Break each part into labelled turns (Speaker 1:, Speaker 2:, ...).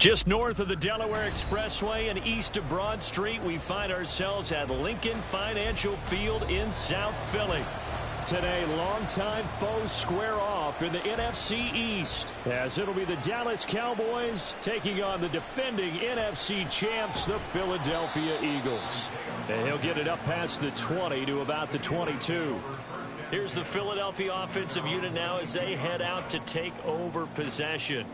Speaker 1: Just north of the Delaware Expressway and east of Broad Street, we find ourselves at Lincoln Financial Field in South Philly. Today, longtime foes square off in the NFC East, as it'll be the Dallas Cowboys taking on the defending NFC champs, the Philadelphia Eagles. And he'll get it up past the 20 to about the 22. Here's the Philadelphia offensive unit now as they head out to take over possession.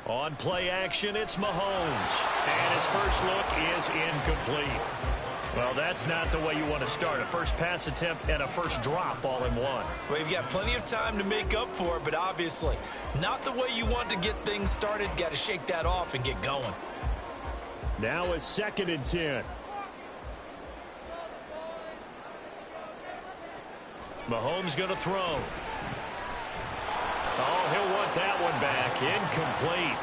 Speaker 1: On play action, it's Mahomes. And his first look is incomplete. Well, that's not the way you want to start. A first pass attempt and a first drop all in one.
Speaker 2: Well, you've got plenty of time to make up for it, but obviously not the way you want to get things started. Got to shake that off and get going.
Speaker 1: Now a 2nd and 10. Mahomes going to throw. Oh, he'll want that one back. Incomplete.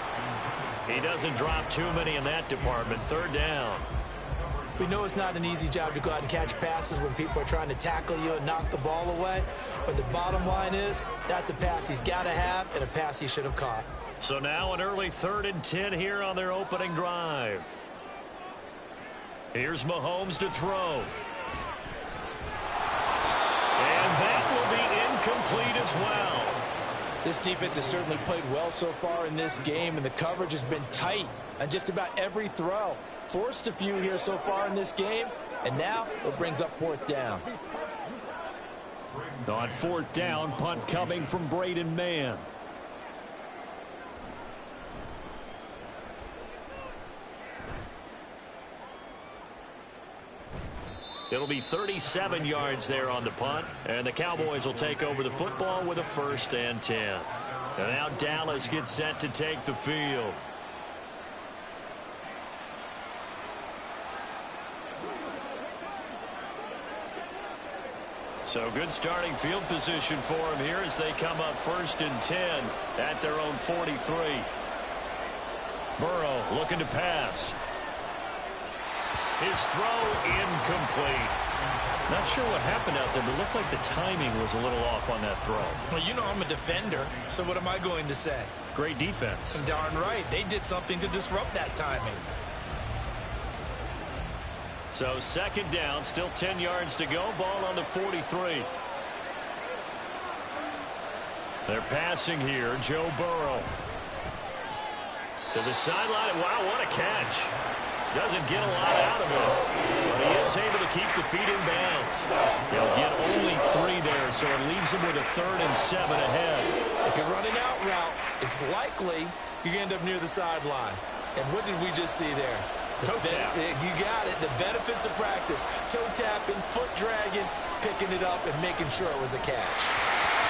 Speaker 1: He doesn't drop too many in that department. 3rd down.
Speaker 3: We know it's not an easy job to go out and catch passes when people are trying to tackle you and knock the ball away. But the bottom line is that's a pass he's got to have and a pass he should have caught.
Speaker 1: So now an early 3rd and 10 here on their opening drive. Here's Mahomes to throw. And that will be incomplete as well.
Speaker 3: This defense has certainly played well so far in this game, and the coverage has been tight on just about every throw. Forced a few here so far in this game, and now it brings up 4th down.
Speaker 1: On 4th down, punt coming from Braden Mann. It'll be 37 yards there on the punt, and the Cowboys will take over the football with a 1st and 10. And now Dallas gets set to take the field. So good starting field position for him here as they come up 1st and 10 at their own 43. Burrow looking to pass. His throw incomplete. Not sure what happened out there, but it looked like the timing was a little off on that throw.
Speaker 2: Well, you know I'm a defender, so what am I going to say?
Speaker 1: Great defense.
Speaker 2: Darn right. They did something to disrupt that timing.
Speaker 1: So 2nd down, still 10 yards to go. Ball on the 43. They're passing here. Joe Burrow. To the sideline. Wow, what a catch. Doesn't get a lot out of it, but he is able to keep the feet in bounds. He'll get only 3 there, so it leaves him with a 3rd and 7 ahead.
Speaker 2: If you're running out route, it's likely you're going to end up near the sideline. And what did we just see there?
Speaker 1: Toe tap.
Speaker 2: You got it. The benefits of practice. Toe tapping, foot dragging, picking it up, and making sure it was a catch.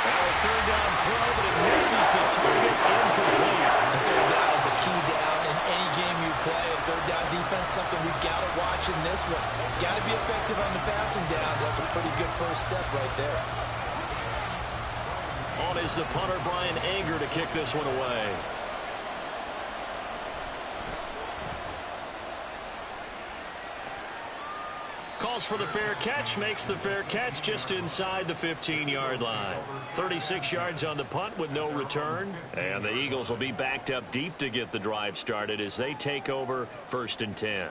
Speaker 1: Now a 3rd down throw, but it misses the target. Incomplete.
Speaker 2: And 3rd down is a key down in any game you play. And 3rd down defense, something we've got to watch in this one. Got to be effective on the passing downs. That's a pretty good first step right there.
Speaker 1: On is the punter, Brian Anger, to kick this one away. Calls for the fair catch, makes the fair catch just inside the 15-yard line. 36 yards on the punt with no return. And the Eagles will be backed up deep to get the drive started as they take over 1st and 10.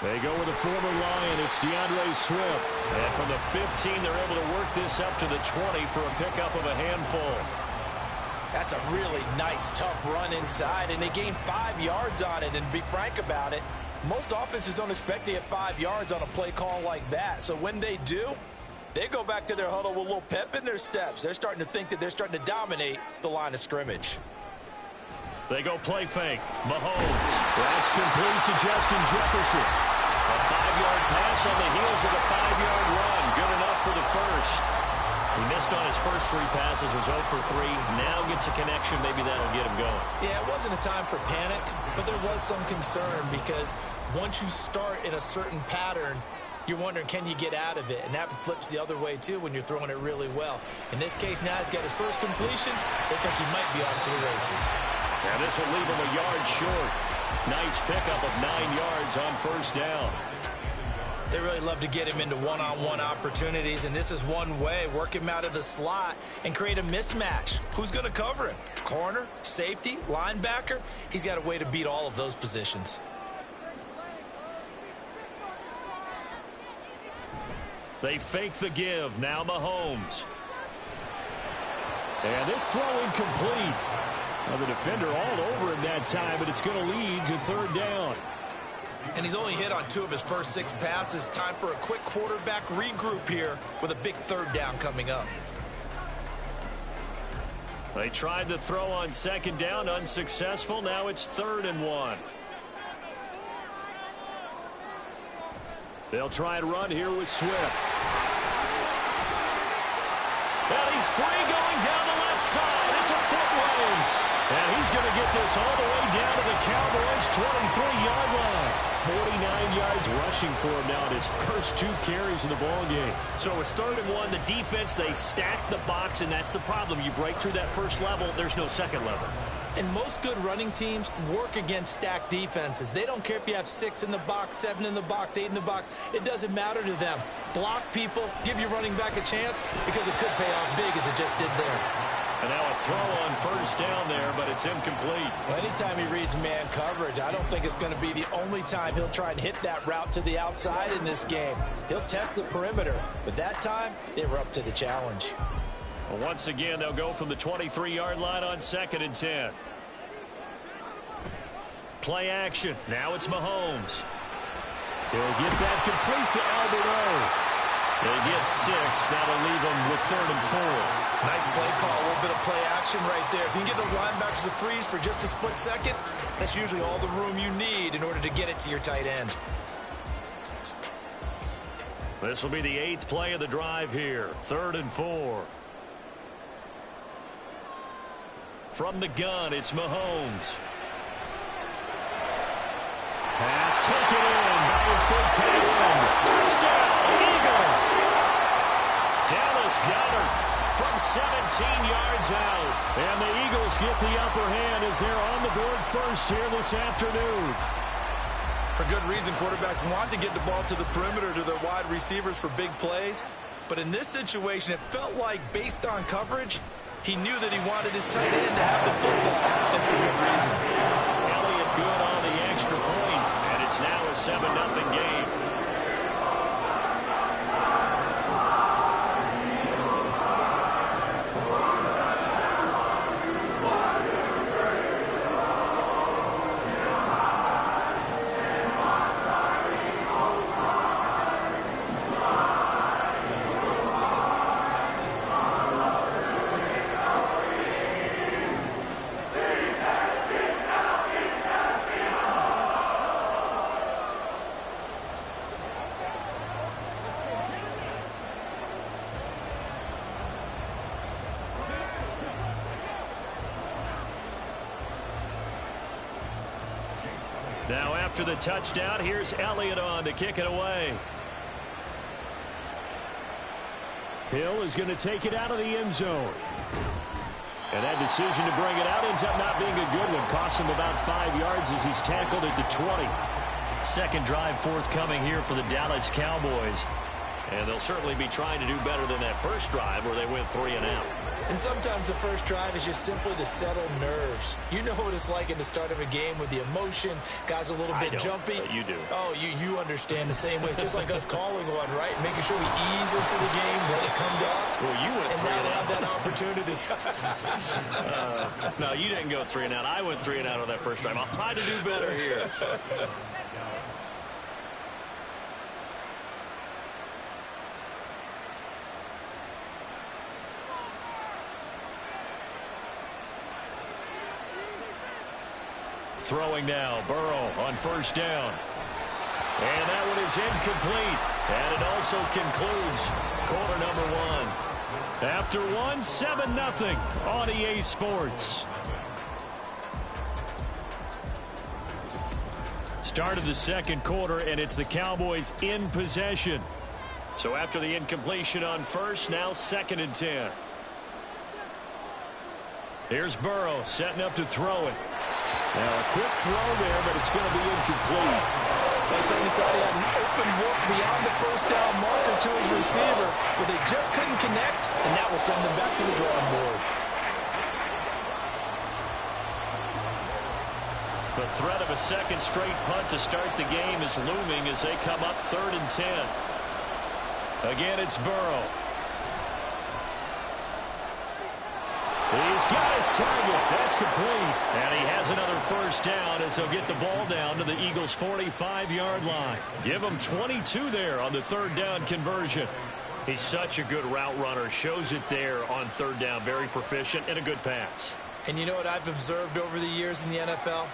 Speaker 1: They go with a former Lion. It's DeAndre Swift. And from the 15, they're able to work this up to the 20 for a pickup of a handful.
Speaker 3: That's a really nice, tough run inside, and they gained 5 yards on it. And to be frank about it, most offenses don't expect to get 5 yards on a play call like that. So when they do, they go back to their huddle with a little pep in their steps. They're starting to think that they're starting to dominate the line of scrimmage.
Speaker 1: They go play fake. Mahomes. That's complete to Justin Jefferson. A 5-yard pass on the heels of a 5-yard run. Good enough for the first. He missed on his first 3 passes, was 0 for 3. Now gets a connection. Maybe that'll get him going.
Speaker 3: Yeah, it wasn't a time for panic, but there was some concern because once you start in a certain pattern, you're wondering, can you get out of it? And that flips the other way, too, when you're throwing it really well. In this case, now he's got his first completion. They think he might be off to the races.
Speaker 1: And this will leave him a yard short. Nice pickup of 9 yards on first down.
Speaker 3: They really love to get him into one-on-one opportunities, and this is one way. Work him out of the slot and create a mismatch. Who's going to cover him? Corner, safety, linebacker? He's got a way to beat all of those positions.
Speaker 1: They fake the give. Now Mahomes. And this throw incomplete. Well, the defender all over him that time, but it's going to lead to 3rd down.
Speaker 3: And he's only hit on 2 of his first 6 passes. Time for a quick quarterback regroup here with a big 3rd down coming up.
Speaker 1: They tried the throw on 2nd down, unsuccessful. Now it's 3rd and 1. They'll try and run here with Swift. And he's free going down the left side. It's a foot race. And he's going to get this all the way down to the Cowboys' 23-yard line. 49 yards rushing for him now in his first 2 carries in the ballgame. So it's 3rd and 1. The defense, they stack the box, and that's the problem. You break through that first level, there's no second level.
Speaker 3: And most good running teams work against stacked defenses. They don't care if you have 6 in the box, 7 in the box, 8 in the box. It doesn't matter to them. Block people, give your running back a chance because it could pay off big as it just did there.
Speaker 1: And now a throw on first down there, but it's incomplete.
Speaker 3: Well, anytime he reads man coverage, I don't think it's going to be the only time he'll try and hit that route to the outside in this game. He'll test the perimeter, but that time they were up to the challenge.
Speaker 1: Well, once again, they'll go from the 23-yard line on 2nd and 10. Play action. Now it's Mahomes. He'll get that complete to Alberto. They get 6. That'll leave them with 3rd and 4.
Speaker 3: Nice play call, a little bit of play action right there. If you can get those linebackers to freeze for just a split second, that's usually all the room you need in order to get it to your tight end.
Speaker 1: This will be the 8th play of the drive here. 3rd and 4. From the gun, it's Mahomes. Pass taken in by his big tight end. Touchdown, Eagles. Dallas Goedert from 17 yards out. And the Eagles get the upper hand as they're on the board first here this afternoon.
Speaker 3: For good reason, quarterbacks want to get the ball to the perimeter to their wide receivers for big plays. But in this situation, it felt like, based on coverage, he knew that he wanted his tight end to have the football, and for good reason.
Speaker 1: Elliott good on the extra point, and it's now a 7-0 game. Now after the touchdown, here's Elliott on to kick it away. Hill is going to take it out of the end zone. And that decision to bring it out ends up not being a good one. Costs him about 5 yards as he's tackled at the 20. Second drive forthcoming here for the Dallas Cowboys. And they'll certainly be trying to do better than that first drive where they went 3 and out.
Speaker 3: And sometimes the first drive is just simply to settle nerves. You know what it's like at the start of a game with the emotion. Guys a little bit jumpy.
Speaker 1: You do.
Speaker 3: Oh, you understand the same way. It's just like us calling one, right? Making sure we ease into the game, let it come to us.
Speaker 1: Well, you went 3 and out.
Speaker 3: And now they have that opportunity.
Speaker 1: No, you didn't go 3 and out. I went 3 and out on that first drive. I'll try to do better here. Throwing now, Burrow on first down. And that one is incomplete. And it also concludes quarter number 1. After one, 7-0 on EA Sports. Start of the second quarter, and it's the Cowboys in possession. So after the incompletion on first, now 2nd and 10. Here's Burrow setting up to throw it.
Speaker 4: Now a quick throw there, but it's going to be incomplete.
Speaker 3: They certainly thought he had an open look beyond the first down marker to his receiver, but they just couldn't connect, and that will send them back to the drawing board.
Speaker 1: The threat of a second straight punt to start the game is looming as they come up 3rd and 10. Again, it's Burrow. He's got his target. That's complete. And he has another first down as he'll get the ball down to the Eagles' 45-yard line. Give him 22 there on the 3rd down conversion. He's such a good route runner. Shows it there on 3rd down. Very proficient and a good pass.
Speaker 2: And you know what I've observed over the years in the NFL?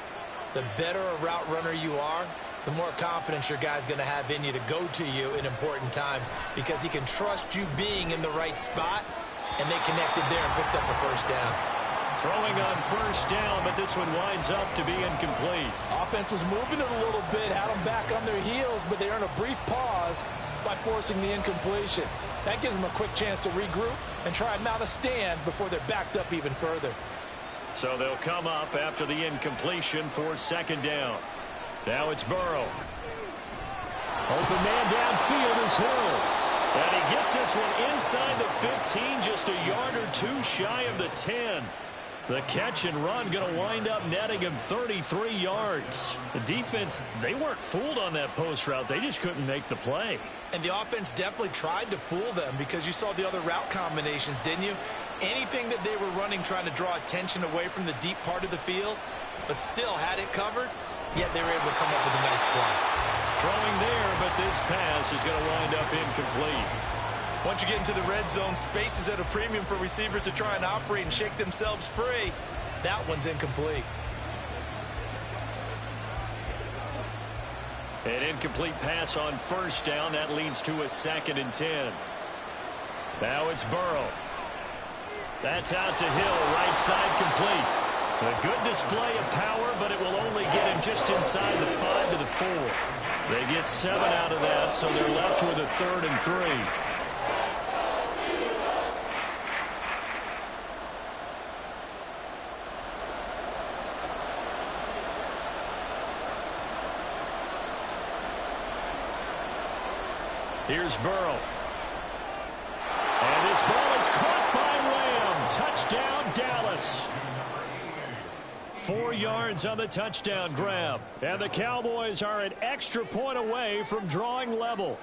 Speaker 2: The better a route runner you are, the more confidence your guy's going to have in you to go to you in important times because he can trust you being in the right spot. And they connected there and picked up a first down.
Speaker 1: Throwing on first down, but this one winds up to be incomplete.
Speaker 3: Offense was moving it a little bit, had them back on their heels, but they earned a brief pause by forcing the incompletion. That gives them a quick chance to regroup and try and mount a stand before they're backed up even further.
Speaker 1: So they'll come up after the incompletion for 2nd down. Now it's Burrow. Open man downfield is Hill. And he gets this one inside the 15, just a yard or two shy of the 10. The catch and run going to wind up netting him 33 yards. The defense, they weren't fooled on that post route. They just couldn't make the play.
Speaker 2: And the offense definitely tried to fool them because you saw the other route combinations, didn't you? Anything that they were running trying to draw attention away from the deep part of the field, but still had it covered, yet they were able to come up with a nice play.
Speaker 1: Throwing there, but this pass is going to wind up incomplete.
Speaker 2: Once you get into the red zone, space is at a premium for receivers to try and operate and shake themselves free. That one's incomplete.
Speaker 1: An incomplete pass on first down. That leads to a 2nd and 10. Now it's Burrow. That's out to Hill, right side complete. A good display of power, but it will only get him just inside the 5 to the 4. They get 7 out of that, so they're left with a 3rd and 3. Here's Burrow. And this ball is caught by Lamb. Touchdown, Dallas. 4 yards on the touchdown grab. And the Cowboys are an extra point away from drawing level.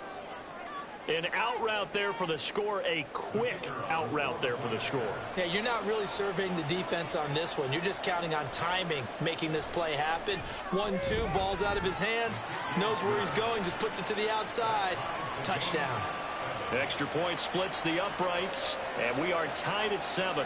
Speaker 1: An out route there for the score. A quick out route there for the score.
Speaker 2: Yeah, you're not really surveying the defense on this one. You're just counting on timing, making this play happen. 1-2, ball's out of his hands. Knows where he's going, just puts it to the outside. Touchdown.
Speaker 1: Extra point splits the uprights. And we are tied at 7.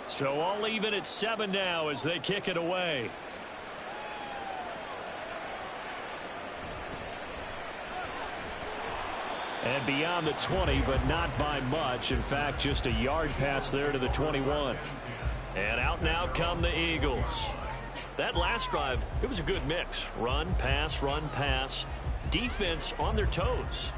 Speaker 1: So all even at 7 now as they kick it away. And beyond the 20, but not by much. In fact, just a yard pass there to the 21. And out now come the Eagles. That last drive, it was a good mix. Run, pass, defense on their toes.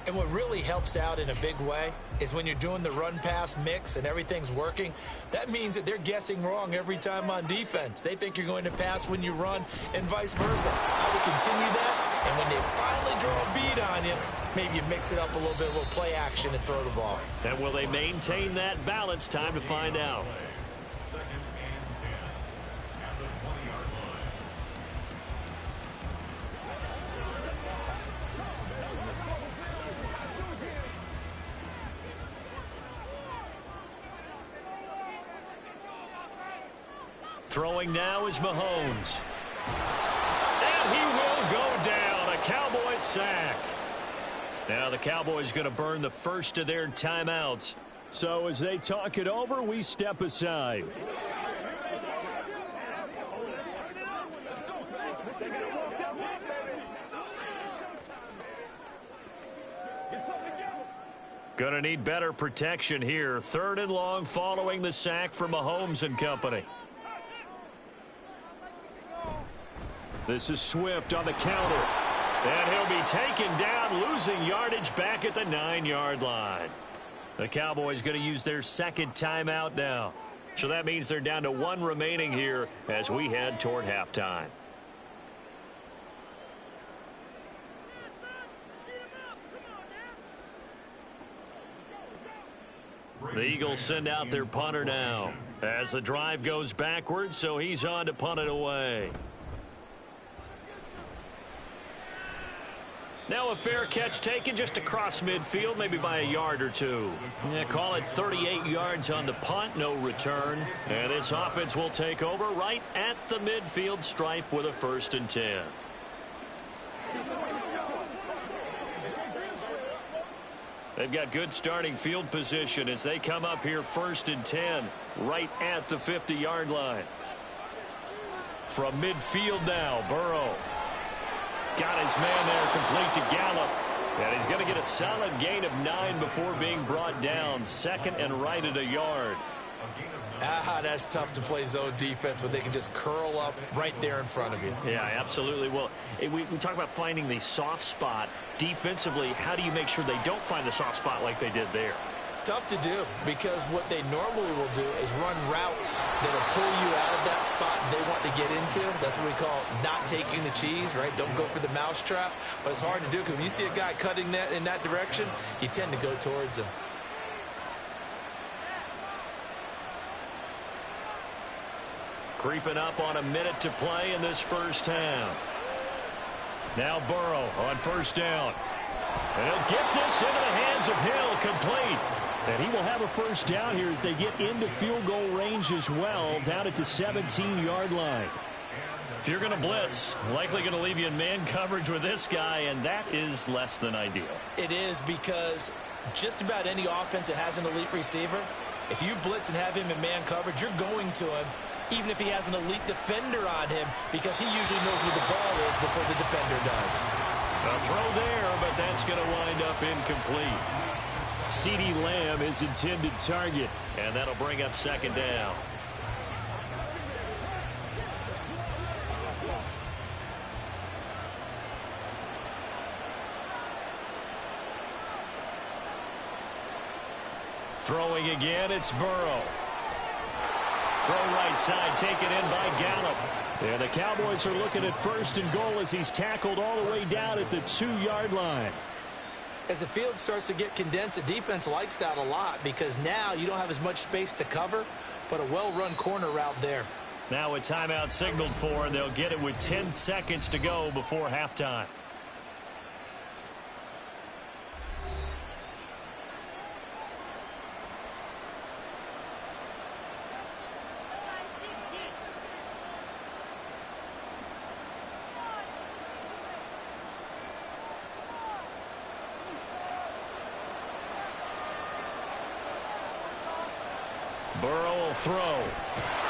Speaker 2: And what really helps out in a big way is when you're doing the run-pass mix and everything's working, that means that they're guessing wrong every time on defense. They think you're going to pass when you run and vice versa. I would continue that, and when they finally draw a bead on you, maybe you mix it up a little bit, a little play action and throw the ball.
Speaker 1: And will they maintain that balance? Time to find out. Throwing now is Mahomes. And he will go down. A Cowboys sack. Now the Cowboys going to burn the first of their timeouts. So as they talk it over, we step aside. Going to need better protection here. 3rd and long following the sack from Mahomes and company. This is Swift on the counter. And he'll be taken down, losing yardage back at the 9-yard line. The Cowboys going to use their second timeout now. So that means they're down to 1 remaining here as we head toward halftime. The Eagles send out their punter now as the drive goes backwards, so he's on to punt it away. Now a fair catch taken just across midfield, maybe by a yard or two. Yeah, call it 38 yards on the punt, no return. And this offense will take over right at the midfield stripe with a 1st and 10. They've got good starting field position as they come up here 1st and 10 right at the 50-yard line. From midfield now, Burrow. Got his man there complete to Gallup. And he's going to get a solid gain of 9 before being brought down. 2nd and right at a yard.
Speaker 2: That's tough to play zone defense when they can just curl up right there in front of you.
Speaker 1: Yeah, absolutely. Well, we talk about finding the soft spot. Defensively, how do you make sure they don't find the soft spot like they did there?
Speaker 2: Tough to do, because what they normally will do is run routes that'll pull you out of that spot they want to get into. That's what we call not taking the cheese, right? Don't go for the mousetrap. But it's hard to do because when you see a guy cutting that in that direction, you tend to go towards him.
Speaker 1: Creeping up on a minute to play in this first half. Now Burrow on 1st down. And he'll get this into the hands of Hill, complete. And he will have a 1st down here as they get into field goal range as well, down at the 17-yard line. If you're going to blitz, likely going to leave you in man coverage with this guy, and that is less than ideal.
Speaker 2: It is, because just about any offense that has an elite receiver, if you blitz and have him in man coverage, you're going to him, even if he has an elite defender on him, because he usually knows where the ball is before the defender does.
Speaker 1: A throw there, but that's going to wind up incomplete. CeeDee Lamb is intended target, and that'll bring up 2nd down. Throwing again, it's Burrow. Throw right side, taken in by Gallup. And the Cowboys are looking at 1st and goal as he's tackled all the way down at the 2-yard line.
Speaker 2: As the field starts to get condensed, the defense likes that a lot, because now you don't have as much space to cover, but a well-run corner route there.
Speaker 1: Now a timeout signaled for, and they'll get it with 10 seconds to go before halftime. Burrow will throw.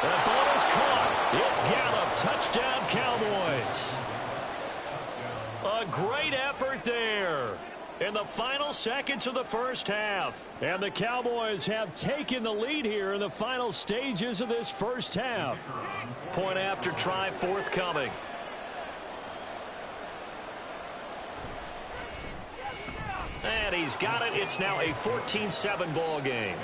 Speaker 1: That ball is caught. It's Gallup. Touchdown, Cowboys. A great effort there in the final seconds of the first half. And the Cowboys have taken the lead here in the final stages of this first half. Point after try forthcoming. And he's got it. It's now a 14-7 ball game.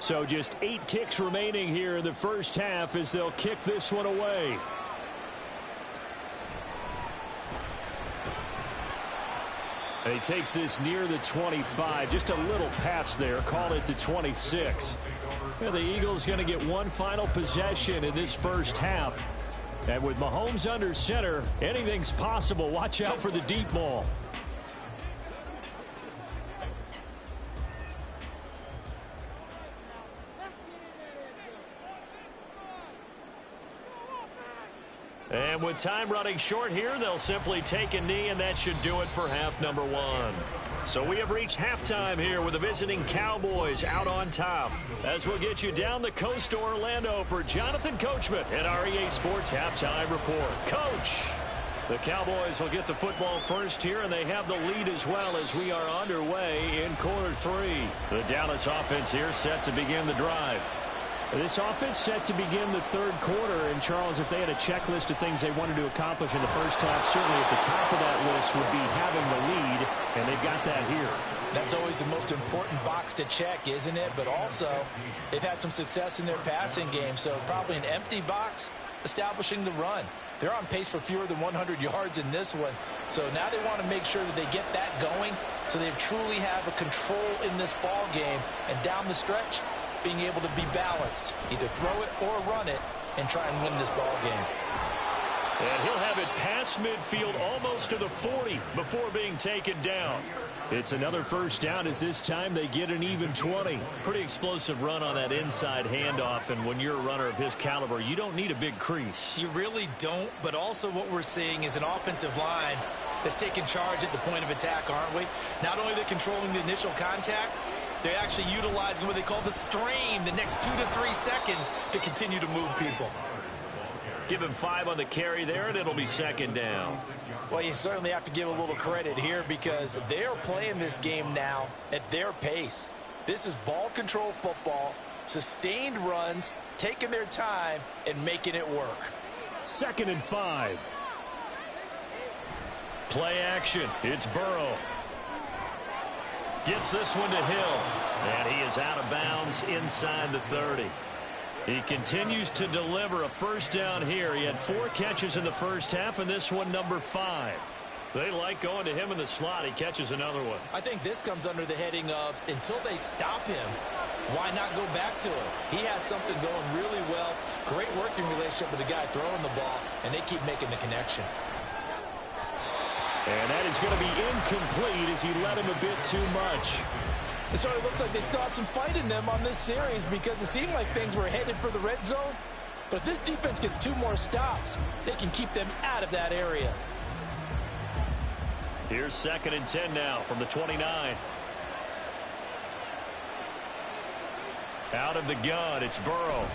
Speaker 1: So just 8 ticks remaining here in the first half as they'll kick this one away. And he takes this near the 25. Just a little pass there. Call it the 26. And the Eagles going to get one final possession in this first half. And with Mahomes under center, anything's possible. Watch out for the deep ball. And with time running short here, they'll simply take a knee, and that should do it for half number 1. So we have reached halftime here with the visiting Cowboys out on top. As we'll get you down the coast to Orlando for Jonathan Coachman at our EA Sports Halftime Report. Coach, the Cowboys will get the football first here, and they have the lead as well as we are underway in quarter 3. The Dallas offense here set to begin the drive. This offense set to begin the third quarter, and Charles, if they had a checklist of things they wanted to accomplish in the first half, certainly at the top of that list would be having the lead, and they've got that here.
Speaker 3: That's always the most important box to check, isn't it? But also, they've had some success in their passing game, so probably an empty box establishing the run. They're on pace for fewer than 100 yards in this one, so now they want to make sure that they get that going so they truly have a control in this ball game, and down the stretch, being able to be balanced, either throw it or run it, and try and win this ball game.
Speaker 1: And he'll have it past midfield almost to the 40 before being taken down. It's another first down as this time they get an even 20. Pretty explosive run on that inside handoff, and when you're a runner of his caliber, you don't need a big crease.
Speaker 2: You really don't, but also what we're seeing is an offensive line that's taking charge at the point of attack, aren't we? Not only are they controlling the initial contact, they're actually utilizing what they call the strain, the next 2 to 3 seconds, to continue to move people.
Speaker 1: Give him 5 on the carry there, and it'll be second down.
Speaker 3: Well, you certainly have to give a little credit here because they're playing this game now at their pace. This is ball control football, sustained runs, taking their time, and making it work.
Speaker 1: 2nd and 5. Play action. It's Burrow. Gets this one to Hill, and he is out of bounds inside the 30. He continues to deliver a first down here. He had 4 catches in the first half, and this one number 5. They like going to him in the slot. He catches another one.
Speaker 2: I think this comes under the heading of until they stop him, why not go back to him? He has something going really well. Great working relationship with the guy throwing the ball, and they keep making the connection.
Speaker 1: And that is going to be incomplete as he let him a bit too much.
Speaker 3: It sort of looks like they still have some fight in them on this series because it seemed like things were headed for the red zone. But if this defense gets 2 more stops, they can keep them out of that area.
Speaker 1: Here's 2nd and 10 now from the 29. Out of the gun, it's Burrow.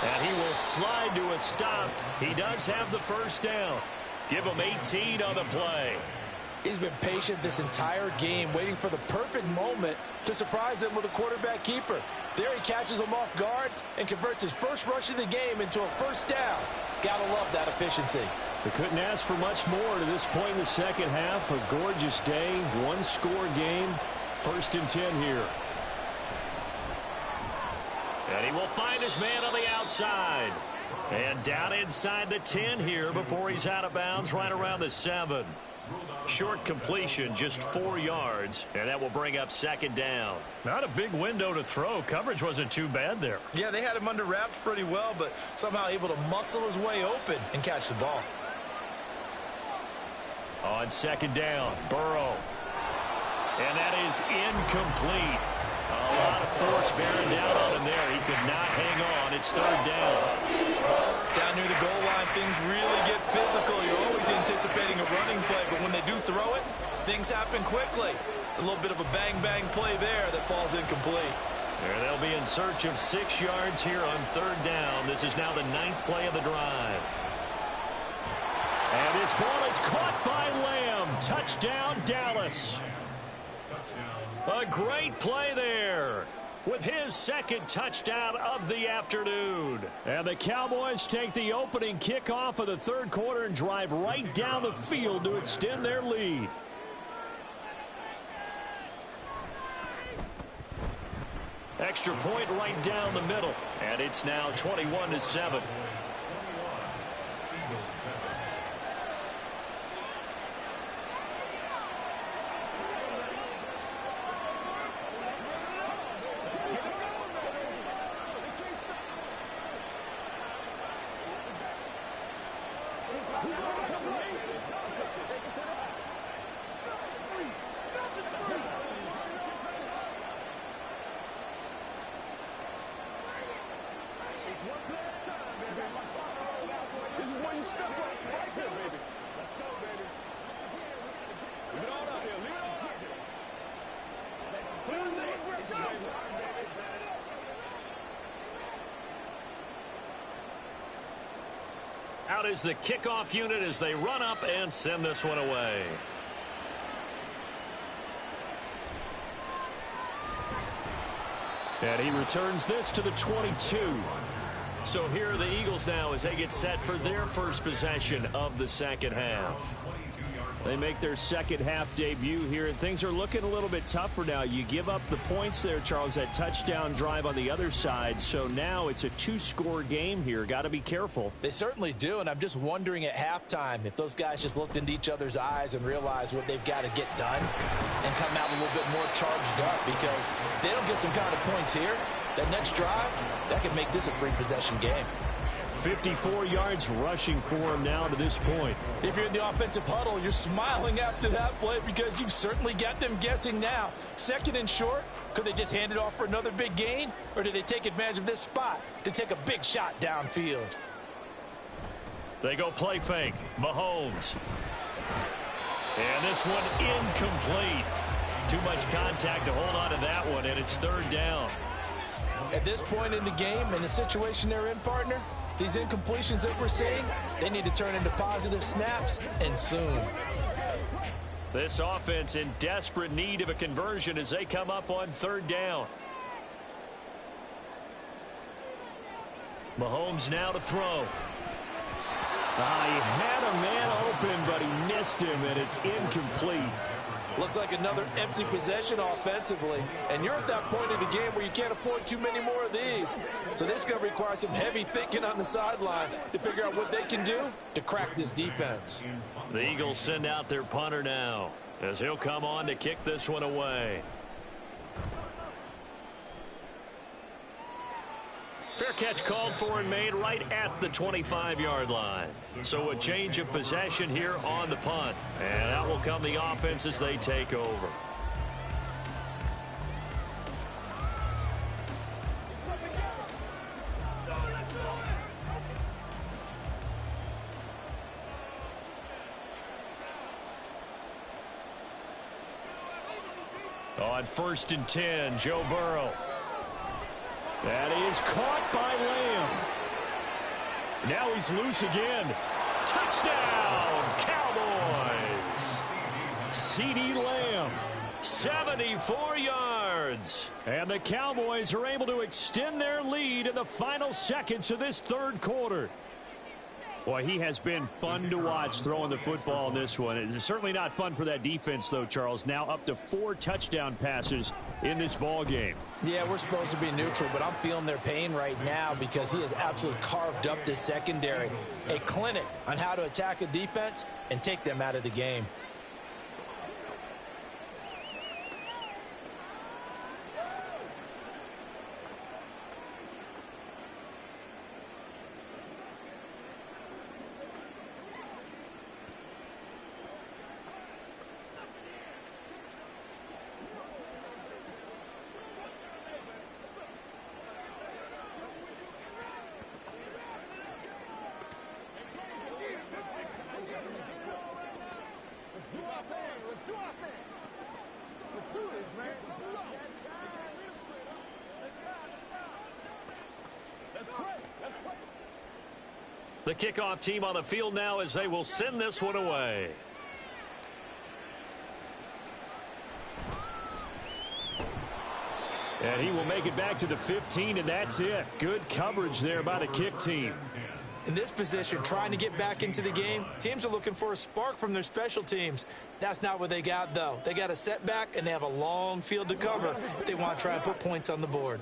Speaker 1: And he will slide to a stop. He does have the first down. Give him 18 on the play.
Speaker 3: He's been patient this entire game, waiting for the perfect moment to surprise them with a quarterback keeper. There he catches him off guard and converts his first rush of the game into a first down. Gotta love that efficiency.
Speaker 1: They couldn't ask for much more to this point in the second half. A gorgeous day, 1-score game. 1st and 10 here. And he will find his man on the outside. And down inside the 10 here before he's out of bounds right around the 7. Short completion, just 4 yards, and that will bring up 2nd down. Not a big window to throw. Coverage wasn't too bad there.
Speaker 2: Yeah, they had him under wraps pretty well, but somehow able to muscle his way open and catch the ball.
Speaker 1: On 2nd down, Burrow. And that is incomplete. A lot of force bearing down on him there. He could not hang on. It's 3rd down.
Speaker 2: Down near the goal line, things really get physical. You're always anticipating a running play, but when they do throw it, things happen quickly. A little bit of a bang-bang play there that falls incomplete.
Speaker 1: There they'll be in search of 6 yards here on 3rd down. This is now the 9th play of the drive. And this ball is caught by Lamb. Touchdown, Dallas. A great play there with his 2nd touchdown of the afternoon. And the Cowboys take the opening kickoff of the 3rd quarter and drive right down the field to extend their lead. Extra point right down the middle. And it's now 21-7. Out is the kickoff unit as they run up and send this one away. And he returns this to the 22. So here are the Eagles now as they get set for their first possession of the second half. They make their second half debut here, and things are looking a little bit tougher now. You give up the points there, Charles, that touchdown drive on the other side. So now it's a two-score game here. Got to be careful.
Speaker 3: They certainly do, and I'm just wondering at halftime if those guys just looked into each other's eyes and realized what they've got to get done and come out a little bit more charged up, because if they don't get some kind of points here, that next drive, that could make this a three-possession game.
Speaker 1: 54 yards rushing for him now to this point.
Speaker 3: If you're in the offensive huddle, you're smiling after that play because you've certainly got them guessing now. Second and short, could they just hand it off for another big gain? Or did they take advantage of this spot to take a big shot downfield?
Speaker 1: They go play fake. Mahomes. And this one incomplete. Too much contact to hold on to that one, and it's third down.
Speaker 3: At this point in the game, in the situation they're in, partner, these incompletions that we're seeing, they need to turn into positive snaps, and soon.
Speaker 1: This offense in desperate need of a conversion as they come up on third down. Mahomes now to throw. He had a man open, but he missed him, and it's incomplete.
Speaker 3: Looks like another empty possession offensively. And you're at that point in the game where you can't afford too many more of these. So this is going to require some heavy thinking on the sideline to figure out what they can do to crack this defense.
Speaker 1: The Eagles send out their punter now as he'll come on to kick this one away. Fair catch called for and made right at the 25-yard line. So a change of possession here on the punt. And that will come the offense as they take over. On 1st and 10, Joe Burrow. That is caught by Lamb. Now he's loose again. Touchdown, Cowboys. CeeDee Lamb, 74 yards. And the Cowboys are able to extend their lead in the final seconds of this third quarter. Boy, he has been fun to watch throwing the football in this one. It's certainly not fun for that defense, though, Charles. Now up to 4 touchdown passes in this ball game.
Speaker 3: Yeah, we're supposed to be neutral, but I'm feeling their pain right now because he has absolutely carved up this secondary. A clinic on how to attack a defense and take them out of the game.
Speaker 1: The kickoff team on the field now as they will send this one away. And he will make it back to the 15, and that's it. Good coverage there by the kick team.
Speaker 2: In this position, trying to get back into the game, teams are looking for a spark from their special teams. That's not what they got, though. They got a setback, and they have a long field to cover if they want to try and put points on the board.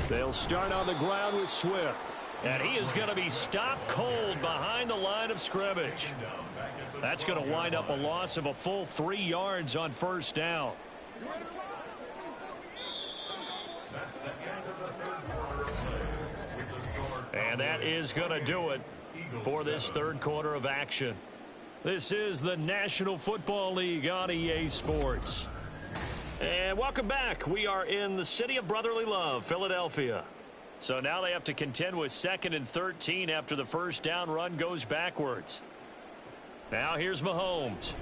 Speaker 1: They'll start on the ground with Swift. And he is going to be stopped cold behind the line of scrimmage. That's going to wind up a loss of a full 3 yards on first down. And that is going to do it for this third quarter of action. This is the National Football League on EA Sports. And welcome back. We are in the city of brotherly love, Philadelphia. So now they have to contend with 2nd and 13 after the first down run goes backwards. Now here's Mahomes.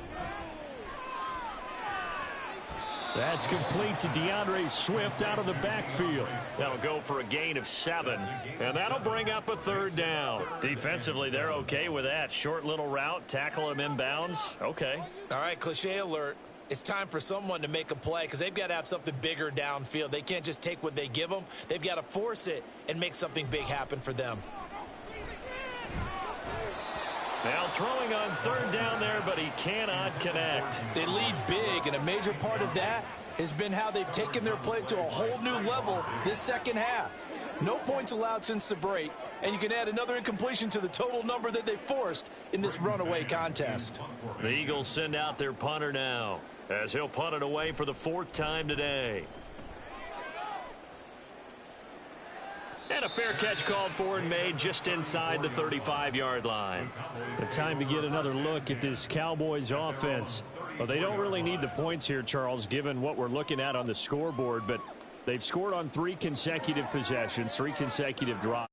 Speaker 1: That's complete to DeAndre Swift out of the backfield. That'll go for a gain of 7. And that'll bring up a third down. Defensively, they're okay with that. Short little route, tackle him inbounds. Okay.
Speaker 2: All right, cliche alert. It's time for someone to make a play because they've got to have something bigger downfield. They can't just take what they give them. They've got to force it and make something big happen for them.
Speaker 1: Now throwing on third down there, but he cannot connect.
Speaker 3: They lead big, and a major part of that has been how they've taken their play to a whole new level this second half. No points allowed since the break, and you can add another incompletion to the total number that they forced in this runaway contest.
Speaker 1: The Eagles send out their punter now, as he'll punt it away for the 4th time today. And a fair catch called for and made just inside the 35-yard line. The time to get another look at this Cowboys offense. Well, they don't really need the points here, Charles, given what we're looking at on the scoreboard, but they've scored on 3 consecutive possessions, 3 consecutive drops.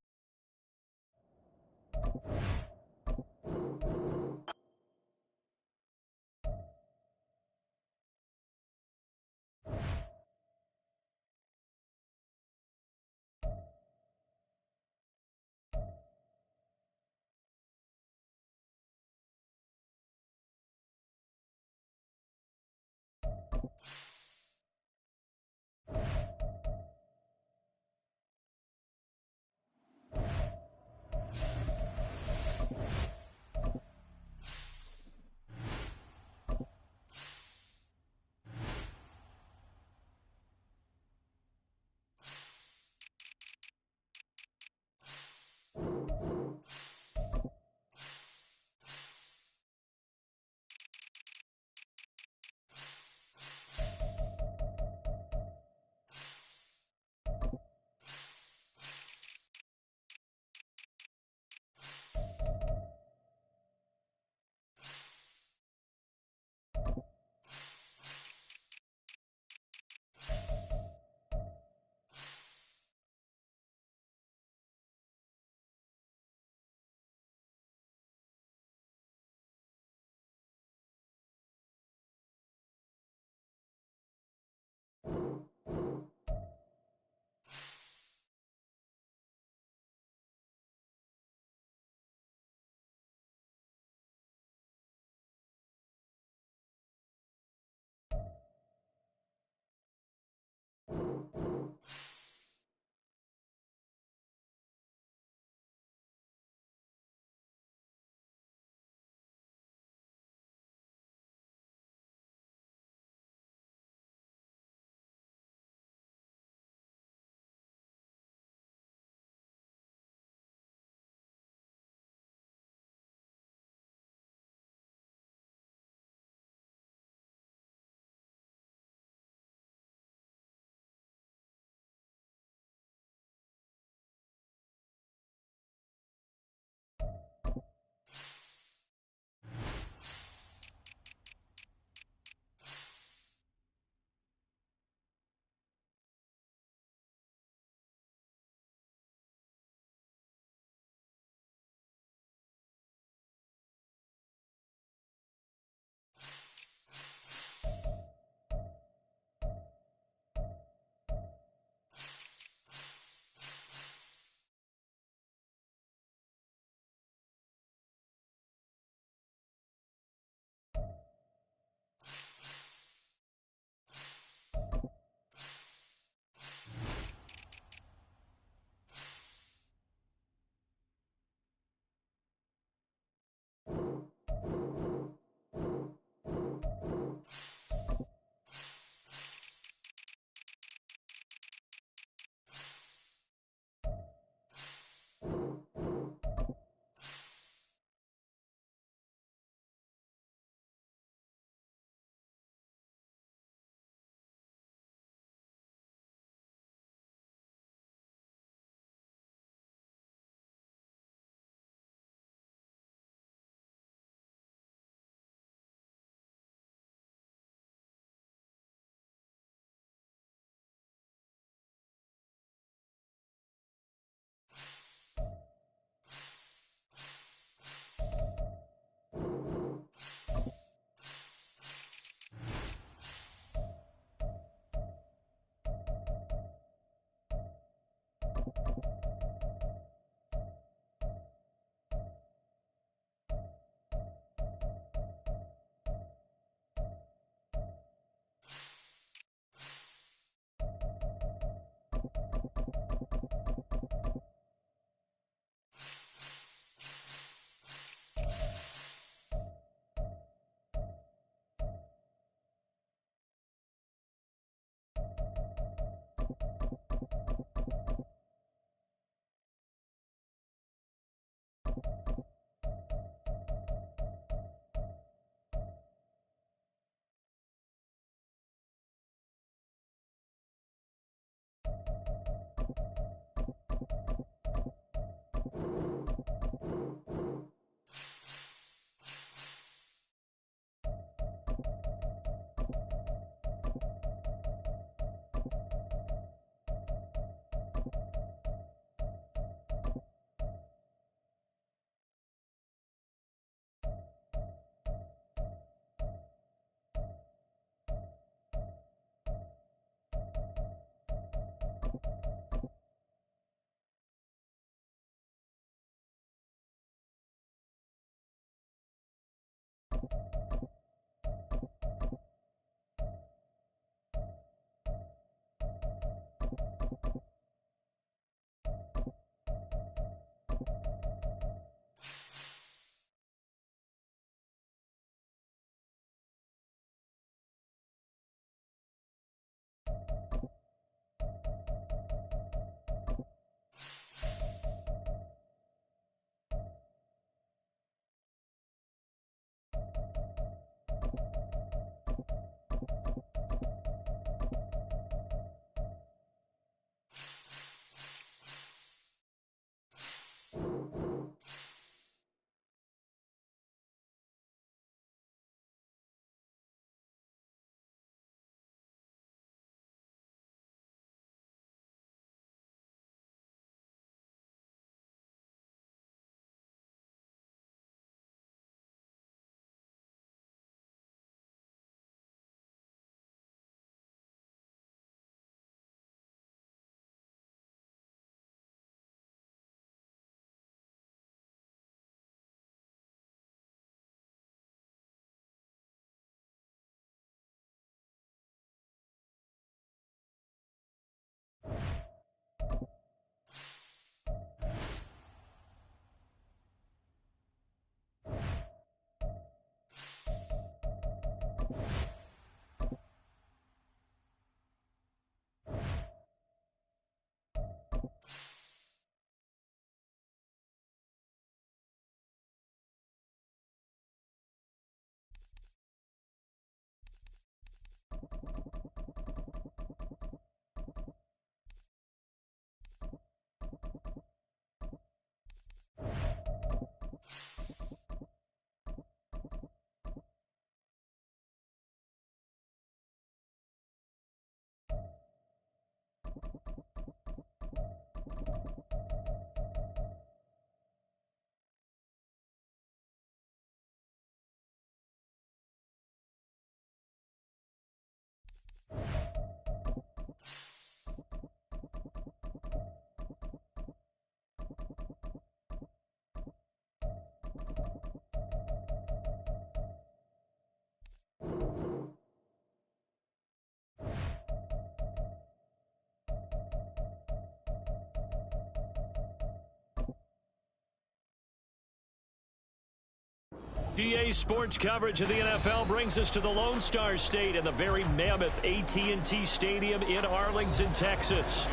Speaker 1: DA Sports coverage of the NFL brings us to the Lone Star State and the very mammoth AT&T Stadium in Arlington, Texas.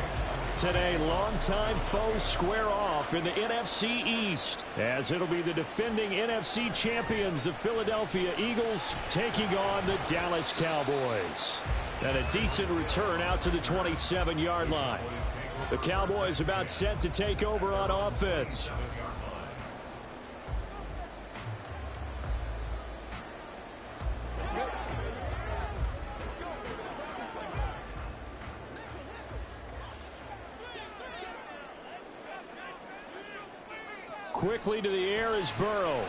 Speaker 1: Today, longtime foes square off in the NFC East, as it'll be the defending NFC champions, the Philadelphia Eagles, taking on the Dallas Cowboys. And a decent return out to the 27-yard line. The Cowboys about set to take over on offense. Quickly to the air is Burrow.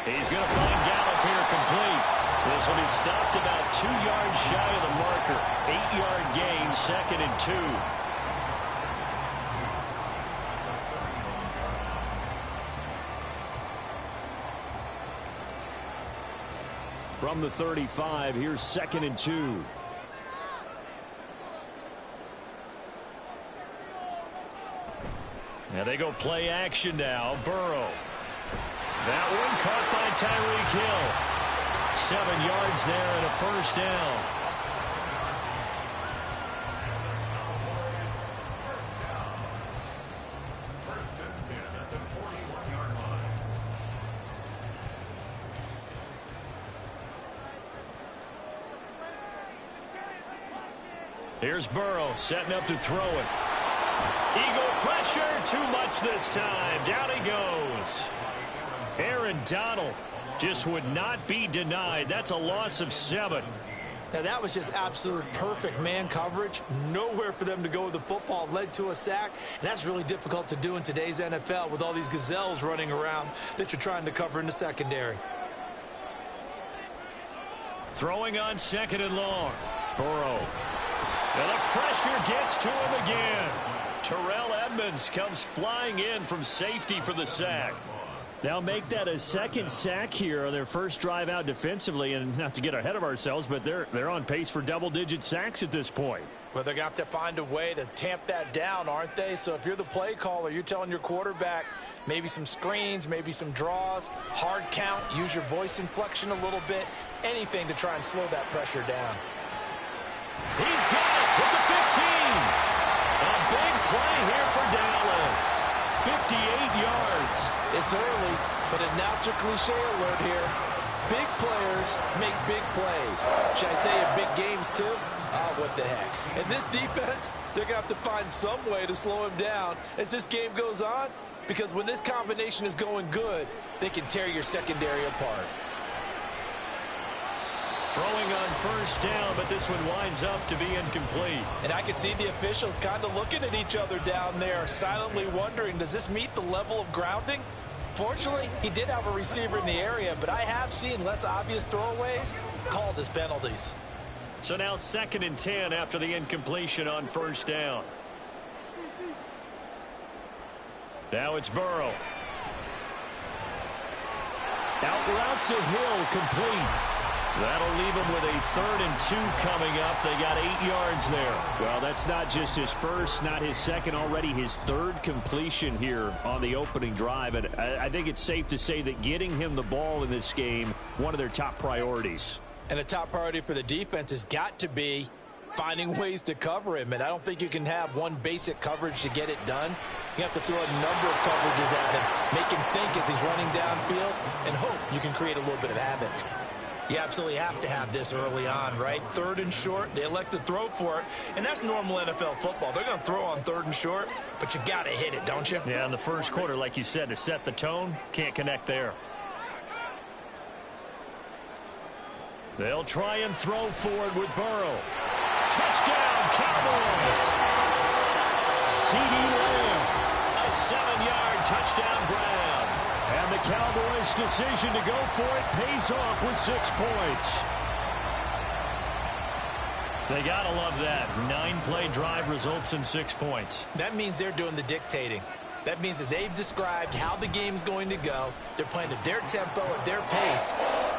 Speaker 1: He's going to find Gallup here complete. This one is stopped about 2 yards shy of the marker. 8-yard gain, 2nd and 2. From the 35, here's 2nd and 2. Now they go play action now. Burrow. That one caught by Tyreek Hill. 7 yards there and a first down. Here's Burrow setting up to throw it. Eagle pressure, too much this time. Down he goes. Aaron Donald just would not be denied. That's a loss of 7.
Speaker 2: Now, that was just absolute perfect man coverage. Nowhere for them to go with the football. Led to a sack. And that's really difficult to do in today's NFL with all these gazelles running around that you're trying to cover in the secondary.
Speaker 1: Throwing on 2nd and long. Burrow. And the pressure gets to him again. Terrell Edmonds comes flying in from safety for the sack. Now make that a 2nd sack here on their first drive out defensively, and not to get ahead of ourselves, but they're on pace for double-digit sacks at this point.
Speaker 3: Well, they're going to have to find a way to tamp that down, aren't they? So if you're the play caller, you're telling your quarterback maybe some screens, maybe some draws, hard count, use your voice inflection a little bit, anything to try and slow that pressure down.
Speaker 1: He's got it with the 15. A big play here for Dallas. 58 yards.
Speaker 3: It's early, but a natural cliche alert here. Big players make big plays. Should I say in big games too? Oh, what the heck. And this defense, they're going to have to find some way to slow him down as this game goes on, because when this combination is going good, they can tear your secondary apart.
Speaker 1: Throwing on first down, but this one winds up to be incomplete.
Speaker 3: And I can see the officials kind of looking at each other down there, silently wondering, does this meet the level of grounding? Fortunately, he did have a receiver in the area, but I have seen less obvious throwaways called as penalties.
Speaker 1: So now 2nd and 10 after the incompletion on first down. Now it's Burrow. Out route to Hill, complete. That'll leave him with a 3rd and 2 coming up. They got 8 yards there.
Speaker 4: Well, that's not just his first, not his second, already his 3rd completion here on the opening drive. And I think it's safe to say that getting him the ball in this game, one of their top priorities.
Speaker 3: And the top priority for the defense has got to be finding ways to cover him. And I don't think you can have one basic coverage to get it done. You have to throw a number of coverages at him, make him think as he's running downfield, and hope you can create a little bit of havoc.
Speaker 2: You absolutely have to have this early on, right? 3rd and short, they elect to throw for it, and that's normal NFL football. They're going to throw on 3rd and short, but you've got to hit it, don't you?
Speaker 1: Yeah, in the first quarter, like you said, to set the tone, can't connect there. They'll try and throw forward with Burrow. Touchdown, Cowboys! CeeDee Lamb, a 7-yard touchdown grab. And the Cowboys' decision to go for it pays off with 6 points. They got to love that. 9-play drive results in 6 points.
Speaker 2: That means they're doing the dictating. That means that they've described how the game's going to go. They're playing at their tempo, at their pace.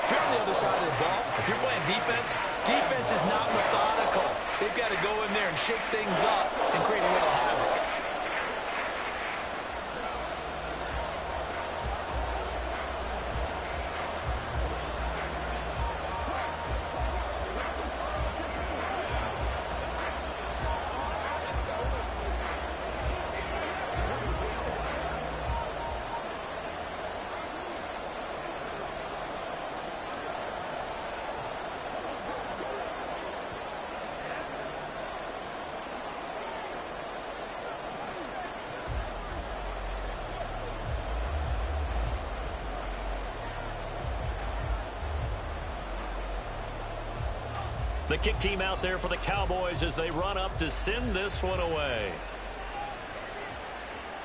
Speaker 2: If you're on the other side of the ball, if you're playing defense, defense is not methodical. They've got to go in there and shake things up and create a little havoc.
Speaker 1: The kick team out there for the Cowboys as they run up to send this one away.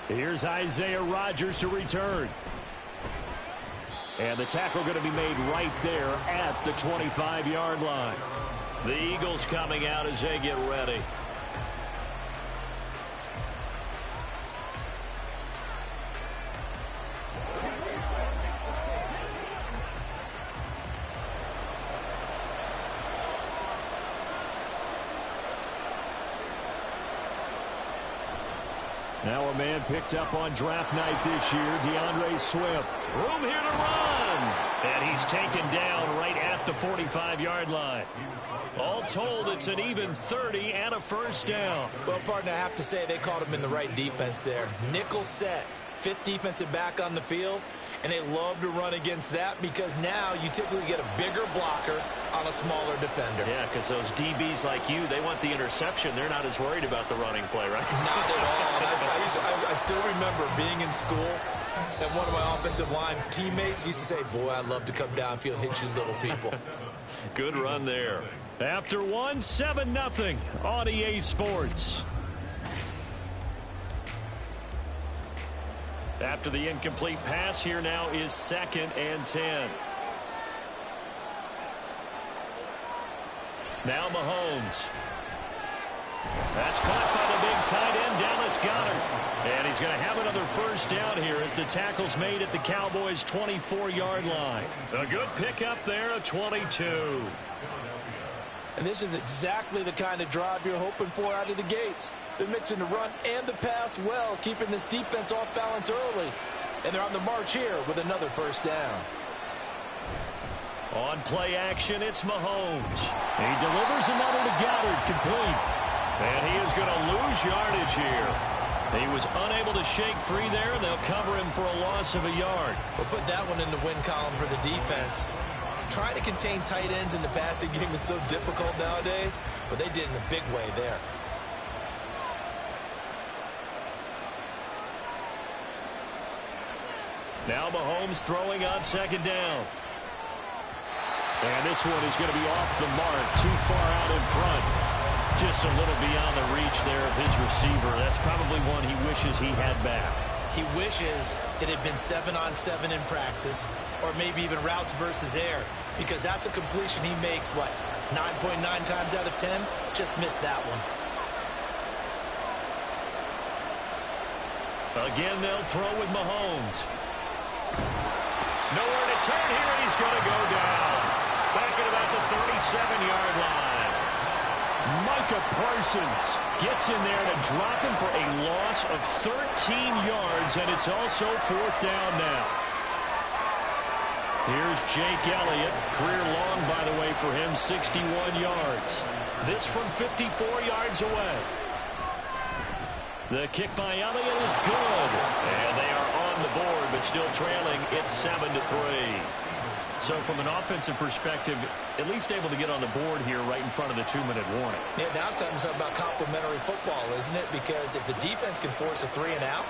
Speaker 1: Here's Isaiah Rodgers to return. And the tackle going to be made right there at the 25-yard line. The Eagles coming out as they get ready. Now a man picked up on draft night this year, DeAndre Swift. Room here to run. And he's taken down right at the 45-yard line. All told, it's an even 30 and a first down.
Speaker 2: Well, partner, I have to say they called him in the right defense there. Nickel set, 5th defensive back on the field, and they love to run against that because now you typically get a bigger blocker on a smaller defender.
Speaker 1: Yeah, because those DBs like you, they want the interception. They're not as worried about the running play, right?
Speaker 2: Not at all. I still remember being in school, and one of my offensive line teammates used to say, boy, I'd love to come downfield and hit you little people.
Speaker 1: Good run there. After one, 7-0 on EA Sports. After the incomplete pass, here now is 2nd and 10. Now Mahomes. That's caught by the big tight end, Dallas Goedert. And he's going to have another first down here as the tackle's made at the Cowboys' 24-yard line. A good pickup there, a 22.
Speaker 3: And this is exactly the kind of drive you're hoping for out of the gates. They're mixing the run and the pass well, keeping this defense off balance early. And they're on the march here with another first down.
Speaker 1: On play action, it's Mahomes. He delivers another to Goddard, complete. And he is going to lose yardage here. He was unable to shake free there, and they'll cover him for a loss of a yard.
Speaker 2: We'll put that one in the win column for the defense. Trying to contain tight ends in the passing game is so difficult nowadays, but they did in a big way there.
Speaker 1: Now Mahomes throwing on 2nd down. And this one is going to be off the mark, too far out in front. Just a little beyond the reach there of his receiver. That's probably one he wishes he had back.
Speaker 2: He wishes it had been 7-on-7 in practice, or maybe even routes versus air, because that's a completion he makes, what, 9.9 times out of 10? Just missed that one.
Speaker 1: Again, they'll throw with Mahomes. Nowhere to turn here, and he's going to go down. Back at about 7-yard line. Micah Parsons gets in there to drop him for a loss of 13 yards, and it's also 4th down now. Here's Jake Elliott. Career long, by the way, for him, 61 yards. This from 54 yards away. The kick by Elliott is good. And they are on the board, but still trailing. It's 7-3. So from an offensive perspective, at least able to get on the board here right in front of the 2-minute warning.
Speaker 2: Yeah, now it's time to talk about complementary football, isn't it? Because if the defense can force a 3 and out,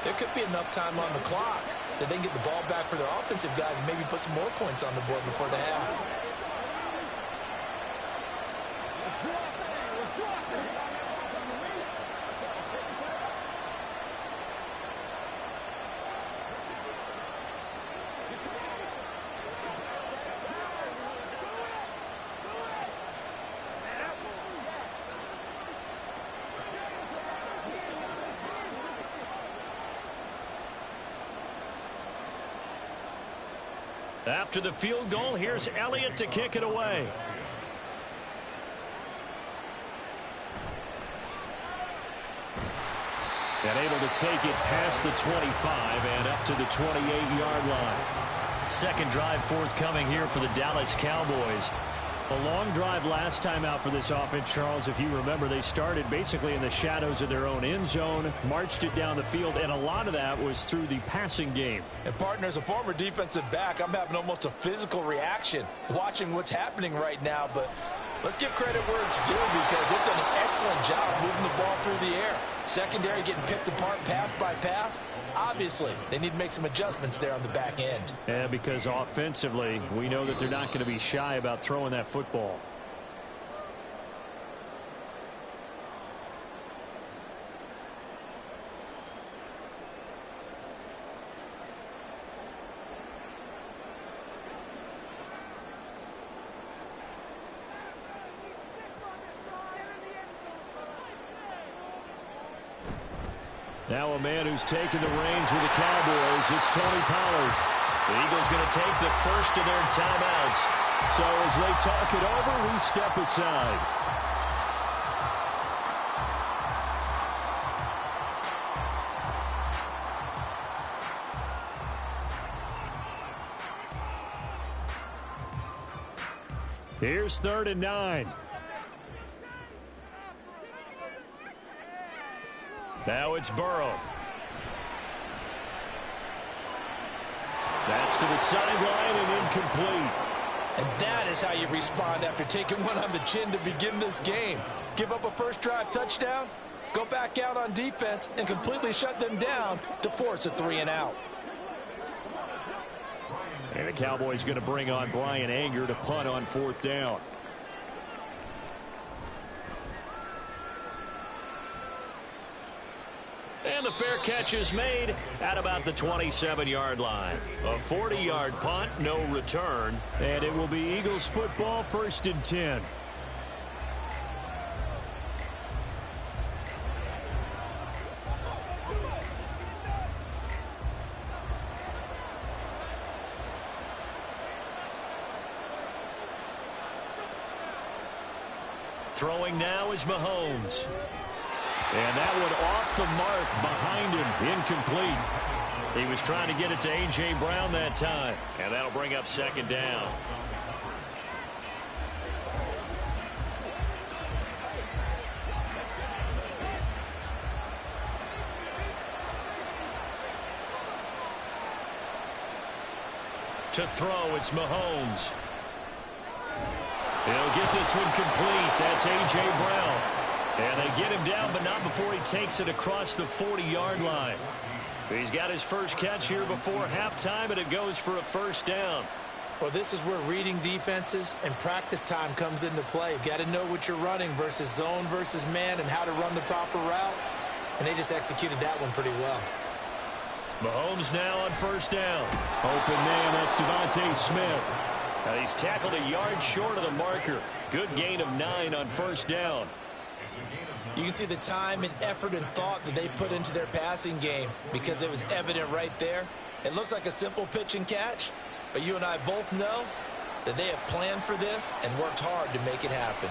Speaker 2: there could be enough time on the clock that they can get the ball back for their offensive guys and maybe put some more points on the board before the half.
Speaker 1: After the field goal, here's Elliott to kick it away. And able to take it past the 25 and up to the 28-yard line. Second drive forthcoming here for the Dallas Cowboys. A long drive last time out for this offense, Charles. If you remember, they started basically in the shadows of their own end zone, marched it down the field, and a lot of that was through the passing game.
Speaker 3: And, partner, as a former defensive back, I'm having almost a physical reaction watching what's happening right now. But let's give credit where it's due because they've done an excellent job moving the ball through the air. Secondary getting picked apart pass by pass. Obviously, they need to make some adjustments there on the back end.
Speaker 1: Yeah, because offensively, we know that they're not going to be shy about throwing that football. Now a man who's taken the reins with the Cowboys, it's Tony Pollard. The Eagles going to take the first of their timeouts. So as they talk it over, we step aside. Here's 3rd and 9. Now it's Burrow. That's to the sideline and incomplete.
Speaker 3: And that is how you respond after taking one on the chin to begin this game. Give up a first drive touchdown, go back out on defense, and completely shut them down to force a 3 and out.
Speaker 1: And the Cowboys going to bring on Brian Anger to punt on 4th down. And the fair catch is made at about the 27-yard line. A 40-yard punt, no return. And it will be Eagles football, 1st and 10. Throwing now is Mahomes. And that one off the mark behind him, incomplete. He was trying to get it to A.J. Brown that time. And that'll bring up 2nd down. To throw, it's Mahomes. He'll get this one complete. That's A.J. Brown. And they get him down, but not before he takes it across the 40-yard line. He's got his first catch here before halftime, and it goes for a 1st down.
Speaker 2: Well, this is where reading defenses and practice time comes into play. You've got to know what you're running versus zone versus man and how to run the proper route. And they just executed that one pretty well.
Speaker 1: Mahomes now on 1st down. Open man, that's Devontae Smith. Now he's tackled a yard short of the marker. Good gain of 9 on 1st down.
Speaker 2: You can see the time and effort and thought that they put into their passing game because it was evident right there. It looks like a simple pitch and catch, but you and I both know that they have planned for this and worked hard to make it happen.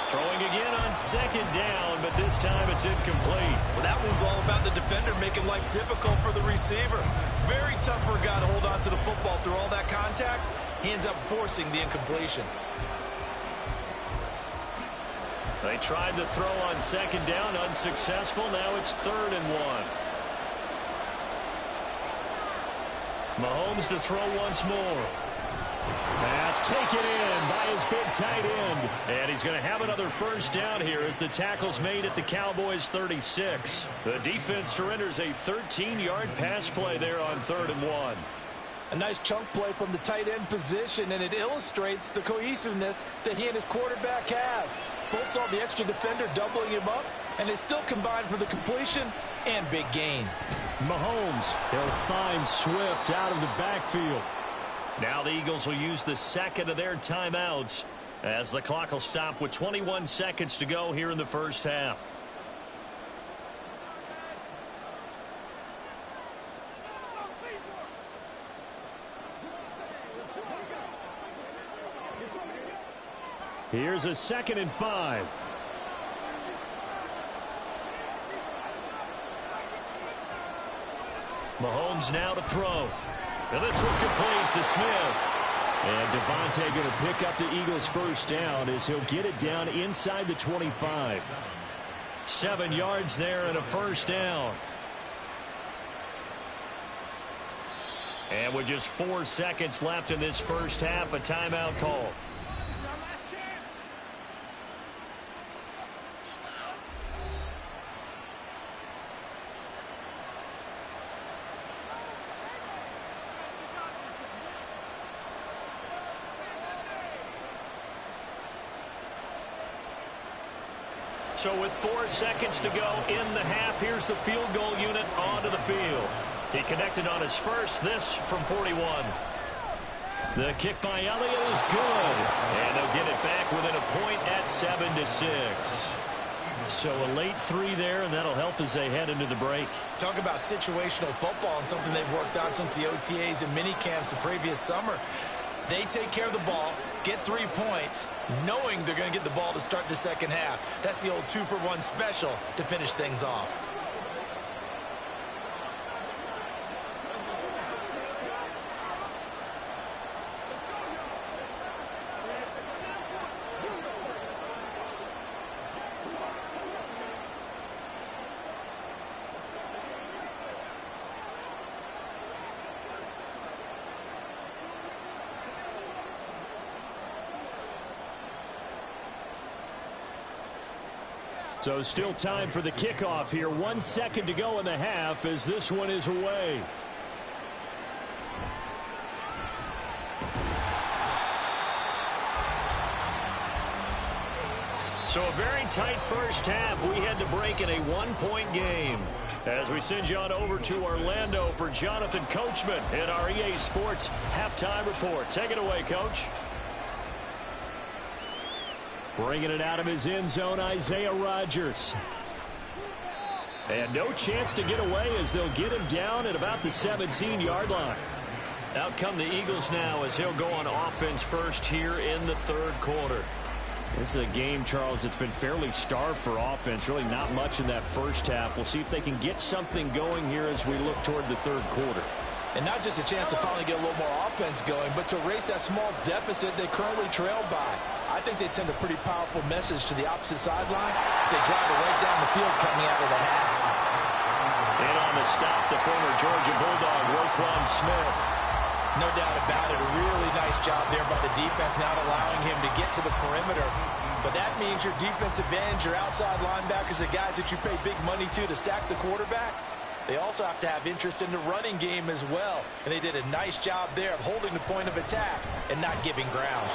Speaker 1: Throwing again on second down, but this time it's incomplete.
Speaker 3: Well, that one's all about the defender making life difficult for the receiver. Very tough for a guy to hold on to the football through all that contact. He ends up forcing the incompletion.
Speaker 1: They tried the throw on second down, unsuccessful. Now it's 3rd and 1. Mahomes to throw once more. Pass taken in by his big tight end. And he's going to have another first down here as the tackle's made at the Cowboys' 36. The defense surrenders a 13-yard pass play there on 3rd and 1.
Speaker 3: A nice chunk play from the tight end position, and it illustrates the cohesiveness that he and his quarterback have. Both saw the extra defender doubling him up, and they still combined for the completion and big gain.
Speaker 1: Mahomes, he'll find Swift out of the backfield. Now the Eagles will use the second of their timeouts as the clock will stop with 21 seconds to go here in the first half. Here's a 2nd and 5. Mahomes now to throw. And this one complete to Smith. And Devontae going to pick up the Eagles' first down as he'll get it down inside the 25. 7 yards there and a first down. And with just 4 seconds left in this first half, a timeout call. So with 4 seconds to go in the half, here's the field goal unit onto the field. He connected on his first, this from 41. The kick by Elliott is good. And they'll get it back within a point at 7-6. So a late 3 there, and that'll help as they head into the break.
Speaker 2: Talk about situational football and something they've worked on since the OTAs and mini camps the previous summer. They take care of the ball, get 3 points, knowing they're going to get the ball to start the second half. That's the old 2-for-1 special to finish things off.
Speaker 1: So still time for the kickoff here. 1 second to go in the half as this one is away. So a very tight first half. We had to break in a 1-point game. As we send you on over to Orlando for Jonathan Coachman in our EA Sports Halftime Report. Take it away, Coach. Bringing it out of his end zone, Isaiah Rodgers. And no chance to get away as they'll get him down at about the 17-yard line. Out come the Eagles now as he'll go on offense first here in the 3rd quarter. This is a game, Charles, that's been fairly starved for offense. Really not much in that first half. We'll see if they can get something going here as we look toward the 3rd quarter.
Speaker 3: And not just a chance to finally get a little more offense going, but to erase that small deficit they currently trail by. I think they'd send a pretty powerful message to the opposite sideline if they drive it right down the field coming out of the half.
Speaker 1: And on the stop, the former Georgia Bulldog, Roquan Smith.
Speaker 2: No doubt about it. A really nice job there by the defense, not allowing him to get to the perimeter. But that means your defensive ends, your outside linebackers, the guys that you pay big money to sack the quarterback, they also have to have interest in the running game as well. And they did a nice job there of holding the point of attack and not giving ground.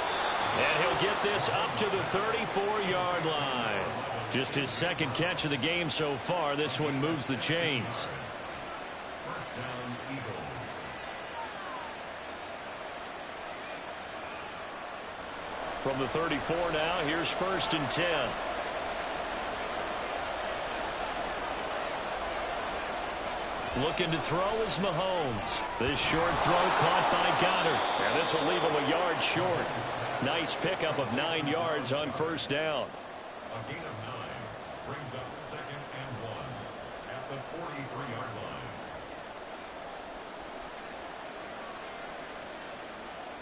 Speaker 1: And he'll get this up to the 34-yard line. Just his 2nd catch of the game so far. This one moves the chains. From the 34 now, here's 1st and 10. Looking to throw is Mahomes. This short throw caught by Goddard. And this will leave him a yard short. Nice pickup of 9 yards on first down.
Speaker 5: A gain of 9 brings up 2nd and 1 at the 43-yard line.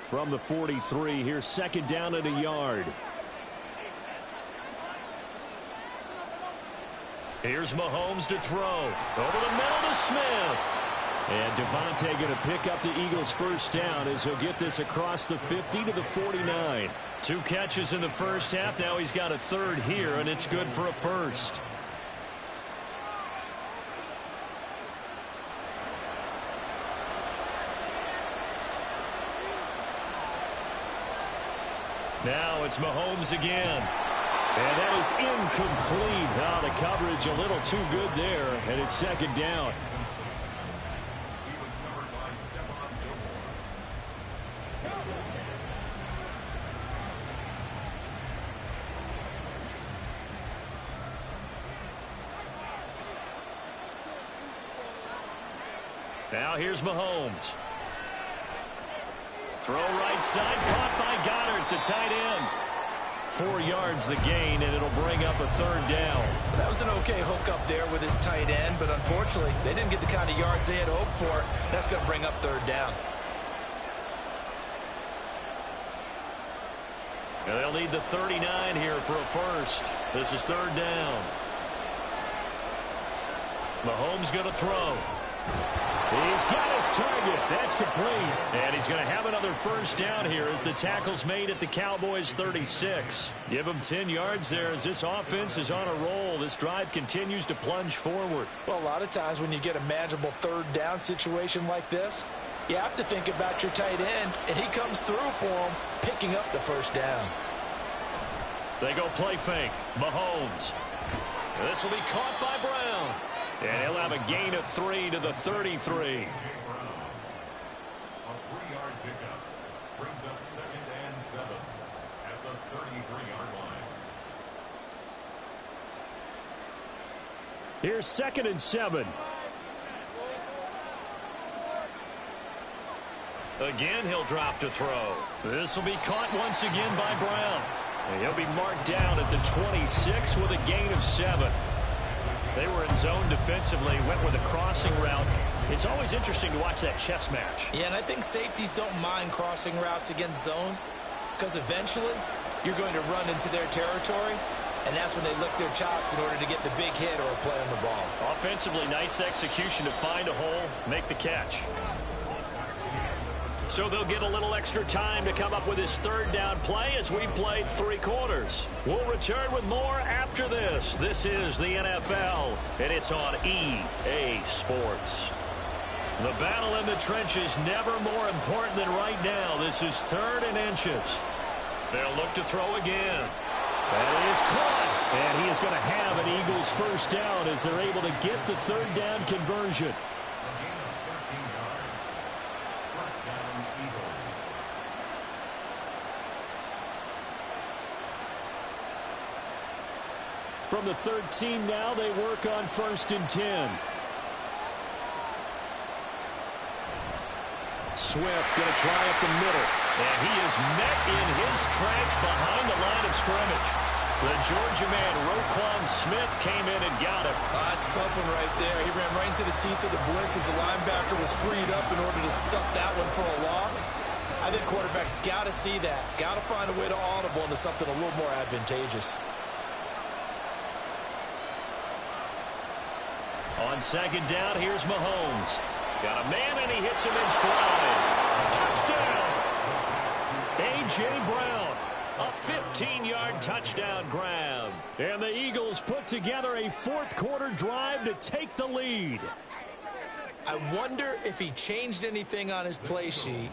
Speaker 1: From the 43, here's 2nd down and a yard. Here's Mahomes to throw. Over the middle to Smith. And Devontae going to pick up the Eagles' first down as he'll get this across the 50 to the 49. 2 catches in the first half. Now he's got a third here, and it's good for a first. Now it's Mahomes again. And that is incomplete. Now the coverage a little too good there, and it's 2nd down.
Speaker 5: He was covered by Stephon Gilmore.
Speaker 1: Now here's Mahomes. Throw right side, caught by Goddard, the tight end. 4 yards the gain, and it'll bring up a 3rd down.
Speaker 2: That was an okay hook up there with his tight end, but unfortunately, they didn't get the kind of yards they had hoped for. That's going to bring up 3rd down.
Speaker 1: And they'll need the 39 here for a first. This is 3rd down. Mahomes going to throw. He's got his target. That's complete. And he's going to have another first down here as the tackle's made at the Cowboys' 36. Give him 10 yards there as this offense is on a roll. This drive continues to plunge forward.
Speaker 2: Well, a lot of times when you get a manageable 3rd down situation like this, you have to think about your tight end, and he comes through for him, picking up the first down.
Speaker 1: They go play fake. Mahomes. This will be caught by Brown. And he'll have a gain of 3 to the 33.
Speaker 5: A 3-yard pickup brings up 2nd and 7 at the 33-yard line.
Speaker 1: Here's 2nd and 7. Again, he'll drop to throw. This will be caught once again by Brown. And he'll be marked down at the 26 with a gain of 7. They were in zone defensively, went with a crossing route. It's always interesting to watch that chess match.
Speaker 2: Yeah, and I think safeties don't mind crossing routes against zone because eventually you're going to run into their territory, and that's when they lick their chops in order to get the big hit or a play on the ball.
Speaker 1: Offensively, nice execution to find a hole, make the catch. So they'll get a little extra time to come up with his 3rd down play as we've played 3 quarters. We'll return with more after this. This is the NFL, and it's on EA Sports. The battle in the trenches never more important than right now. This is 3rd and inches. They'll look to throw again. That is caught. And he is going to have an Eagles first down as they're able to get the 3rd down conversion. From the 13 now, they work on 1st and 10. Swift going to try up the middle. And he is met in his tracks behind the line of scrimmage. The Georgia man, Roquan Smith, came in and got him.
Speaker 2: That's a tough one right there. He ran right into the teeth of the blitz as the linebacker was freed up in order to stuff that one for a loss. I think quarterbacks got to see that. Got to find a way to audible into something a little more advantageous.
Speaker 1: On 2nd down, here's Mahomes. Got a man, and he hits him in stride. Touchdown! A.J. Brown, a 15-yard touchdown grab. And the Eagles put together a 4th quarter drive to take the lead.
Speaker 2: I wonder if he changed anything on his play sheet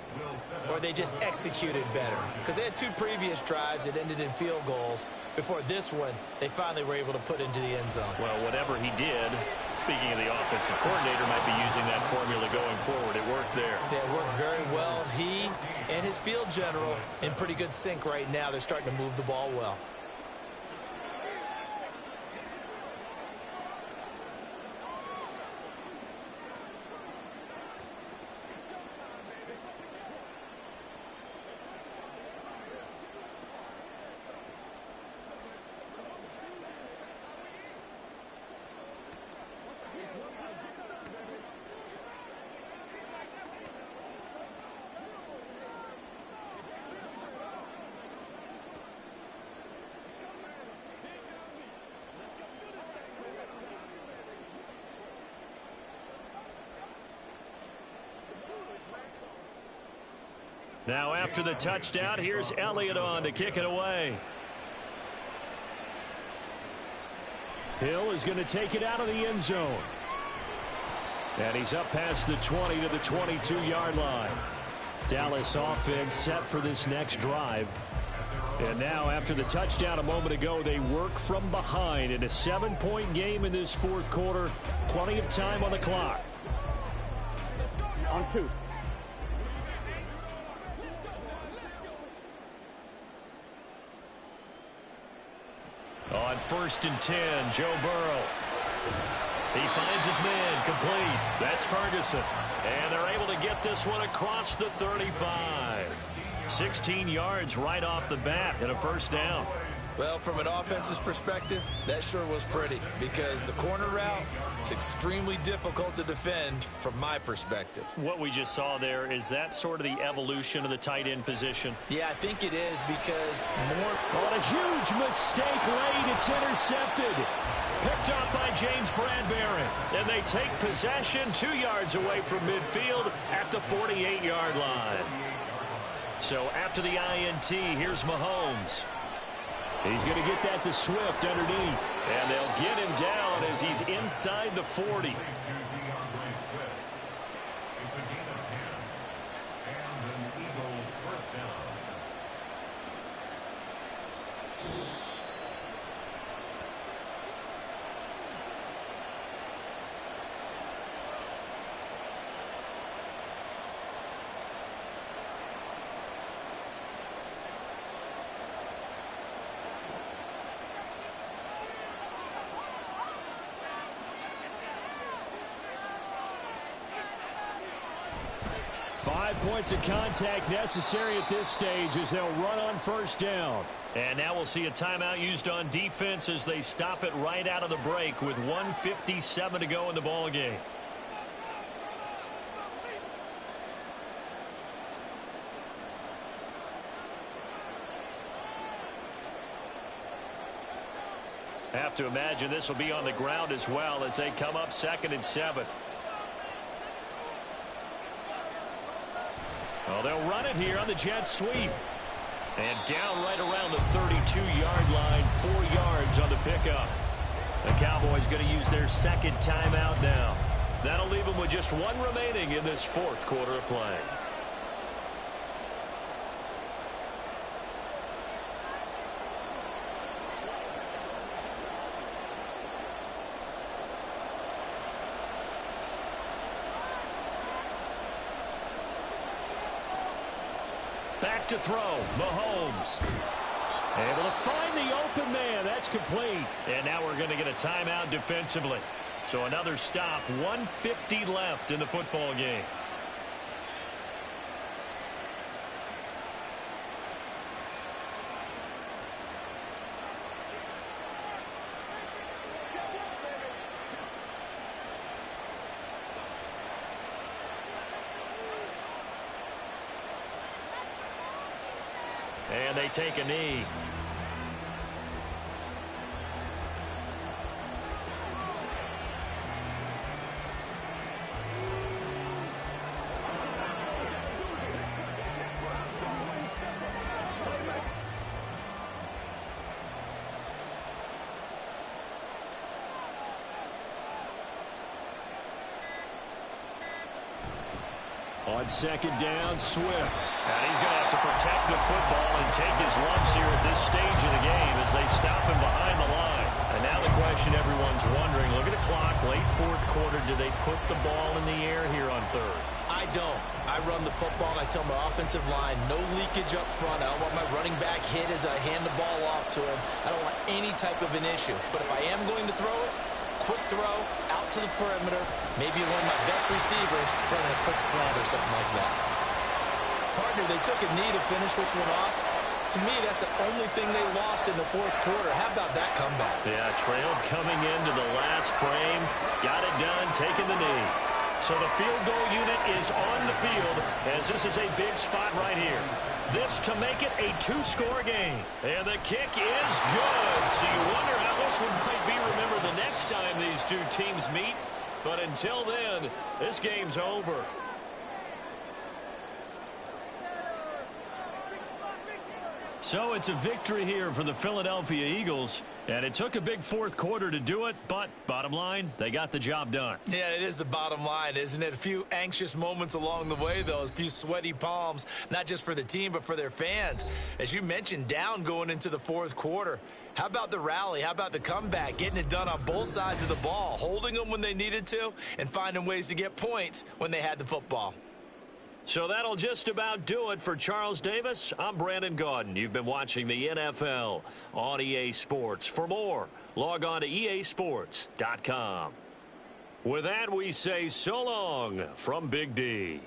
Speaker 2: or they just executed better. Because they had 2 previous drives that ended in field goals. Before this one, they finally were able to put into the end zone.
Speaker 1: Well, whatever he did, speaking of the offensive coordinator, might be using that formula going forward. It worked there.
Speaker 2: Yeah, it worked very well. He and his field general in pretty good sync right now. They're starting to move the ball well.
Speaker 1: Now after the touchdown, here's Elliott on to kick it away. Hill is going to take it out of the end zone. And he's up past the 20 to the 22-yard line. Dallas offense set for this next drive. And now after the touchdown a moment ago, they work from behind in a 7-point game in this fourth quarter. Plenty of time on the clock.
Speaker 6: On 2.
Speaker 1: On 1st and 10, Joe Burrow. He finds his man complete. That's Ferguson. And they're able to get this one across the 35. 16 yards right off the bat and a first down.
Speaker 2: Well, from an offense's perspective, that sure was pretty because the corner route is extremely difficult to defend from my perspective.
Speaker 1: What we just saw there, is that sort of the evolution of the tight end position?
Speaker 2: Yeah, I think it is because more...
Speaker 1: On a huge mistake late, it's intercepted. Picked off by James Bradbury. And they take possession 2 yards away from midfield at the 48-yard line. So after the INT, here's Mahomes. He's going to get that to Swift underneath. And they'll get him down as he's inside the 40.
Speaker 5: It's a gain of 10. And an Eagles first down.
Speaker 1: 5 points of contact necessary at this stage as they'll run on first down. And now we'll see a timeout used on defense as they stop it right out of the break with 1:57 to go in the ball game. Have to imagine this will be on the ground as well as they come up 2nd and 7. Well, they'll run it here on the jet sweep. And down right around the 32-yard line, 4 yards on the pickup. The Cowboys going to use their second timeout now. That'll leave them with just one remaining in this fourth quarter of play. Back to throw, Mahomes. Able to find the open man. That's complete. And now we're going to get a timeout defensively. So another stop, 1:50 left in the football game. And they take a knee. On second down, Swift. And he's going to have to protect the football and take his lumps here at this stage of the game as they stop him behind the line. And now the question everyone's wondering, look at the clock, late fourth quarter, do they put the ball in the air here on third?
Speaker 2: I don't. I run the football and I tell my offensive line, no leakage up front. I don't want my running back hit as I hand the ball off to him. I don't want any type of an issue. But if I am going to throw it, quick throw, out to the perimeter, maybe one of my best receivers running a quick slant or something like that. Partner, they took a knee to finish this one off. To me, that's the only thing they lost in the fourth quarter. How about that comeback?
Speaker 1: Yeah, trailed coming into the last frame. Got it done, taking the knee. So the field goal unit is on the field as this is a big spot right here. This to make it a two-score game. And the kick is good. So you wonder how this one might be remembered the next time these two teams meet. But until then, this game's over. So it's a victory here for the Philadelphia Eagles, and it took a big fourth quarter to do it, but bottom line, they got the job done.
Speaker 2: Yeah, it is the bottom line, isn't it? A few anxious moments along the way, though, a few sweaty palms, not just for the team, but for their fans. As you mentioned, down going into the fourth quarter. How about the rally? How about the comeback? Getting it done on both sides of the ball, holding them when they needed to, and finding ways to get points when they had the football.
Speaker 1: So that'll just about do it for Charles Davis. I'm Brandon Gaudin. You've been watching the NFL on EA Sports. For more, log on to easports.com. With that, we say so long from Big D.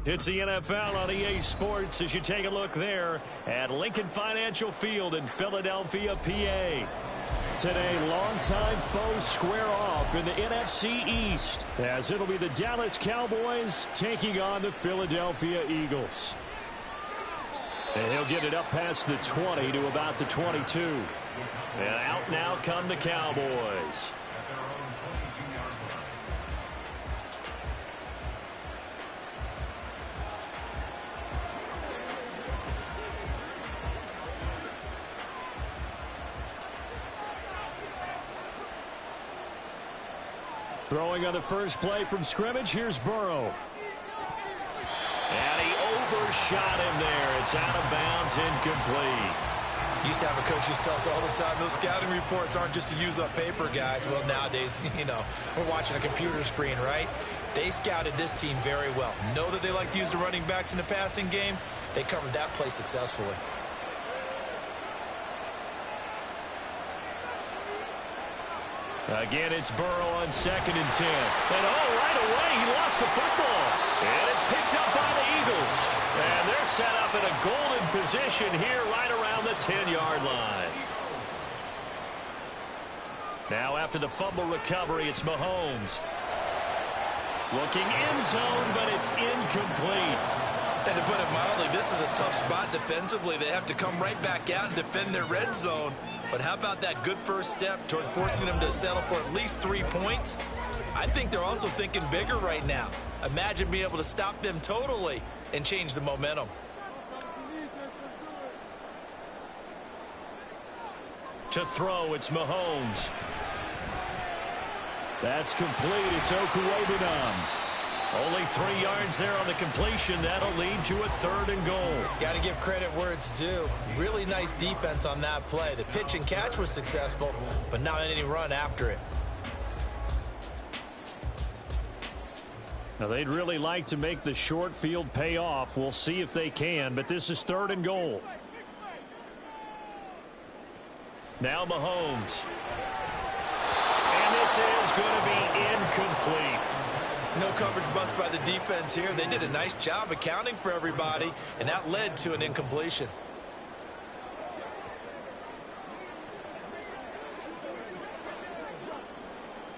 Speaker 1: It's the NFL on EA Sports as you take a look there at Lincoln Financial Field in Philadelphia, PA. Today, longtime foes square off in the NFC East as it'll be the Dallas Cowboys taking on the Philadelphia Eagles. And he'll get it up past the 20 to about the 22. And out now come the Cowboys. Throwing on the first play from scrimmage, here's Burrow. And he overshot him there. It's out of bounds, incomplete.
Speaker 2: Used to have a coach used to tell us all the time, those scouting reports aren't just to use up paper, guys. Well, nowadays, we're watching a computer screen, right? They scouted this team very well. Know that they like to use the running backs in the passing game. They covered that play successfully.
Speaker 1: Again, it's Burrow on 2nd and 10. And right away, he lost the football. And it's picked up by the Eagles. And they're set up in a golden position here right around the 10-yard line. Now after the fumble recovery, it's Mahomes. Looking end zone, but it's incomplete.
Speaker 3: And to put it mildly, this is a tough spot defensively. They have to come right back out and defend their red zone. But how about that good first step towards forcing them to settle for at least 3 points? I think they're also thinking bigger right now. Imagine being able to stop them totally and change the momentum.
Speaker 1: To throw, it's Mahomes. That's complete. It's Okuwebunam. Only 3 yards there on the completion. That'll lead to a 3rd and goal.
Speaker 2: Got to give credit where it's due. Really nice defense on that play. The pitch and catch was successful, but not any run after it.
Speaker 1: Now, they'd really like to make the short field pay off. We'll see if they can, but this is 3rd and goal. Now Mahomes. And this is going to be incomplete.
Speaker 3: No coverage bust by the defense here. They did a nice job accounting for everybody, and that led to an incompletion.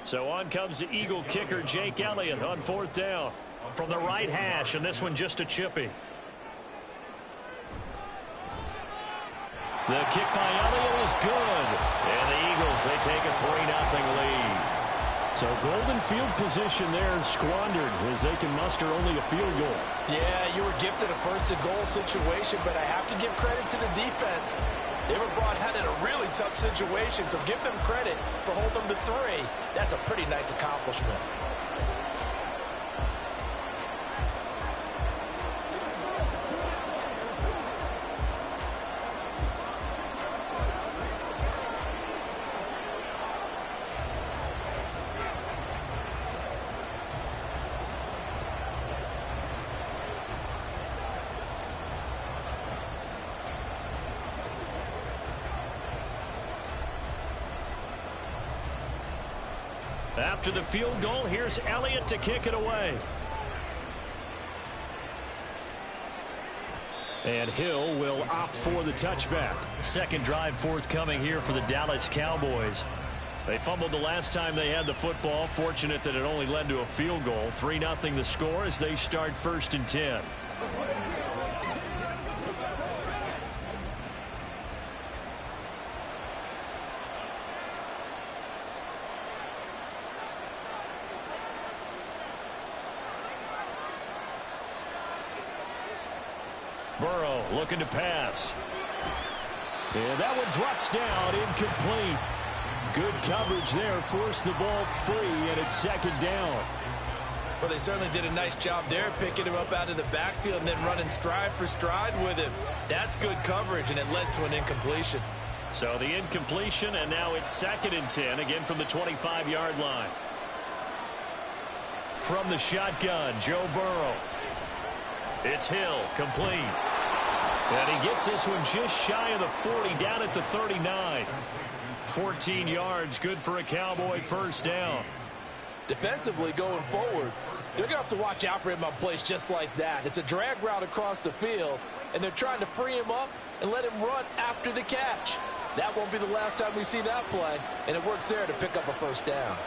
Speaker 1: So on comes the Eagle kicker, Jake Elliott, on 4th down. From the right hash, and this one just a chippy. The kick by Elliott is good. And the Eagles, they take a 3-0 lead. So golden field position there squandered as they can muster only a field goal.
Speaker 2: Yeah, you were gifted a 1st and goal situation, but I have to give credit to the defense. They were brought out in a really tough situation, so give them credit for holding them to 3. That's a pretty nice accomplishment.
Speaker 1: After the field goal, here's Elliott to kick it away. And Hill will opt for the touchback. 2nd drive forthcoming here for the Dallas Cowboys. They fumbled the last time they had the football. Fortunate that it only led to a field goal. 3-0 the score as they start 1st and 10. Burrow looking to pass. And that one drops down, incomplete. Good coverage there, forced the ball free, and it's 2nd down.
Speaker 3: Well, they certainly did a nice job there, picking him up out of the backfield and then running stride for stride with him. That's good coverage, and it led to an incompletion.
Speaker 1: So the incompletion, and now it's 2nd and 10, again from the 25-yard line. From the shotgun, Joe Burrow. It's Hill, complete. And he gets this one just shy of the 40, down at the 39. 14 yards, good for a Cowboy 1st down.
Speaker 3: Defensively going forward, they're going to have to watch out for him on plays just like that. It's a drag route across the field, and they're trying to free him up and let him run after the catch. That won't be the last time we see that play, and it works there to pick up a first down.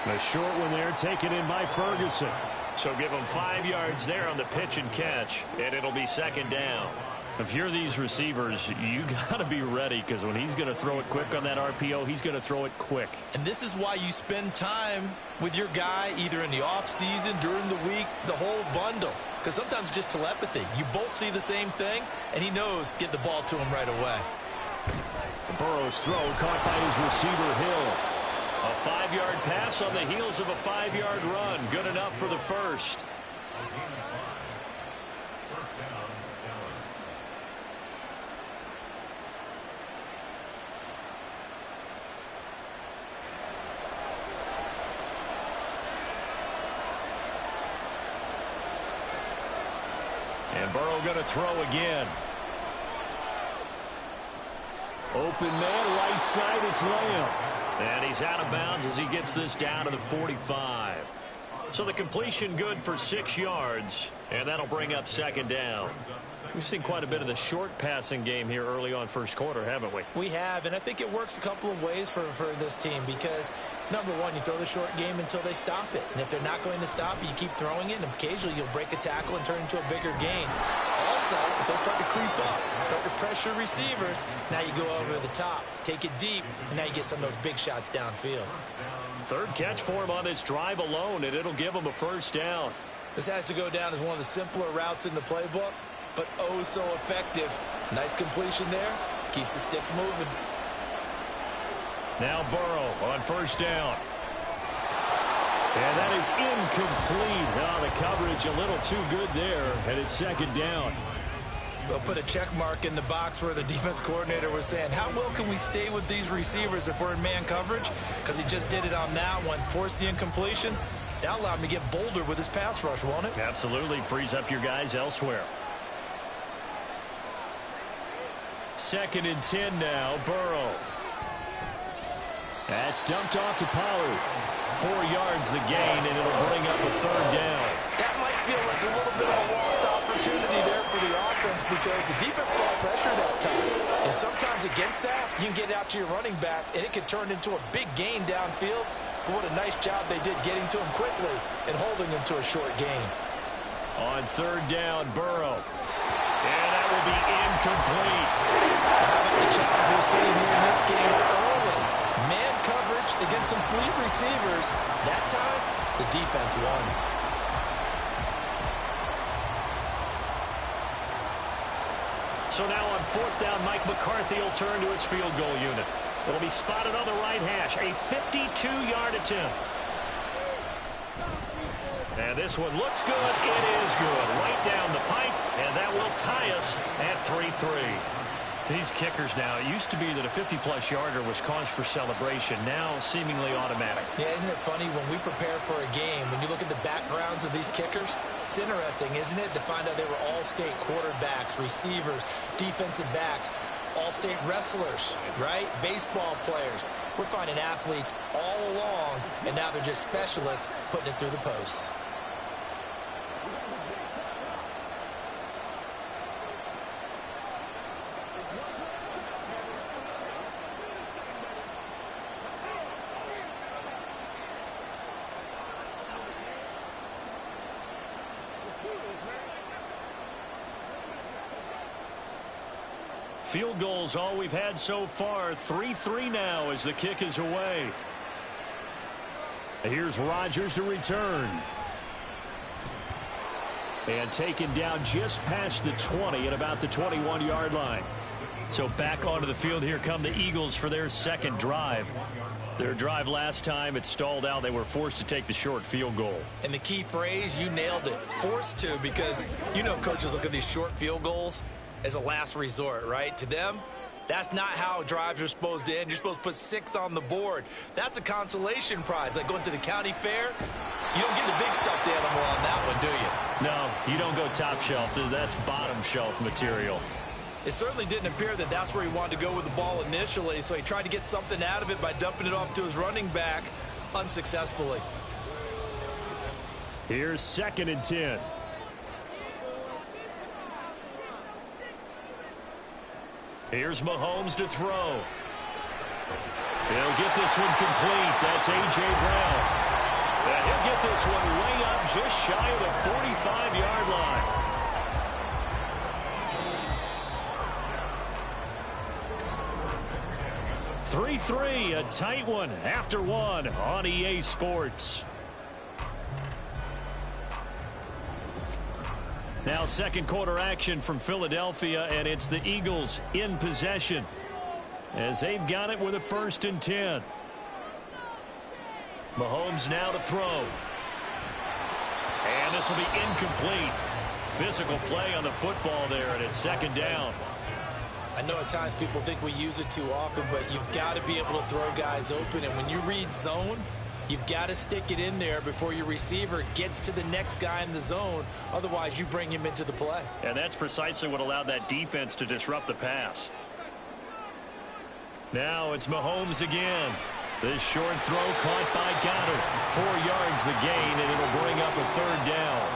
Speaker 1: The short one there taken in by Ferguson. So give him 5 yards there on the pitch and catch, and it'll be second down. If you're these receivers, you got to be ready, because when he's going to throw it quick on that RPO, he's going to throw it quick.
Speaker 2: And this is why you spend time with your guy either in the offseason, during the week, the whole bundle. Because sometimes it's just telepathy. You both see the same thing, and he knows get the ball to him right away.
Speaker 1: Burrow's throw caught by his receiver, Hill. A 5-yard pass on the heels of a 5-yard run. Good enough for the first. And Burrow going to throw again. Open man, right side, it's Lamb. And he's out of bounds as he gets this down to the 45. So the completion good for 6 yards, and that'll bring up second down. We've seen quite a bit of the short passing game here early on first quarter, haven't we?
Speaker 2: We have, and I think it works a couple of ways for this team because, number one, you throw the short game until they stop it. And if they're not going to stop it, you keep throwing it, and occasionally you'll break a tackle and turn into a bigger gain. Also, if they start to creep up, start to pressure receivers, now you go over the top, take it deep, and now you get some of those big shots downfield.
Speaker 1: Third catch for him on this drive alone, and it'll give him a first down.
Speaker 2: This has to go down as one of the simpler routes in the playbook, but oh so effective. Nice completion there. Keeps the sticks moving.
Speaker 1: Now Burrow on first down. And that is incomplete. Oh, the coverage a little too good there, and it's second down.
Speaker 2: They'll put a check mark in the box where the defense coordinator was saying, how well can we stay with these receivers if we're in man coverage? Because he just did it on that one. Force the incompletion. That allowed him to get bolder with his pass rush, won't it?
Speaker 1: Absolutely. Frees up your guys elsewhere. 2nd and 10 now. Burrow. That's dumped off to Pollard. 4 yards the gain, and it'll bring up a third down.
Speaker 3: That might feel like a little bit of a lost opportunity there for the offense because the defense brought pressure that time. And sometimes against that, you can get out to your running back, and it can turn into a big gain downfield. But what a nice job they did getting to him quickly and holding him to a short gain.
Speaker 1: On third down, Burrow. And that will be incomplete.
Speaker 2: How about the challenge we're seeing here in this game early? Man coverage against some fleet receivers. That time, the defense won.
Speaker 1: So now on 4th down, Mike McCarthy will turn to his field goal unit. It'll be spotted on the right hash. A 52-yard attempt. And this one looks good. It is good. Right down the pipe, and that will tie us at 3-3. These kickers now, it used to be that a 50-plus yarder was cause for celebration. Now seemingly automatic.
Speaker 2: Yeah, isn't it funny when we prepare for a game, when you look at the backgrounds of these kickers, it's interesting, isn't it, to find out they were all-state quarterbacks, receivers, defensive backs, all-state wrestlers, right? Baseball players. We're finding athletes all along, and now they're just specialists putting it through the posts.
Speaker 1: Field goals all we've had so far. 3-3 now as the kick is away. Here's Rodgers to return. And taken down just past the 20 at about the 21-yard line. So back onto the field here come the Eagles for their second drive. Their drive last time, it stalled out. They were forced to take the short field goal.
Speaker 2: And the key phrase, you nailed it. Forced to, because you know coaches look at these short field goals as a last resort, right? To them, that's not how drives are supposed to end. You're supposed to put 6 on the board. That's a consolation prize. Like going to the county fair, you don't get the big stuffed animal on that one, do you?
Speaker 1: No, you don't go top shelf. That's bottom shelf material.
Speaker 2: It certainly didn't appear that that's where he wanted to go with the ball initially, so he tried to get something out of it by dumping it off to his running back unsuccessfully.
Speaker 1: Here's 2nd and 10. Here's Mahomes to throw. He'll get this one complete. That's A.J. Brown. And he'll get this one way up just shy of the 45-yard line. (3-3), a tight one after one on EA Sports. Now second quarter action from Philadelphia, and it's the Eagles in possession as they've got it with a 1st and 10. Mahomes now to throw. And this will be incomplete. Physical play on the football there, and it's 2nd down.
Speaker 2: I know at times people think we use it too often, but you've got to be able to throw guys open. And when you read zone, you've got to stick it in there before your receiver gets to the next guy in the zone. Otherwise, you bring him into the play.
Speaker 1: And that's precisely what allowed that defense to disrupt the pass. Now it's Mahomes again. This short throw caught by Goddard. 4 yards the gain, and it'll bring up a 3rd down.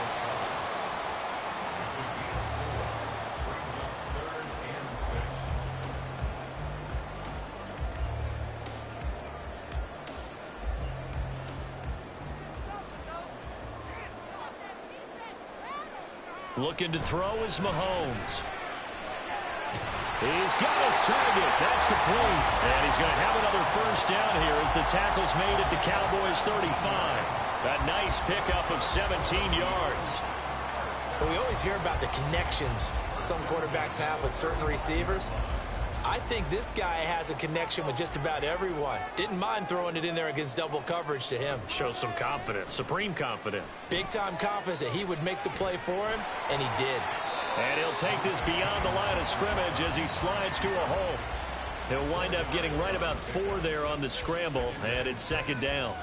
Speaker 1: Looking to throw is Mahomes. He's got his target. That's complete. And he's going to have another 1st down here as the tackle's made at the Cowboys' 35. A nice pickup of 17 yards.
Speaker 2: Well, we always hear about the connections some quarterbacks have with certain receivers. I think this guy has a connection with just about everyone. Didn't mind throwing it in there against double coverage to him.
Speaker 1: Shows some confidence, supreme confidence.
Speaker 2: Big-time confidence that he would make the play for him, and he did.
Speaker 1: And he'll take this beyond the line of scrimmage as he slides to a hole. He'll wind up getting right about 4 there on the scramble, and it's 2nd down.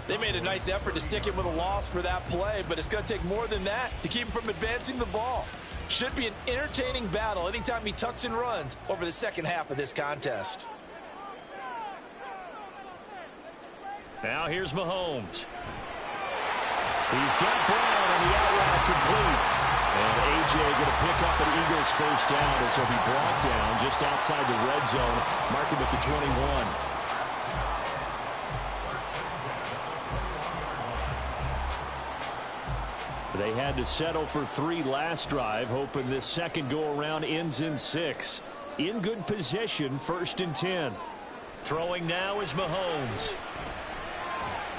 Speaker 3: They made a nice effort to stick him with a loss for that play, but it's going to take more than that to keep him from advancing the ball. Should be an entertaining battle anytime he tucks and runs over the second half of this contest.
Speaker 1: Now here's Mahomes. He's got Brown on the out route complete. And A.J. going to pick up an Eagles 1st down as he'll be brought down just outside the red zone, marking at the 21. They had to settle for 3 last drive, hoping this second go-around ends in 6. In good position, 1st and 10. Throwing now is Mahomes.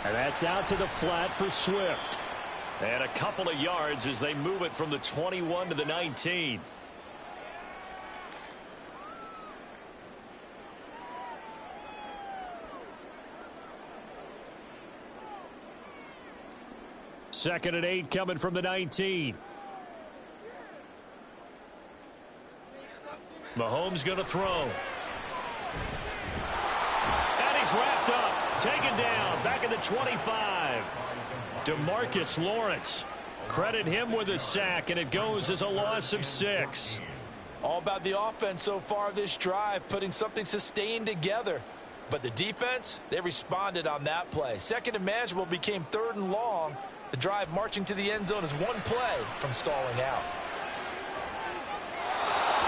Speaker 1: And that's out to the flat for Swift. And a couple of yards as they move it from the 21 to the 19. Second and 8 coming from the 19. Mahomes going to throw. And he's wrapped up. Taken down. Back at the 25. DeMarcus Lawrence. Credit him with a sack, and it goes as a loss of 6.
Speaker 3: All about the offense so far this drive, putting something sustained together. But the defense, they responded on that play. Second and manageable became 3rd and long. The drive marching to the end zone is 1 play from stalling out.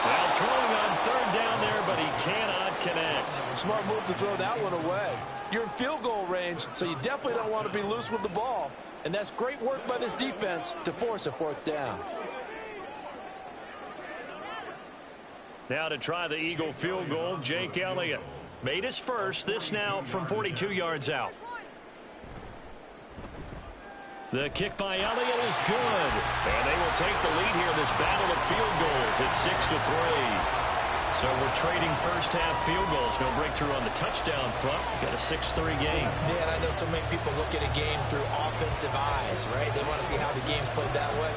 Speaker 1: Well, throwing on 3rd down there, but he cannot connect.
Speaker 3: Smart move to throw that one away. You're in field goal range, so you definitely don't want to be loose with the ball. And that's great work by this defense to force a 4th down.
Speaker 1: Now to try the Eagle field goal, Jake Elliott. Made his first, this now from 42 yards out. The kick by Elliott is good. And they will take the lead here in this battle of field goals at 6-3. So we're trading first half field goals. No breakthrough on the touchdown front. Got a 6-3 game.
Speaker 2: Yeah, and I know so many people look at a game through offensive eyes, right? They want to see how the game's played that way.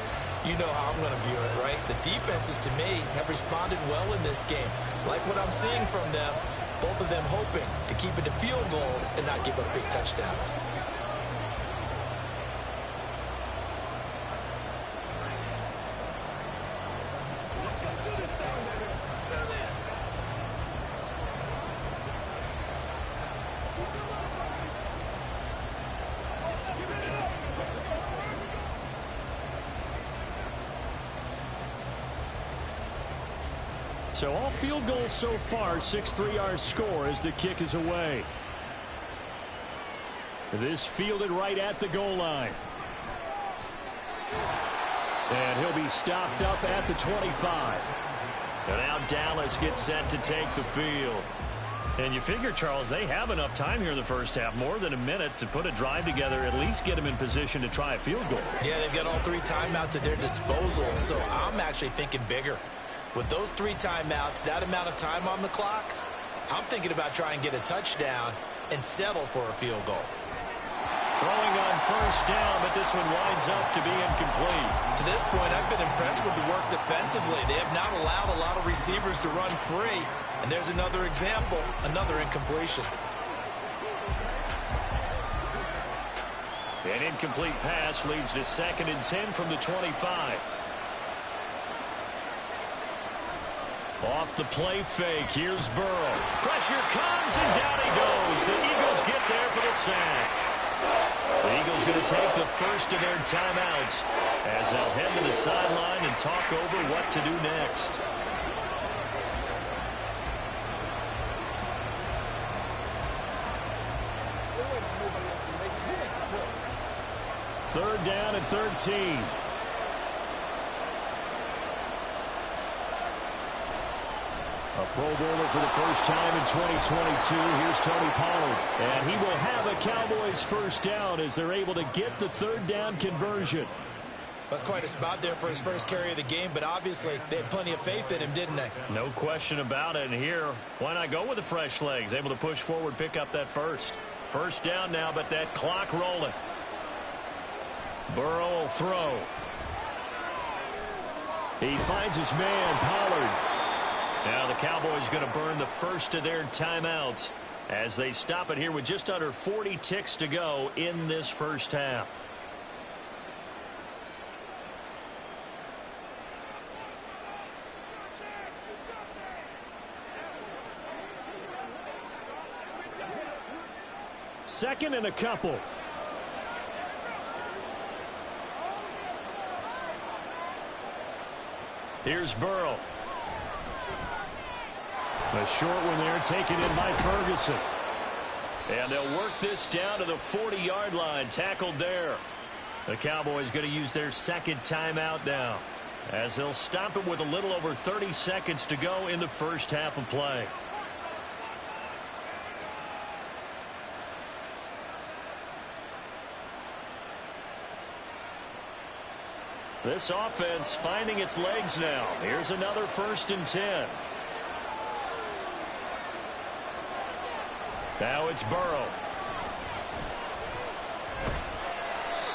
Speaker 2: You know how I'm going to view it, right? The defenses, to me, have responded well in this game. Like what I'm seeing from them, both of them hoping to keep it to field goals and not give up big touchdowns.
Speaker 1: So all field goals so far, 6-3 our score as the kick is away. This fielded right at the goal line. And he'll be stopped up at the 25. And now Dallas gets set to take the field. And you figure, Charles, they have enough time here in the first half, more than a minute, to put a drive together, at least get them in position to try a field goal.
Speaker 2: Yeah, they've got all 3 timeouts at their disposal, so I'm actually thinking bigger. With those 3 timeouts, that amount of time on the clock, I'm thinking about trying to get a touchdown and settle for a field goal.
Speaker 1: Throwing on first down, but this one winds up to be incomplete.
Speaker 2: To this point, I've been impressed with the work defensively. They have not allowed a lot of receivers to run free. And there's another example, another incompletion.
Speaker 1: An incomplete pass leads to 2nd and 10 from the 25. Off the play fake, here's Burrow. Pressure comes, and down he goes. The Eagles get there for the sack. The Eagles going to take the first of their timeouts as they'll head to the sideline and talk over what to do next. Third down and 13. A Pro Bowler for the first time in 2022. Here's Tony Pollard. And he will have a Cowboys first down as they're able to get the third down conversion.
Speaker 2: That's quite a spot there for his first carry of the game, but obviously they had plenty of faith in him, didn't they?
Speaker 1: No question about it. And here, why not go with the fresh legs? Able to push forward, pick up that first. First down now, but that clock rolling. Burrow will throw. He finds his man, Pollard. Now the Cowboys going to burn the first of their timeouts as they stop it here with just under 40 ticks to go in this first half. Second and a couple. Here's Burrow. A short one there taken in by Ferguson. And they'll work this down to the 40-yard line. Tackled there. The Cowboys going to use their second timeout now as they'll stop it with a little over 30 seconds to go in the first half of play. This offense finding its legs now. Here's another 1st and 10. Now it's Burrow.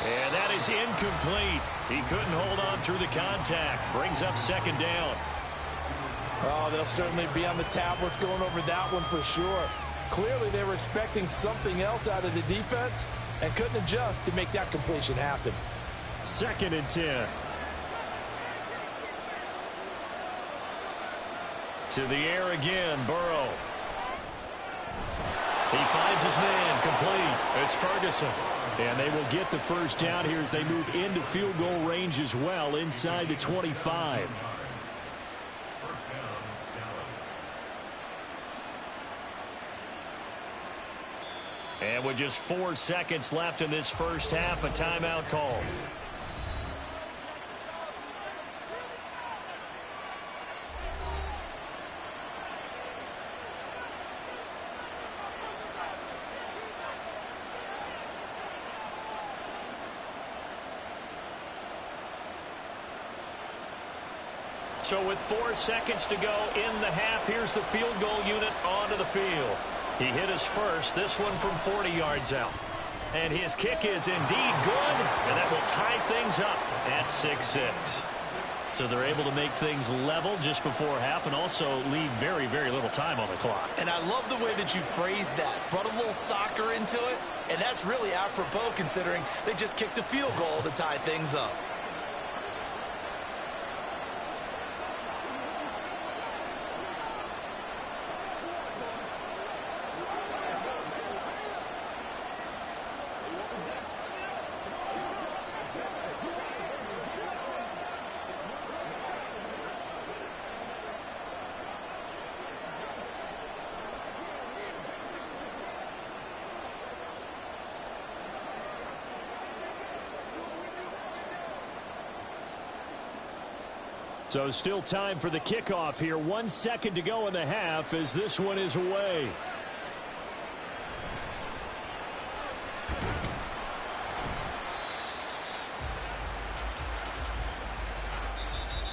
Speaker 1: And that is incomplete. He couldn't hold on through the contact. Brings up 2nd down.
Speaker 3: Oh, they'll certainly be on the tablets going over that one for sure. Clearly they were expecting something else out of the defense and couldn't adjust to make that completion happen.
Speaker 1: 2nd and 10. To the air again, Burrow. He finds his man, complete. It's Ferguson. And they will get the first down here as they move into field goal range as well inside the 25. And with just 4 seconds left in this first half, a timeout call. So with 4 seconds to go in the half, here's the field goal unit onto the field. He hit his first, this one from 40 yards out. And his kick is indeed good, and that will tie things up at 6-6. So they're able to make things level just before half and also leave very, very little time on the clock.
Speaker 2: And I love the way that you phrased that. Brought a little soccer into it, and that's really apropos considering they just kicked a field goal to tie things up.
Speaker 1: So still time for the kickoff here. 1 second to go in the half as this one is away.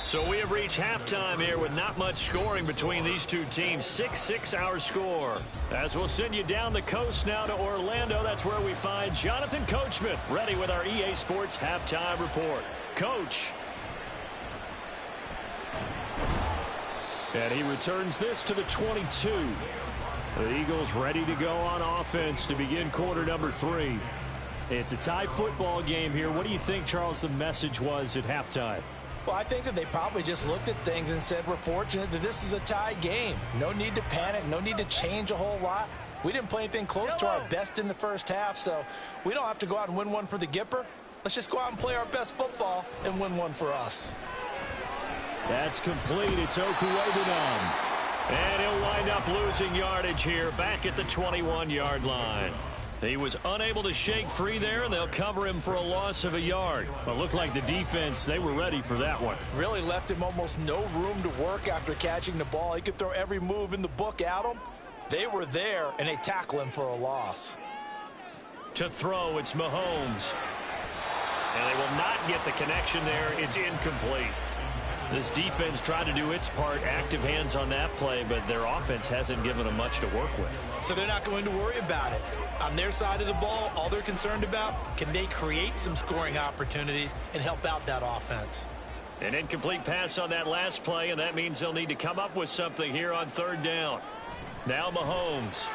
Speaker 1: So we have reached halftime here with not much scoring between these two teams. 6-6 our score. As we'll send you down the coast now to Orlando, that's where we find Jonathan Coachman ready with our EA Sports halftime report. Coach. And he returns this to the 22. The Eagles ready to go on offense to begin quarter number 3. It's a tie football game here. What do you think, Charles, the message was at halftime?
Speaker 3: Well, I think that they probably just looked at things and said, we're fortunate that this is a tie game. No need to panic. No need to change a whole lot. We didn't play anything close to our best in the first half, so we don't have to go out and win one for the Gipper. Let's just go out and play our best football and win one for us.
Speaker 1: That's complete. It's Okuwebenam. And he'll wind up losing yardage here back at the 21-yard line. He was unable to shake free there, and they'll cover him for a loss of a yard. But looked like the defense, they were ready for that one.
Speaker 3: Really left him almost no room to work after catching the ball. He could throw every move in the book at him. They were there, and they tackle him for a loss.
Speaker 1: To throw, it's Mahomes. And they will not get the connection there. It's incomplete. This defense tried to do its part, active hands on that play, but their offense hasn't given them much to work with.
Speaker 2: So they're not going to worry about it. On their side of the ball, all they're concerned about, can they create some scoring opportunities and help out that offense?
Speaker 1: An incomplete pass on that last play, and that means they'll need to come up with something here on third down. Now Mahomes.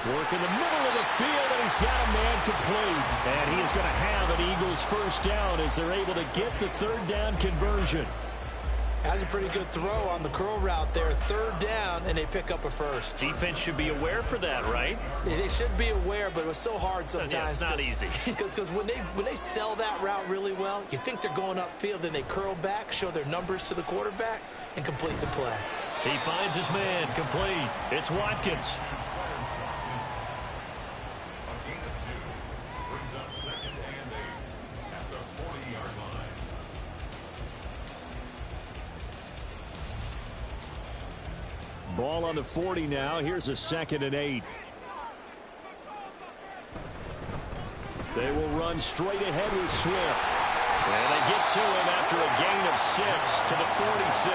Speaker 1: Work in the middle of the field, and he's got a man complete. And he is going to have an Eagles first down as they're able to get the third down conversion.
Speaker 2: Has a pretty good throw on the curl route there. Third down, and they pick up a first.
Speaker 1: Defense should be aware for that, right?
Speaker 2: They should be aware, but it was so hard sometimes.
Speaker 1: Yeah, it's not easy.
Speaker 2: Because when they sell that route really well, you think they're going upfield, then they curl back, show their numbers to the quarterback, and complete the play.
Speaker 1: He finds his man complete. It's Watkins. Ball on the 40 now. Here's a 2nd and 8. They will run straight ahead with Swift. And they get to him after a gain of 6 to the 46.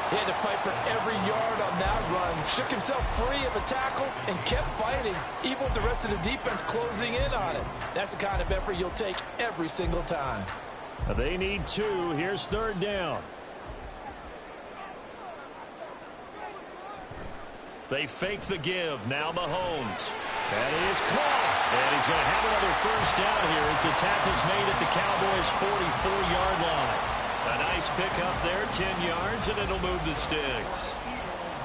Speaker 3: He had to fight for every yard on that run. Shook himself free of a tackle and kept fighting, even with the rest of the defense closing in on him. That's the kind of effort you'll take every single time.
Speaker 1: They need 2. Here's third down. They fake the give. Now Mahomes. That is caught. And he's going to have another first down here as the tackle's made at the Cowboys' 44-yard line. A nice pickup there, 10 yards, and it'll move the sticks.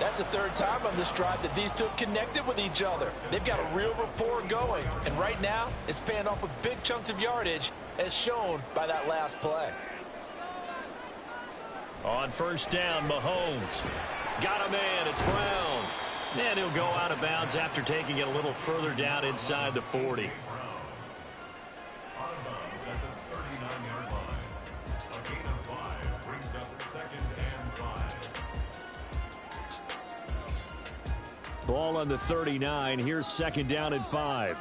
Speaker 3: That's the third time on this drive that these two have connected with each other. They've got a real rapport going. And right now, it's paying off with big chunks of yardage, as shown by that last play.
Speaker 1: On first down, Mahomes. Got a man. It's Brown. And he'll go out of bounds after taking it a little further down inside the 40.
Speaker 5: Out of bounds at the 39-yard line. A gain of 5 brings up 2nd and 5.
Speaker 1: Ball on the 39. Here's 2nd down and 5.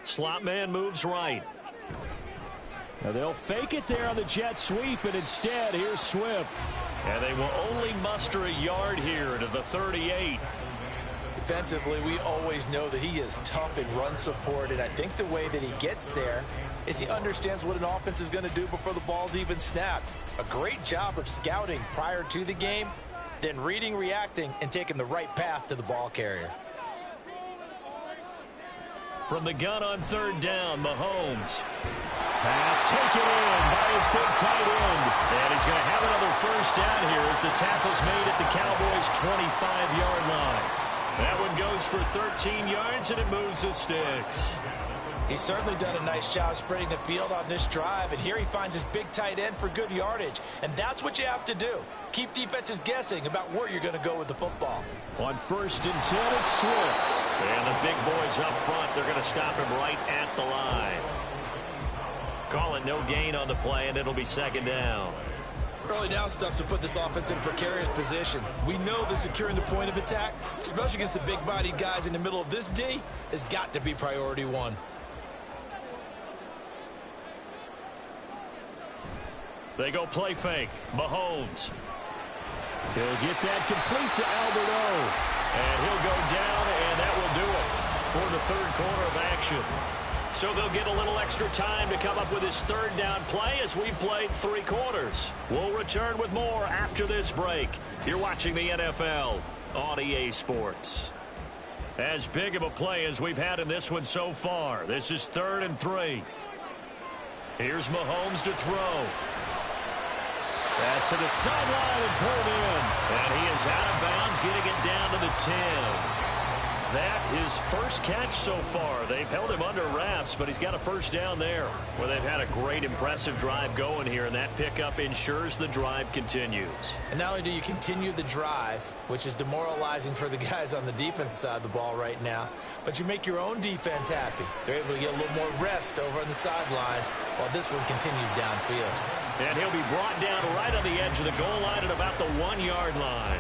Speaker 1: Slot man moves right. Now they'll fake it there on the jet sweep, and instead, here's Swift. And they will only muster a yard here to the 38.
Speaker 2: Defensively, we always know that he is tough in run support, and I think the way that he gets there is he understands what an offense is going to do before the ball's even snapped. A great job of scouting prior to the game, then reading, reacting, and taking the right path to the ball carrier.
Speaker 1: From the gun on third down, Mahomes. Pass taken in by his big tight end. And he's going to have another first down here as the tackle's made at the Cowboys' 25-yard line. That one goes for 13 yards, and it moves the sticks.
Speaker 3: He's certainly done a nice job spreading the field on this drive, and here he finds his big tight end for good yardage. And that's what you have to do. Keep defenses guessing about where you're going to go with the football.
Speaker 1: On 1st and 10, it's Swift. And the big boys up front, they're going to stop him right at the line. Call it no gain on the play, and it'll be second down.
Speaker 2: Early down stuff to put this offense in a precarious position. We know that securing the point of attack, especially against the big-bodied guys in the middle of this D, has got to be priority one.
Speaker 1: They go play fake. Mahomes. He'll get that complete to Albert O. And he'll go down, and that will do it for the third quarter of action. So they'll get a little extra time to come up with his third down play as we've played 3 quarters. We'll return with more after this break. You're watching the NFL on EA Sports. As big of a play as we've had in this one so far. This is 3rd and 3. Here's Mahomes to throw. Pass to the sideline and pulled in. And he is out of bounds, getting it down to the 10. That his first catch so far. They've held him under wraps, but he's got a first down there. Well, they've had a great, impressive drive going here, and that pickup ensures the drive continues.
Speaker 2: And not only do you continue the drive, which is demoralizing for the guys on the defensive side of the ball right now, but you make your own defense happy. They're able to get a little more rest over on the sidelines while this one continues downfield.
Speaker 1: And he'll be brought down right on the edge of the goal line at about the 1-yard line.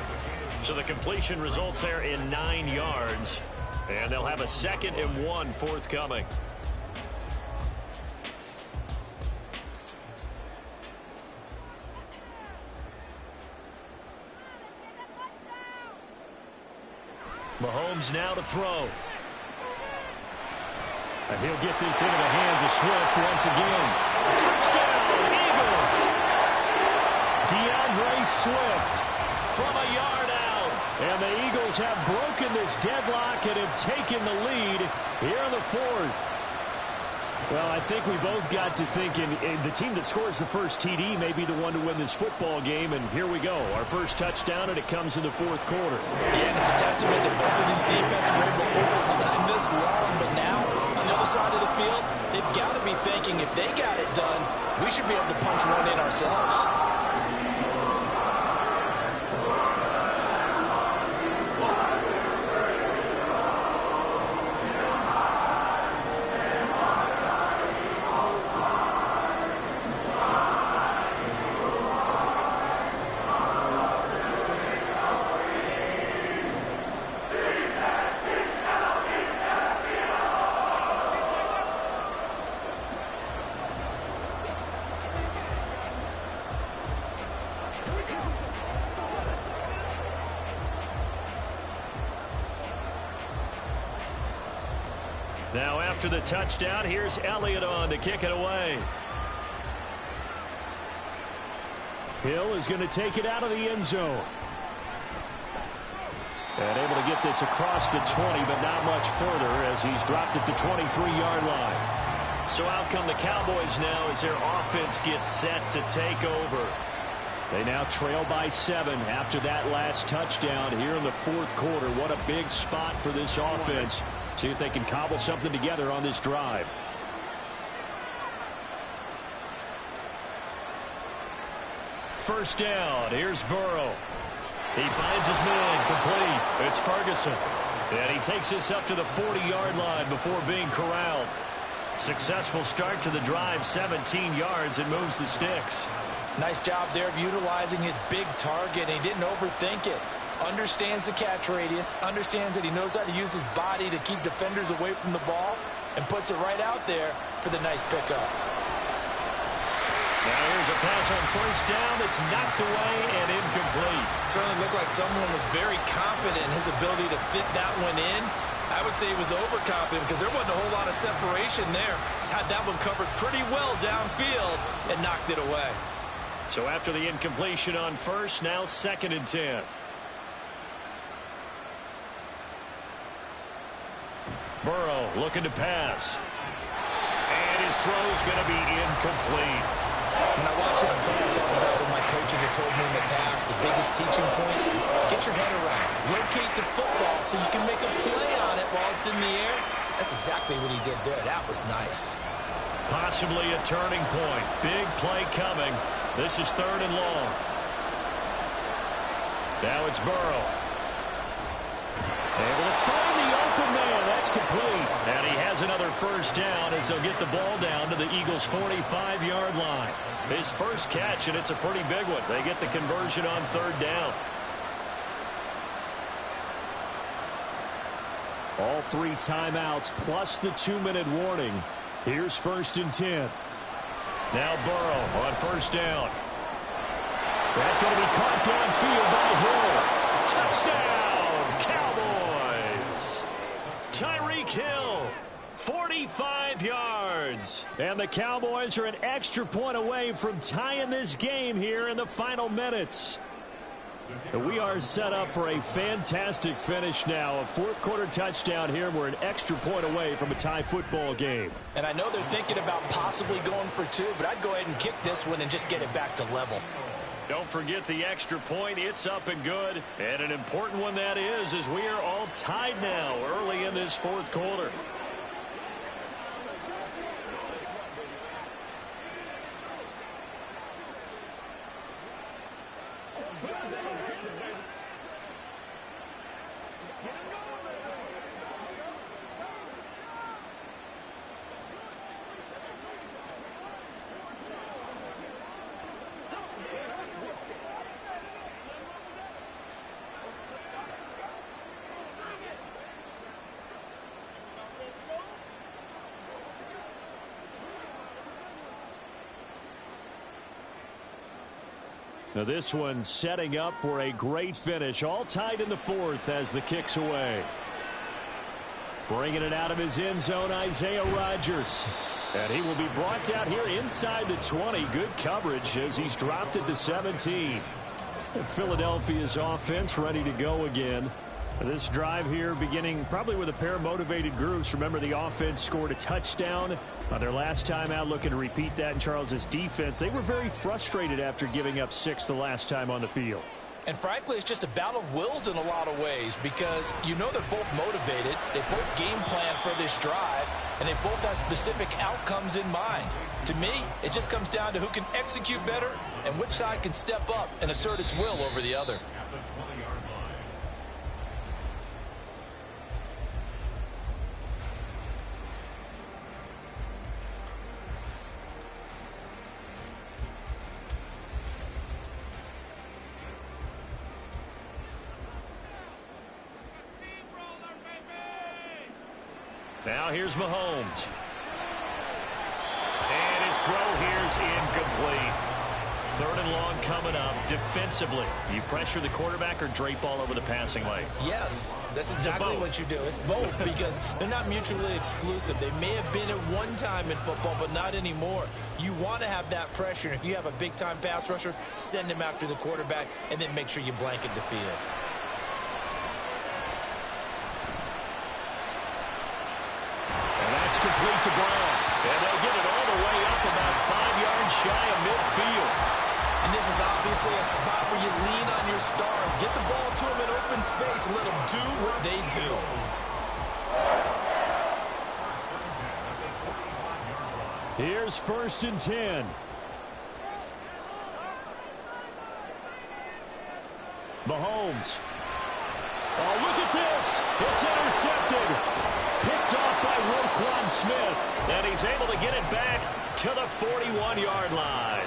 Speaker 1: So the completion results there in 9 yards. And they'll have a 2nd and 1 forthcoming. Mahomes now to throw. And he'll get this into the hands of Swift once again. Touchdown, Eagles! DeAndre Swift from a yard out. And the Eagles have broken this deadlock and have taken the lead here in the 4th. Well, I think we both got to thinking the team that scores the first TD may be the one to win this football game. And here we go. Our first touchdown, and it comes in the 4th quarter.
Speaker 3: Yeah, and it's a testament to both of these defenses were able to hold the line this long. But now, on the other side of the field, they've got to be thinking if they got it done, we should be able to punch one in ourselves.
Speaker 1: Now after the touchdown, here's Elliott on to kick it away. Hill is going to take it out of the end zone. And able to get this across the 20, but not much further as he's dropped it to 23-yard line. So out come the Cowboys now as their offense gets set to take over. They now trail by 7 after that last touchdown here in the 4th quarter. What a big spot for this offense. See if they can cobble something together on this drive. First down. Here's Burrow. He finds his man complete. It's Ferguson. And he takes this up to the 40-yard line before being corralled. Successful start to the drive, 17 yards, and moves the sticks.
Speaker 3: Nice job there of utilizing his big target. He didn't overthink it. Understands the catch radius, understands that he knows how to use his body to keep defenders away from the ball, and puts it right out there for the nice pickup.
Speaker 1: Now here's a pass on first down that's knocked away and incomplete.
Speaker 2: Certainly looked like someone was very confident in his ability to fit that one in. I would say he was overconfident because there wasn't a whole lot of separation there. Had that one covered pretty well downfield and knocked it away.
Speaker 1: So after the incompletion on first, now 2nd and 10. Burrow looking to pass. And his throw's going to be incomplete.
Speaker 2: When I watched that play, I thought about what my coaches had told me in the past. The biggest teaching point, get your head around. Locate the football so you can make a play on it while it's in the air. That's exactly what he did there. That was nice.
Speaker 1: Possibly a turning point. Big play coming. This is 3rd and long. Now it's Burrow. Able to find the open man. That's complete. And he has another first down as they'll get the ball down to the Eagles' 45-yard line. His first catch, and it's a pretty big one. They get the conversion on third down. All 3 timeouts plus the 2-minute warning. Here's 1st and 10. Now Burrow on first down. That's going to be caught downfield by Hill. Touchdown, Cowboys. Tyreek Hill, 45 yards. And the Cowboys are an extra point away from tying this game here in the final minutes. We are set up for a fantastic finish now. A fourth-quarter touchdown here. We're an extra point away from a tie football game.
Speaker 3: And I know they're thinking about possibly going for 2, but I'd go ahead and kick this one and just get it back to level.
Speaker 1: Don't forget the extra point. It's up and good. And an important one that is, as we are all tied now early in this fourth quarter. Now this one setting up for a great finish. All tied in the fourth as the kick's away. Bringing it out of his end zone, Isaiah Rodgers. And he will be brought down here inside the 20. Good coverage as he's dropped at the 17. Philadelphia's offense ready to go again. This drive here beginning probably with a pair of motivated groups. Remember, the offense scored a touchdown on their last time out, looking to repeat that in Charles's defense. They were very frustrated after giving up 6 the last time on the field.
Speaker 3: And frankly, it's just a battle of wills in a lot of ways because you know they're both motivated. They both game plan for this drive, and they both have specific outcomes in mind. To me, it just comes down to who can execute better and which side can step up and assert its will over the other.
Speaker 1: Now here's Mahomes. And his throw here's incomplete. 3rd and long coming up. Defensively, you pressure the quarterback or drape all over the passing lane?
Speaker 2: Yes, that's exactly what you do. It's both because they're not mutually exclusive. They may have been at one time in football, but not anymore. You want to have that pressure. And if you have a big-time pass rusher, send him after the quarterback and then make sure you blanket the field.
Speaker 1: Complete to Brown. And they'll get it all the way up about 5 yards shy of midfield.
Speaker 2: And this is obviously a spot where you lean on your stars. Get the ball to them in open space and let them do what they do.
Speaker 1: Here's 1st and 10. Mahomes. Oh, look at this. It's intercepted. Picked off by Roquan Smith. And he's able to get it back to the 41-yard line.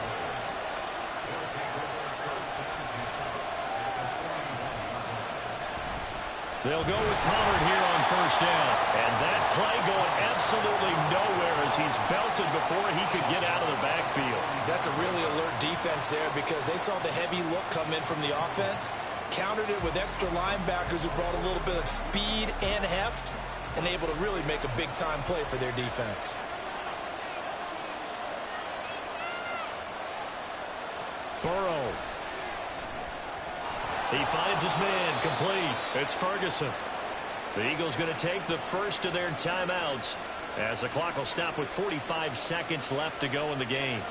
Speaker 1: They'll go with Pollard here on first down. And that play going absolutely nowhere as he's belted before he could get out of the backfield.
Speaker 2: That's a really alert defense there because they saw the heavy look come in from the offense, countered it with extra linebackers who brought a little bit of speed and heft, and able to really make a big-time play for their defense.
Speaker 1: Burrow. He finds his man, complete. It's Ferguson. The Eagles going to take the first of their timeouts as the clock will stop with 45 seconds left to go in the game.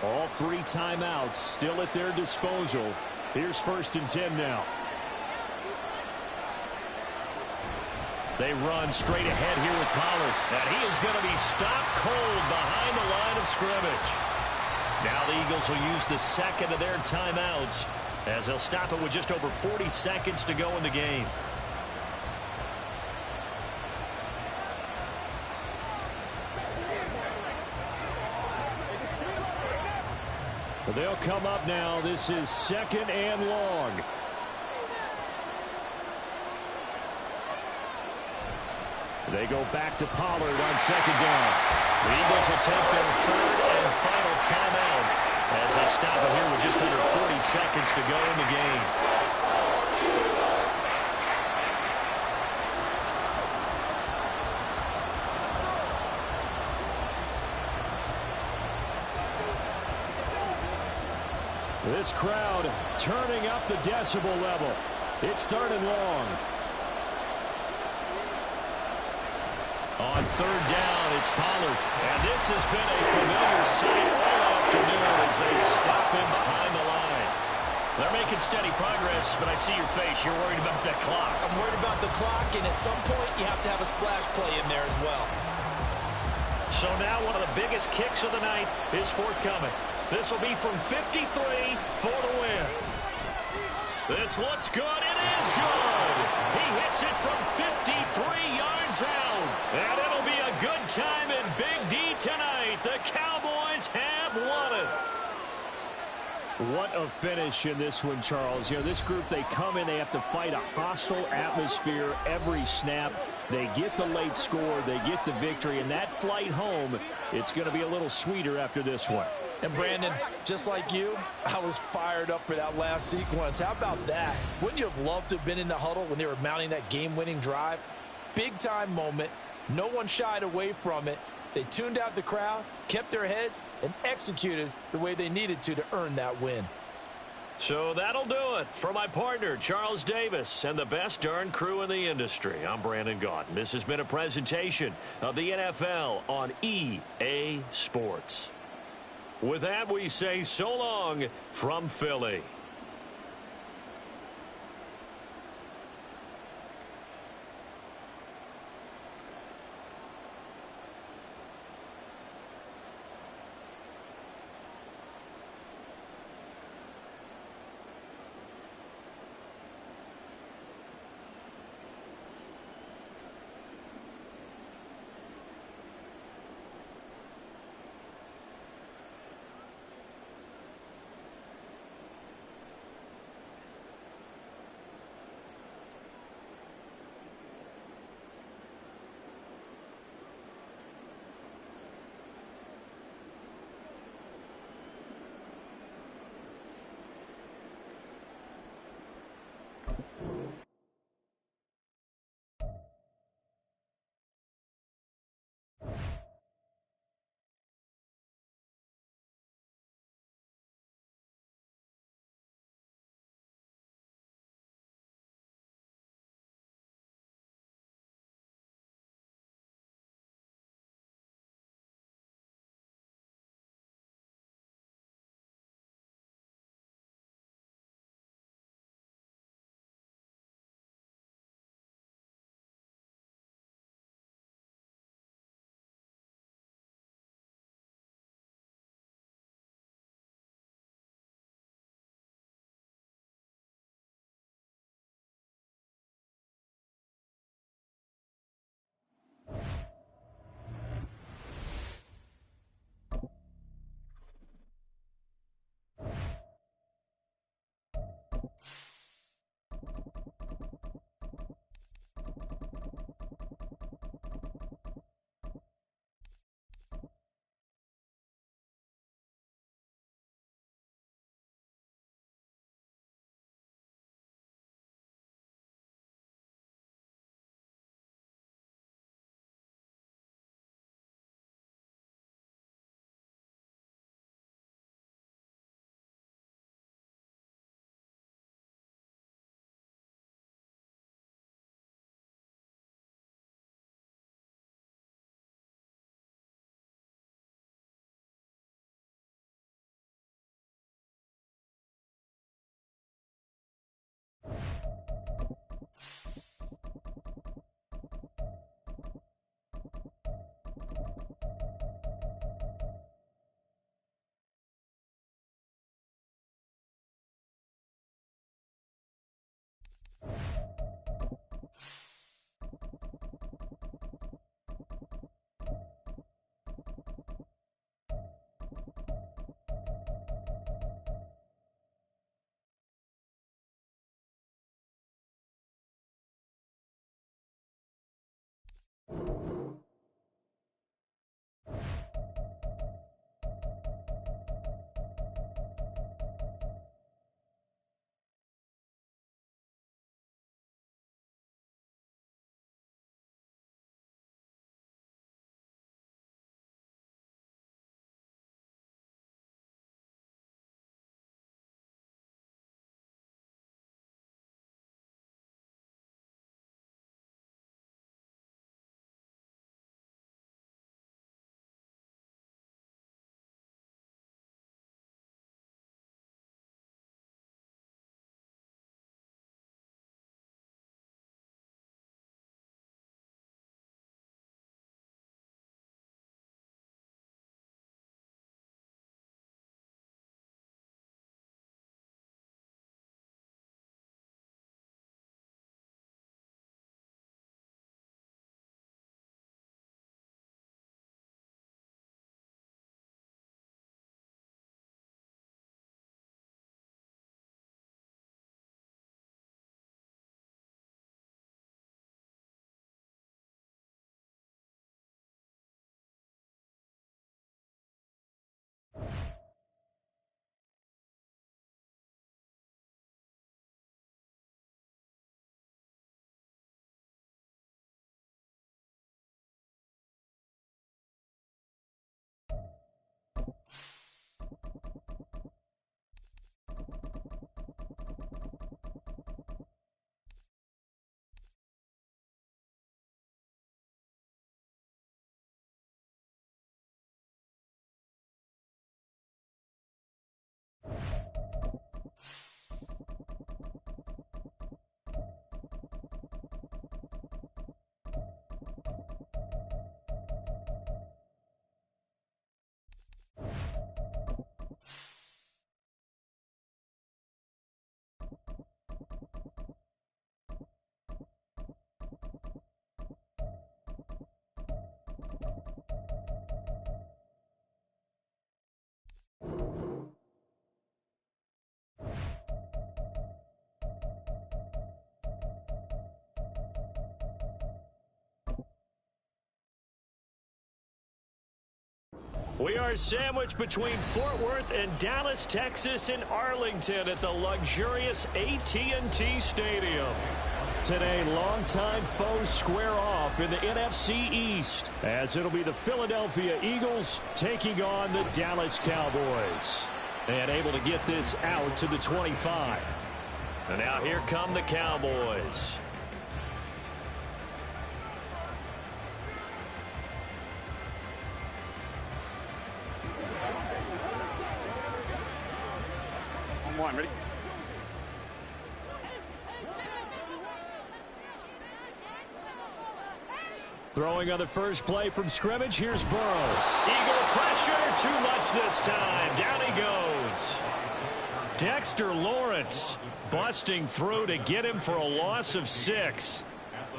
Speaker 1: All 3 timeouts still at their disposal. Here's 1st and 10 now. They run straight ahead here with Pollard. And he is going to be stopped cold behind the line of scrimmage. Now the Eagles will use the second of their timeouts as they'll stop it with just over 40 seconds to go in the game. They'll come up now. This is 2nd and long. They go back to Pollard on 2nd down. The Eagles will take their 3rd and final timeout as they stop it here with just under 40 seconds to go in the game. This crowd turning up the decibel level. It's 3rd and long. On 3rd down, it's Pollard. And this has been a familiar sight all afternoon as they stop him behind the line. They're making steady progress, but I see your face. You're worried about that clock.
Speaker 2: I'm worried about the clock, and at some point, you have to have a splash play in there as well.
Speaker 1: So now one of the biggest kicks of the night is forthcoming. This will be from 53 for the win. This looks good. It is good. He hits it from 53 yards out. And it'll be a good time in Big D tonight. The Cowboys have won it. What a finish in this one, Charles. You know, this group, they come in, they have to fight a hostile atmosphere every snap. They get the late score, they get the victory, and that flight home, it's going to be a little sweeter after this one.
Speaker 3: And Brandon, just like you, I was fired up for that last sequence. How about that? Wouldn't you have loved to have been in the huddle when they were mounting that game-winning drive? Big-time moment. No one shied away from it. They tuned out the crowd, kept their heads, and executed the way they needed to earn that win.
Speaker 1: So that'll do it for my partner, Charles Davis, and the best darn crew in the industry. I'm Brandon Gaudin. This has been a presentation of the NFL on EA Sports. With that, we say so long from Philly. We are sandwiched between Fort Worth and Dallas, Texas, and Arlington at the luxurious AT&T Stadium. Today, longtime foes square off in the NFC East, as it'll be the Philadelphia Eagles taking on the Dallas Cowboys. And able to get this out to the 25. And now here come the Cowboys.
Speaker 6: One, ready?
Speaker 1: Throwing on the first play from scrimmage, here's Burrow. Eagle pressure, too much this time. Down he goes. Dexter Lawrence busting through to get him for a loss of 6.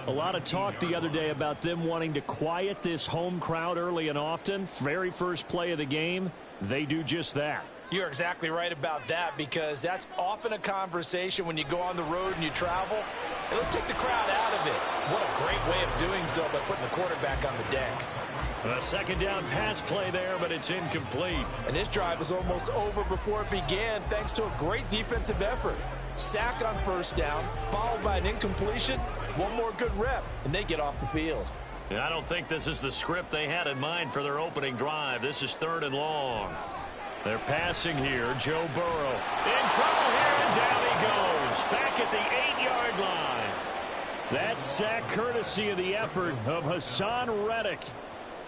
Speaker 1: A lot of talk the other day about them wanting to quiet this home crowd early and often. Very first play of the game, they do just that.
Speaker 3: You're exactly right about that, because that's often a conversation when you go on the road and you travel. Hey, let's take the crowd out of it. What a great way of doing so by putting the quarterback on the deck.
Speaker 1: A second down pass play there, but it's incomplete.
Speaker 3: And this drive was almost over before it began thanks to a great defensive effort. Sack on first down, followed by an incompletion. One more good rep, and they get off the field.
Speaker 1: I don't think this is the script they had in mind for their opening drive. This is 3rd and long. They're passing here. Joe Burrow in trouble here, and down he goes. Back at the 8-yard line. That sack courtesy of the effort of Hassan Reddick.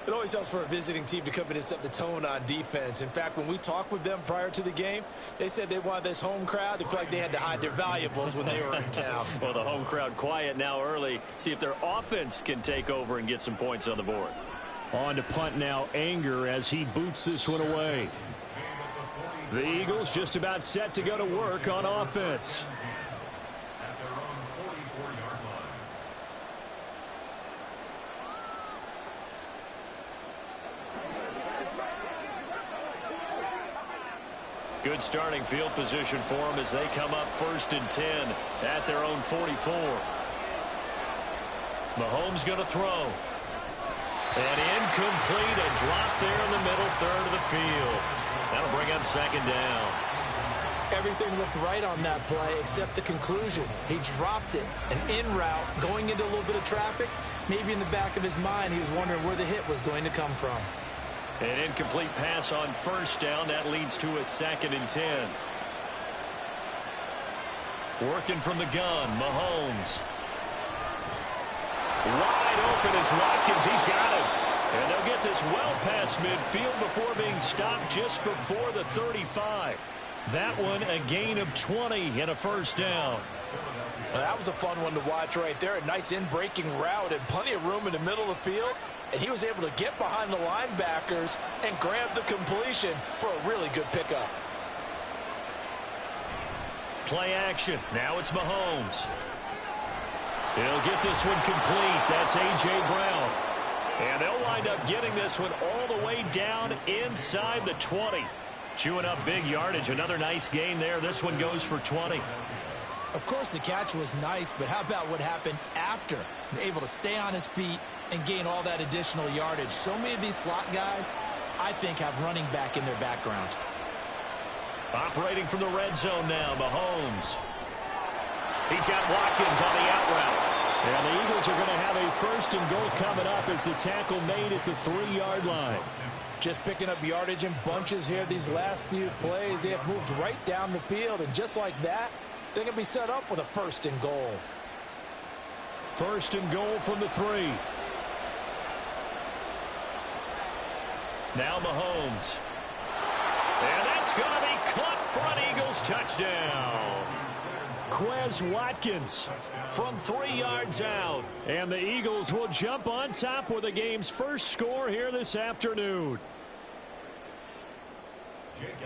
Speaker 2: It always helps for a visiting team to come in and set the tone on defense. In fact, when we talked with them prior to the game, they said they wanted this home crowd to feel like they had to hide their valuables when they were in town.
Speaker 1: Well, the home crowd quiet now early. See if their offense can take over and get some points on the board. On to punt now, Anger, as he boots this one away. The Eagles just about set to go to work on offense.
Speaker 5: At their own 44-yard line.
Speaker 1: Good starting field position for them as they come up 1st and 10 at their own 44. Mahomes going to throw. And incomplete, a drop there in the middle third of the field. That'll bring up 2nd down.
Speaker 2: Everything looked right on that play except the conclusion. He dropped it, an in route, going into a little bit of traffic. Maybe in the back of his mind, he was wondering where the hit was going to come from.
Speaker 1: An incomplete pass on 1st down. That leads to a 2nd and 10. Working from the gun, Mahomes. Wide open is Watkins. He's got it. And they'll get this well past midfield before being stopped just before the 35. That one a gain of 20 and a 1st down.
Speaker 3: Well, that was a fun one to watch right there. A nice in-breaking route and plenty of room in the middle of the field. And he was able to get behind the linebackers and grab the completion for a really good pickup.
Speaker 1: Play action. Now it's Mahomes. He'll get this one complete. That's A.J. Brown. And they'll wind up getting this one all the way down inside the 20. Chewing up big yardage. Another nice gain there. This one goes for 20.
Speaker 2: Of course, the catch was nice, but how about what happened after? Able to stay on his feet and gain all that additional yardage. So many of these slot guys, I think, have running back in their background.
Speaker 1: Operating from the red zone now, Mahomes. He's got Watkins on the out route. And the Eagles are going to have a 1st and goal coming up as the tackle made at the 3-yard line.
Speaker 3: Just picking up yardage in bunches here these last few plays. They have moved right down the field, and just like that, they're going to be set up with a 1st and goal.
Speaker 1: 1st and goal from the 3. Now Mahomes. And that's going to be caught front. Eagles touchdown. Quez Watkins from 3 yards out. And the Eagles will jump on top with the game's first score here this afternoon.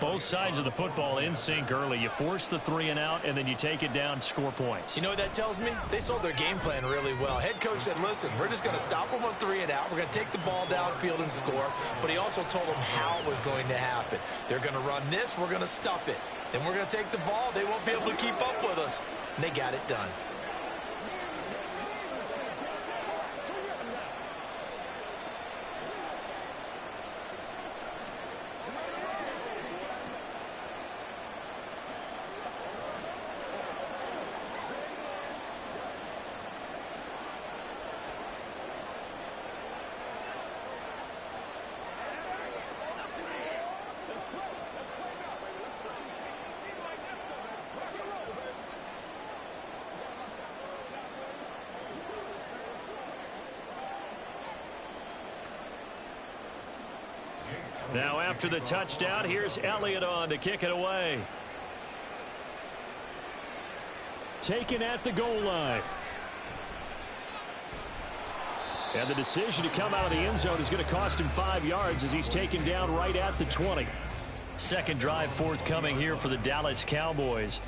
Speaker 1: Both sides of the football in sync early. You force the 3 and out, and then you take it down, score points.
Speaker 2: You know what that tells me? They sold their game plan really well. Head coach said, listen, we're just going to stop them on 3 and out. We're going to take the ball downfield and score. But he also told them how it was going to happen. They're going to run this. We're going to stuff it. Then we're going to take the ball. They won't be able to keep up with us. And they got it done.
Speaker 1: Now after the touchdown, here's Elliott on to kick it away. Taken at the goal line. And the decision to come out of the end zone is going to cost him 5 yards as he's taken down right at the 20. Second drive forthcoming here for the Dallas Cowboys.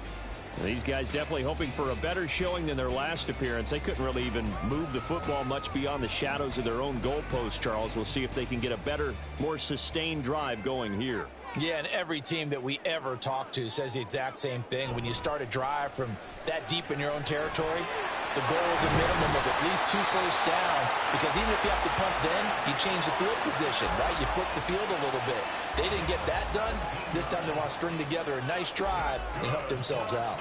Speaker 1: These guys definitely hoping for a better showing than their last appearance. They couldn't really even move the football much beyond the shadows of their own goalpost, Charles. We'll see if they can get a better, more sustained drive going here.
Speaker 3: Yeah, and every team that we ever talk to says the exact same thing. When you start a drive from that deep in your own territory, the goal is a minimum of at least 2 first downs, because even if you have to punt then, you change the field position, right? You flip the field a little bit. They didn't get that done. This time they want to string together a nice drive and help themselves out.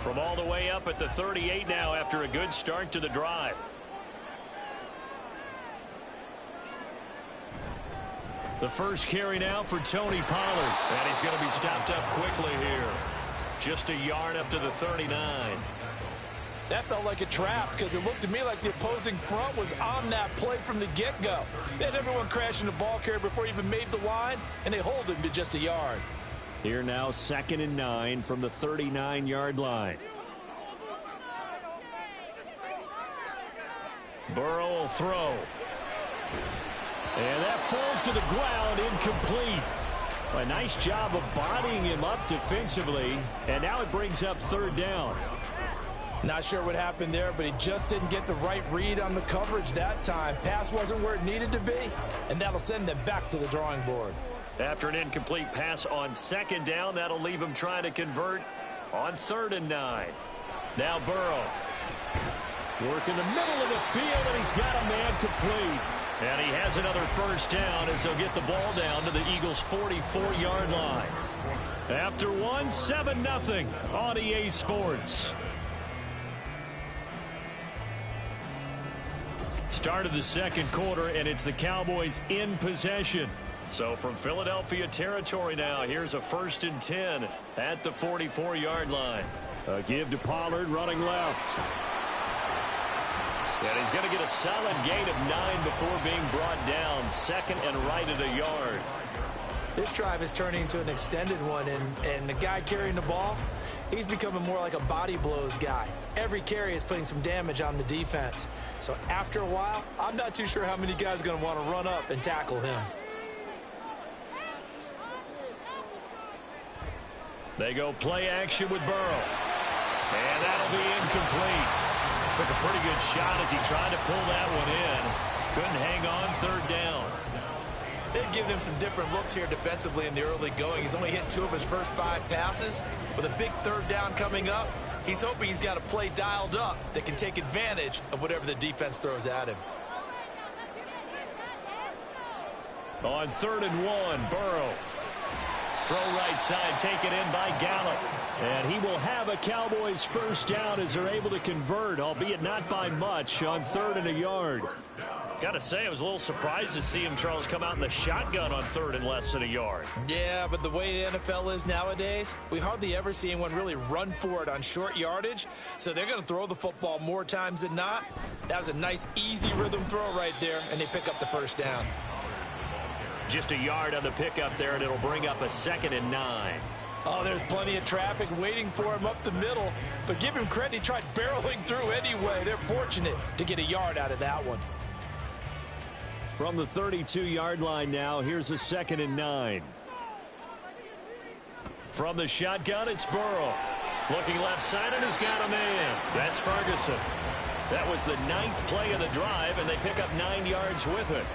Speaker 1: From all the way up at the 38 now after a good start to the drive. The first carry now for Tony Pollard. And he's going to be stopped up quickly here. Just a yard up to the 39.
Speaker 3: That felt like a trap because it looked to me like the opposing front was on that play from the get-go. They had everyone crashing the ball carrier before he even made the line, and they hold him to just a yard.
Speaker 1: Here now 2nd and 9 from the 39-yard line. Burrow will throw. And that falls to the ground, incomplete. A nice job of bodying him up defensively, and now it brings up 3rd down.
Speaker 3: Not sure what happened there, but he just didn't get the right read on the coverage that time. Pass wasn't where it needed to be, and that'll send them back to the drawing board.
Speaker 1: After an incomplete pass on 2nd down, that'll leave him trying to convert on 3rd and 9. Now Burrow. Work in the middle of the field, and he's got a man complete. And he has another first down as they'll get the ball down to the Eagles' 44-yard line. After one, 7-0 on EA Sports. Start of the second quarter, and it's the Cowboys in possession. So from Philadelphia territory now, here's a 1st and 10 at the 44-yard line. A give to Pollard running left. And he's going to get a solid gain of 9 before being brought down. 2nd and right at a yard.
Speaker 2: This drive is turning into an extended one, and the guy carrying the ball, he's becoming more like a body blows guy. Every carry is putting some damage on the defense. So after a while, I'm not too sure how many guys are going to want to run up and tackle him.
Speaker 1: They go play action with Burrow. And that'll be incomplete. Took a pretty good shot as he tried to pull that one in. Couldn't hang on 3rd down.
Speaker 2: They've given him some different looks here defensively in the early going. He's only hit 2 of his first 5 passes. With a big 3rd down coming up, he's hoping he's got a play dialed up that can take advantage of whatever the defense throws at him.
Speaker 1: On 3rd and 1, Burrow. Throw right side, taken in by Gallup. And he will have a Cowboys first down as they're able to convert, albeit not by much, on 3rd and a yard. Got to say, I was a little surprised to see him, Charles, come out in the shotgun on 3rd and less than a yard.
Speaker 2: Yeah, but the way the NFL is nowadays, we hardly ever see anyone really run for it on short yardage. So they're going to throw the football more times than not. That was a nice, easy rhythm throw right there, and they pick up the first down.
Speaker 1: Just a yard on the pickup there, and it'll bring up a 2nd and 9.
Speaker 3: Oh, there's plenty of traffic waiting for him up the middle. But give him credit, he tried barreling through anyway. They're fortunate to get a yard out of that one.
Speaker 1: From the 32-yard line now, here's a 2nd and 9. From the shotgun, it's Burrow. Looking left side, and he's got a man. That's Ferguson. That was the 9th play of the drive, and they pick up 9 yards with it.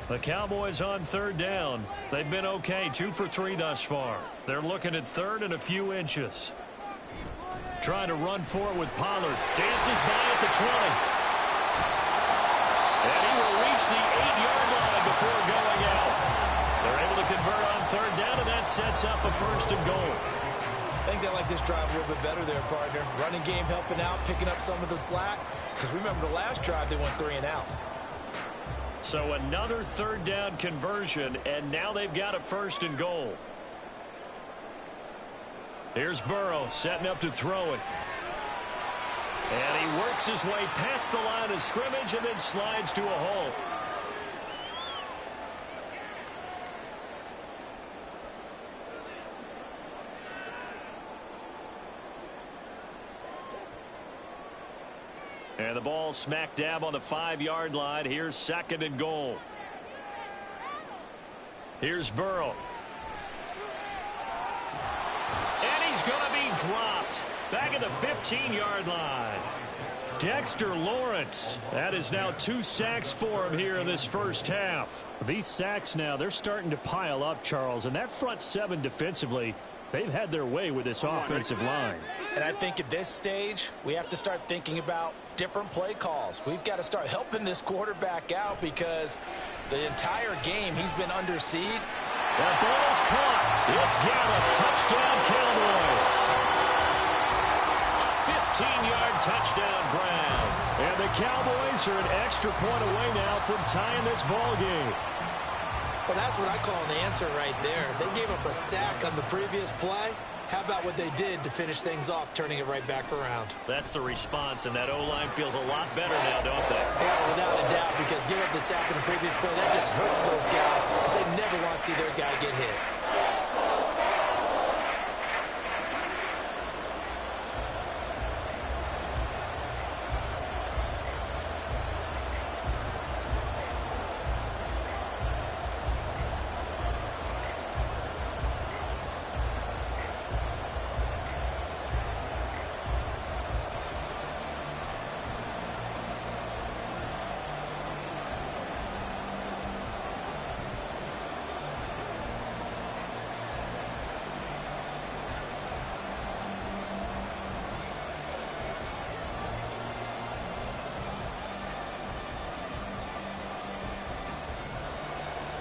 Speaker 1: The Cowboys on 3rd down. They've been okay, 2 for 3 thus far. They're looking at 3rd and a few inches. Trying to run for it with Pollard. Dances by at the 20. And he will reach the 8-yard line before going out. They're able to convert on 3rd down, and that sets up a 1st and goal.
Speaker 2: I think they like this drive a little bit better there, partner. Running game helping out, picking up some of the slack. Because remember the last drive, they went 3 and out.
Speaker 1: So another third down conversion, and now they've got a 1st and goal. Here's Burrow setting up to throw it. And he works his way past the line of scrimmage and then slides to a halt. And the ball smack dab on the 5-yard line. Here's 2nd and goal. Here's Burrow. And he's going to be dropped. Back at the 15-yard line. Dexter Lawrence. That is now 2 sacks for him here in this first half.
Speaker 4: These sacks now, they're starting to pile up, Charles. And that front 7 defensively, they've had their way with this offensive line.
Speaker 3: And I think at this stage, we have to start thinking about different play calls. We've got to start helping this quarterback out because the entire game he's been under siege.
Speaker 1: That ball is caught. It's Gallup. Touchdown, Cowboys. A 15-yard touchdown grab. And the Cowboys are an extra point away now from tying this ball game.
Speaker 2: Well, that's what I call an answer right there. They gave up a sack on the previous play. How about what they did to finish things off, turning it right back around?
Speaker 1: That's the response, and that O-line feels a lot better now, don't they?
Speaker 2: Yeah, without a doubt, because giving up the sack in the previous play, that just hurts those guys because they never want to see their guy get hit.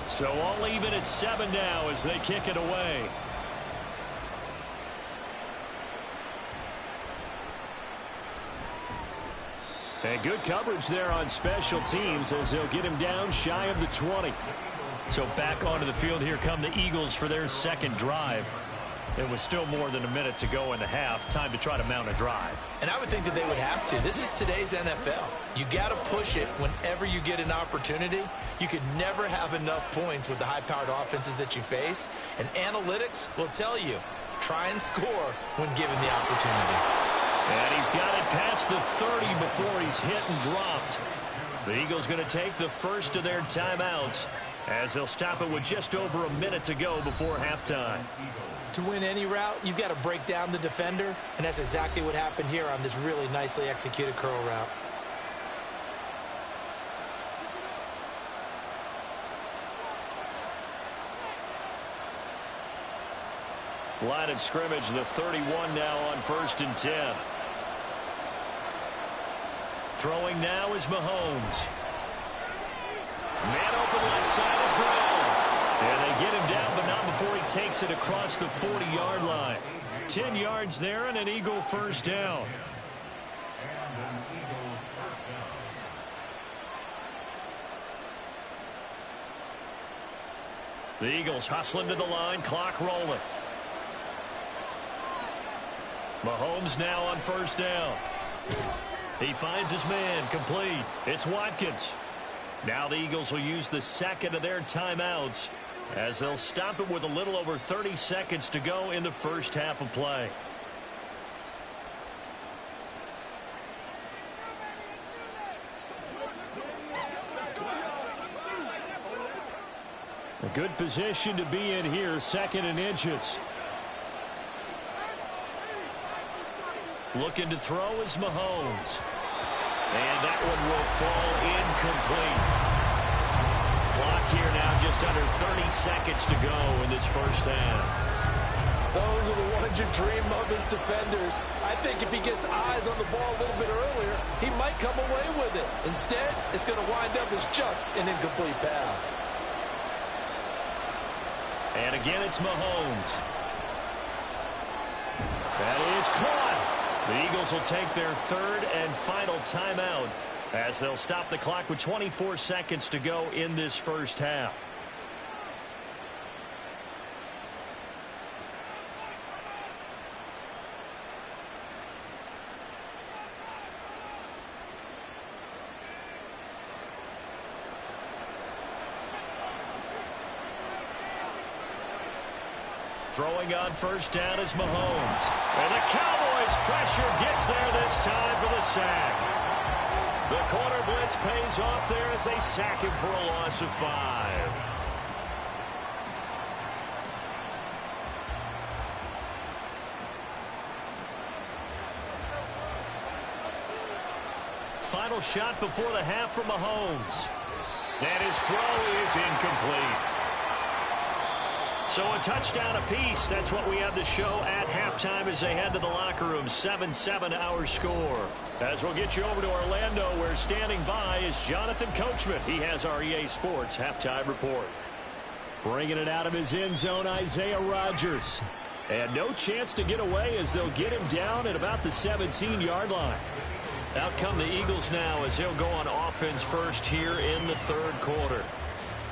Speaker 1: So all even at 7 now as they kick it away. And good coverage there on special teams as they'll get him down shy of the 20. So back onto the field here come the Eagles for their 2nd drive. It was still more than a minute to go in the half. Time to try to mount a drive.
Speaker 2: And I would think that they would have to. This is today's NFL. You got to push it whenever you get an opportunity. You could never have enough points with the high-powered offenses that you face. And analytics will tell you, try and score when given the opportunity.
Speaker 1: And he's got it past the 30 before he's hit and dropped. The Eagles going to take the first of their timeouts as they'll stop it with just over a minute to go before halftime.
Speaker 2: To win any route, you've got to break down the defender, and that's exactly what happened here on this really nicely executed curl route.
Speaker 1: Line of scrimmage, the 31 now on 1st and 10. Throwing now is Mahomes. Man open left side is Brown. And they get him down, but not before he takes it across the 40-yard line. 10 yards there and an Eagle first down. The Eagles hustling to the line, clock rolling. Mahomes now on 1st down. He finds his man, complete. It's Watkins. Now the Eagles will use the 2nd of their timeouts as they'll stop it with a little over 30 seconds to go in the first half of play. A good position to be in here, 2nd and inches. Looking to throw is Mahomes. And that one will fall incomplete. Clock here now just under 30 seconds to go in this first half.
Speaker 3: Those are the ones you dream of as defenders. I think if he gets eyes on the ball a little bit earlier, he might come away with it. Instead, it's going to wind up as just an incomplete pass.
Speaker 1: And again, it's Mahomes. That is caught. The Eagles will take their 3rd and final timeout as they'll stop the clock with 24 seconds to go in this first half. Throwing on first down is Mahomes. And the Cowboys' pressure gets there this time for the sack. The corner blitz pays off there as they sack him for a loss of 5. Final shot before the half from Mahomes. And his throw is incomplete. So a touchdown apiece. That's what we have to show at halftime as they head to the locker room. 7-7 our score. As we'll get you over to Orlando, where standing by is Jonathan Coachman. He has our EA Sports halftime report. Bringing it out of his end zone, Isaiah Rodgers. And no chance to get away as they'll get him down at about the 17-yard line. Out come the Eagles now as they'll go on offense first here in the third quarter.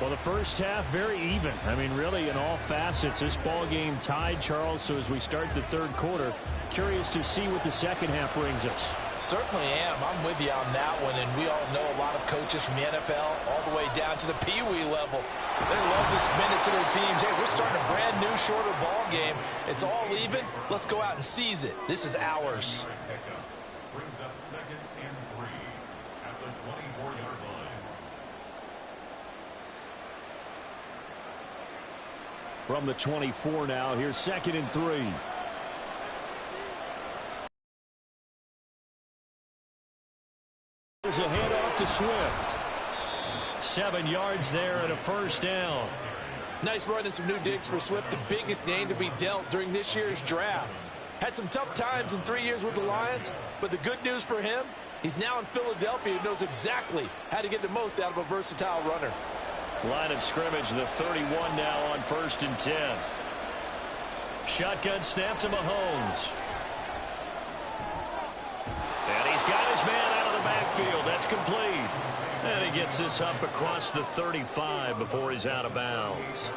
Speaker 1: Well, the first half, very even. I mean, really, in all facets, this ball game tied, Charles. So as we start the third quarter, curious to see what the second half brings us.
Speaker 3: Certainly am. I'm with you on that one. And we all know a lot of coaches from the NFL all the way down to the Pee-wee level. They love to spin it to their teams. Hey, we're starting a brand new, shorter ball game. It's all even. Let's go out and seize it. This is ours.
Speaker 5: Brings up 2nd and 3 at the 24-yard line.
Speaker 1: From the 24 now, here's 2nd and 3. There's a handoff to Swift. 7 yards there and a first down.
Speaker 3: Nice run and some new digs for Swift, the biggest name to be dealt during this year's draft. Had some tough times in 3 years with the Lions, but the good news for him, he's now in Philadelphia and knows exactly how to get the most out of a versatile runner.
Speaker 1: Line of scrimmage, the 31 now on 1st and 10. Shotgun snap to Mahomes. And he's got his man out of the backfield. That's complete. And he gets this up across the 35 before he's out of bounds.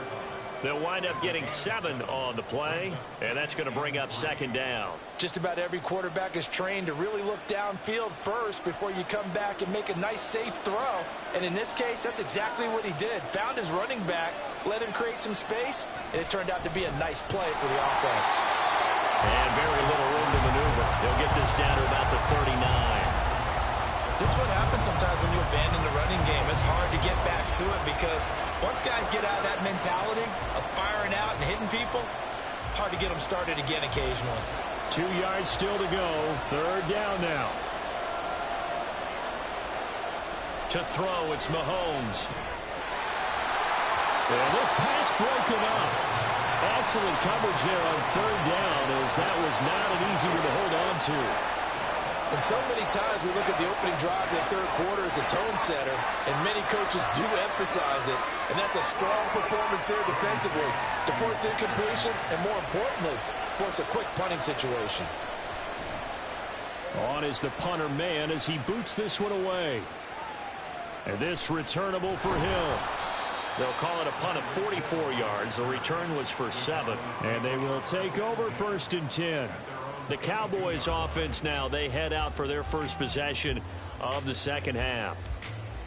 Speaker 1: They'll wind up getting 7 on the play, and that's going to bring up 2nd down.
Speaker 3: Just about every quarterback is trained to really look downfield first before you come back and make a nice, safe throw. And in this case, that's exactly what he did. Found his running back, let him create some space, and it turned out to be a nice play for the offense.
Speaker 1: And very little room to maneuver. He'll get this down to about the 39.
Speaker 2: This is what happens sometimes when you abandon the running game. It's hard to get back to it because once guys get out of that mentality of firing out and hitting people, hard to get them started again occasionally.
Speaker 1: 2 yards still to go. 3rd down now. To throw, it's Mahomes. And this pass broken up. Excellent coverage there on 3rd down as that was not an easy one to hold on to.
Speaker 3: And so many times we look at the opening drive of the third quarter as a tone setter, and many coaches do emphasize it, and that's a strong performance there defensively to force incompletion and, more importantly, force a quick punting situation.
Speaker 1: On is the punter man as he boots this one away. And this returnable for Hill. They'll call it a punt of 44 yards. The return was for 7. And they will take over 1st and 10. The Cowboys offense now, they head out for their first possession of the second half.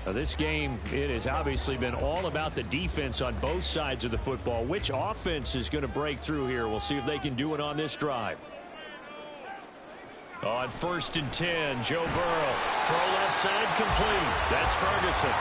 Speaker 1: Now this game, it has obviously been all about the defense on both sides of the football. Which offense is going to break through here? We'll see if they can do it on this drive. On 1st and 10, Joe Burrow. Throw left side complete. That's Ferguson.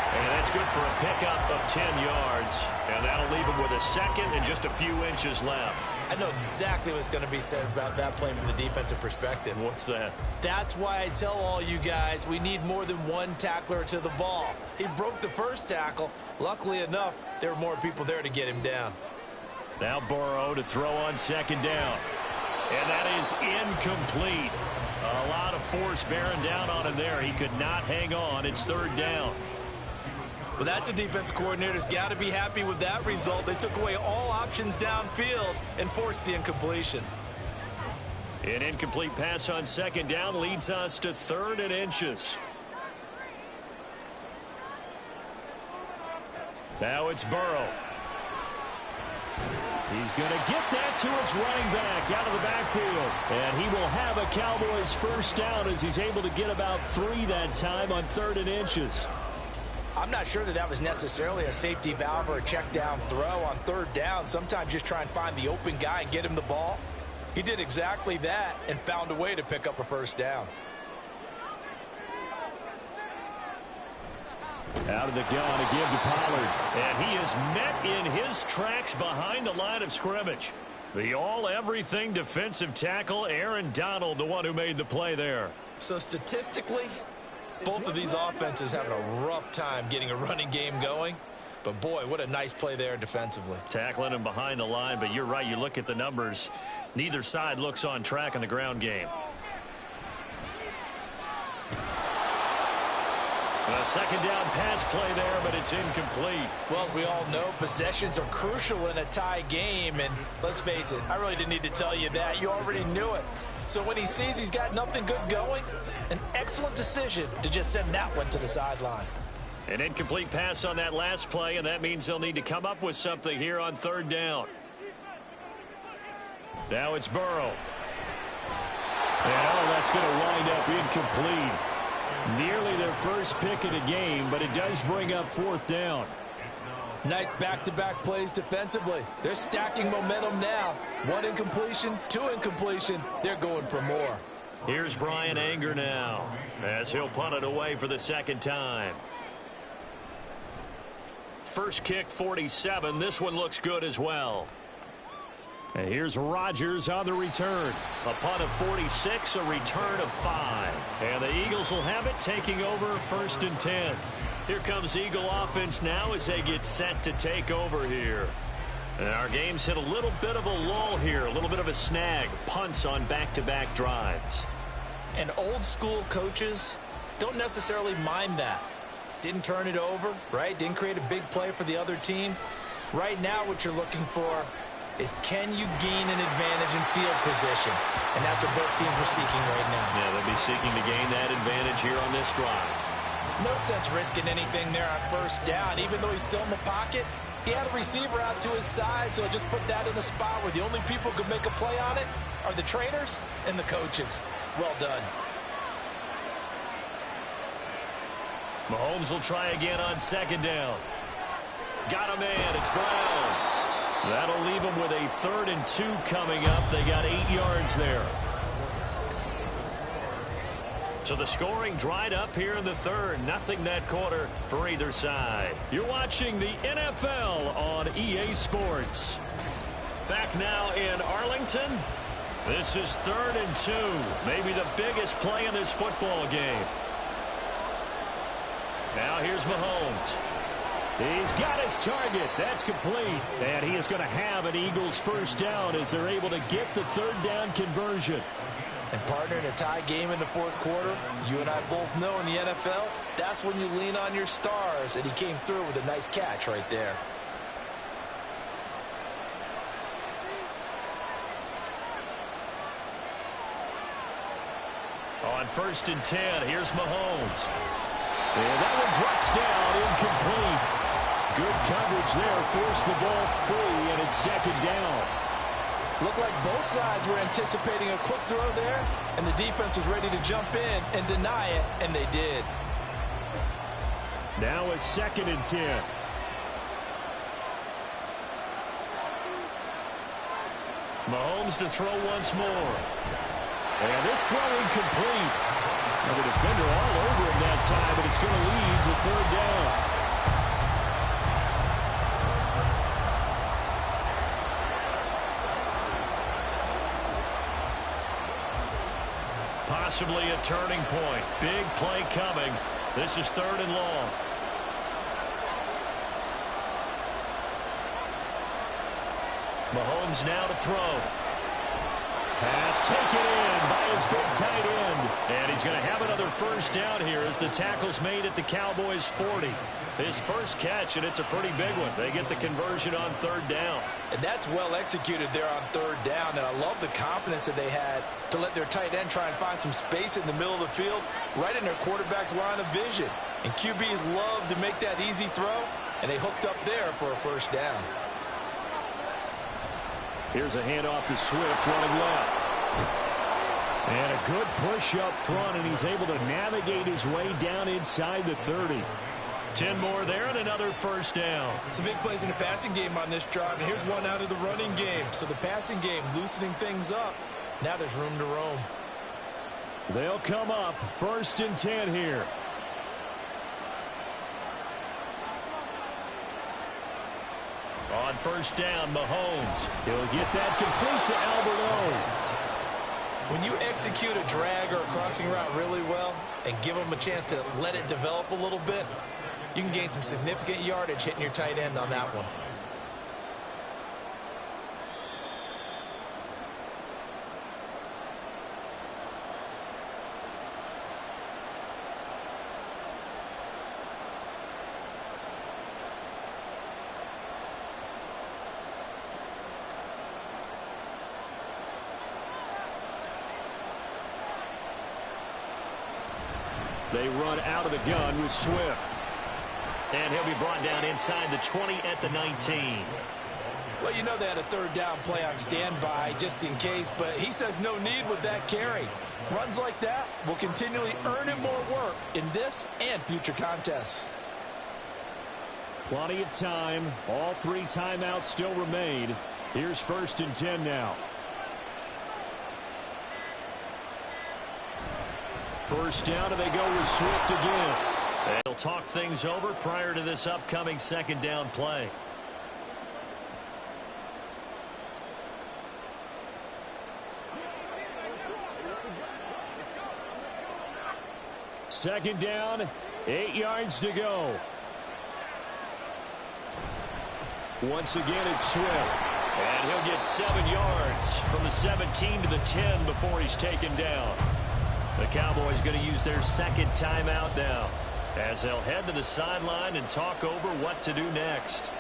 Speaker 1: And that's good for a pickup of 10 yards. And that'll leave him with a 2nd and just a few inches left.
Speaker 2: I know exactly what's going to be said about that play from the defensive perspective.
Speaker 1: What's that?
Speaker 2: That's why I tell all you guys we need more than one tackler to the ball. He broke the first tackle. Luckily enough, there were more people there to get him down.
Speaker 1: Now Burrow to throw on 2nd down. And that is incomplete. A lot of force bearing down on him there. He could not hang on. It's 3rd down.
Speaker 2: Well, that's a defensive coordinator's got to be happy with that result. They took away all options downfield and forced the incompletion.
Speaker 1: An incomplete pass on 2nd down leads us to 3rd and inches. Now it's Burrow. He's going to get that to his running back out of the backfield. And he will have a Cowboys first down as he's able to get about 3 that time on 3rd and inches.
Speaker 3: I'm not sure that was necessarily a safety valve or a check down throw on 3rd down. Sometimes just try and find the open guy and get him the ball. He did exactly that and found a way to pick up a first down.
Speaker 1: Out of the gun to give to Pollard. And he is met in his tracks behind the line of scrimmage. The all-everything defensive tackle, Aaron Donald, the one who made the play there.
Speaker 2: So statistically, both of these offenses having a rough time getting a running game going. But, boy, what a nice play there defensively.
Speaker 1: Tackling him behind the line, but you're right. You look at the numbers. Neither side looks on track in the ground game. A second down pass play there, but it's incomplete.
Speaker 3: Well, as we all know, possessions are crucial in a tie game. And let's face it, I really didn't need to tell you that. You already knew it. So when he sees he's got nothing good going, an excellent decision to just send that one to the sideline.
Speaker 1: An incomplete pass on that last play, and that means they'll need to come up with something here on 3rd down. Now it's Burrow. And that's going to wind up incomplete. Nearly their first pick of the game, but it does bring up 4th down.
Speaker 3: Nice back-to-back plays defensively. They're stacking momentum now. 1 incompletion, 2 incompletion. They're going for more.
Speaker 1: Here's Brian Anger now as he'll punt it away for the 2nd time. First kick, 47. This one looks good as well. And here's Rodgers on the return. A punt of 46, a return of 5. And the Eagles will have it, taking over 1st and 10. Here comes Eagle offense now as they get set to take over here. And our game's hit a little bit of a lull here, a little bit of a snag. Punts on back-to-back drives.
Speaker 2: And old-school coaches don't necessarily mind that. Didn't turn it over, right? Didn't create a big play for the other team. Right now what you're looking for is can you gain an advantage in field position? And that's what both teams are seeking right now.
Speaker 1: Yeah, they'll be seeking to gain that advantage here on this drive.
Speaker 3: No sense risking anything there on 1st down. Even though he's still in the pocket, he had a receiver out to his side, so just put that in a spot where the only people who can make a play on it are the trainers and the coaches. Well done.
Speaker 1: Mahomes will try again on 2nd down. Got a man. It's Brown. That'll leave them with a 3rd and 2 coming up. They got 8 yards there. So the scoring dried up here in the 3rd. Nothing that quarter for either side. You're watching the NFL on EA Sports. Back now in Arlington. This is 3rd and 2. Maybe the biggest play in this football game. Now here's Mahomes. He's got his target. That's complete. And he is going to have an Eagles first down as they're able to get the 3rd down conversion.
Speaker 3: And partner, in a tie game in the 4th quarter, you and I both know in the NFL, that's when you lean on your stars. And he came through with a nice catch right there.
Speaker 1: On 1st and 10, here's Mahomes. And that one drops down, incomplete. Good coverage there, forced the ball free, and it's 2nd down.
Speaker 3: Looked like both sides were anticipating a quick throw there, and the defense was ready to jump in and deny it, and they did.
Speaker 1: Now it's 2nd and 10. Mahomes to throw once more. And this throw incomplete. And the defender all over him that time, but it's going to lead to 3rd down. Possibly a turning point. Big play coming. This is 3rd and long. Mahomes now to throw. Pass taken in by his big tight end. And he's going to have another first down here as the tackle's made at the Cowboys' 40. His first catch, and it's a pretty big one. They get the conversion on 3rd down.
Speaker 3: And that's well executed there on 3rd down. And I love the confidence that they had to let their tight end try and find some space in the middle of the field, right in their quarterback's line of vision. And QBs love to make that easy throw. And they hooked up there for a first down.
Speaker 1: Here's a handoff to Swift running left. And a good push up front, and he's able to navigate his way down inside the 30. 10 more there and another first down.
Speaker 2: Some big plays in the passing game on this drive, and here's one out of the running game. So the passing game loosening things up. Now there's room to roam.
Speaker 1: They'll come up 1st and 10 here. On first down, Mahomes. He'll get that complete to Albert O.
Speaker 2: When you execute a drag or a crossing route really well and give them a chance to let it develop a little bit, you can gain some significant yardage hitting your tight end on that one.
Speaker 1: They run out of the gun with Swift. And he'll be brought down inside the 20 at the 19.
Speaker 3: Well, you know they had a third down play on standby just in case, but he says no need with that carry. Runs like that will continually earn him more work in this and future contests.
Speaker 1: Plenty of time. All 3 timeouts still remain. Here's 1st and 10 now. First down, and they go with Swift again. They'll talk things over prior to this upcoming 2nd down play. Second down, 8 yards to go. Once again, it's Swift. And he'll get 7 yards from the 17 to the 10 before he's taken down. The Cowboys going to use their 2nd timeout now, as they'll head to the sideline and talk over what to do next.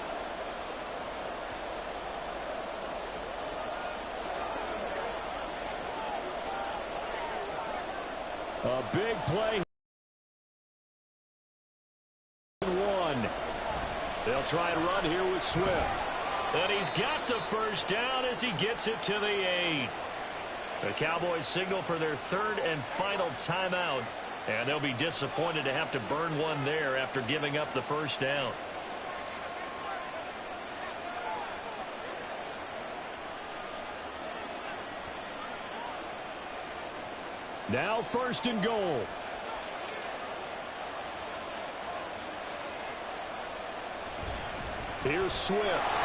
Speaker 1: A big play. 1. They'll try and run here with Swift. And he's got the first down as he gets it to the 8. The Cowboys signal for their 3rd and final timeout, and they'll be disappointed to have to burn one there after giving up the first down. Now 1st and goal. Here's Swift.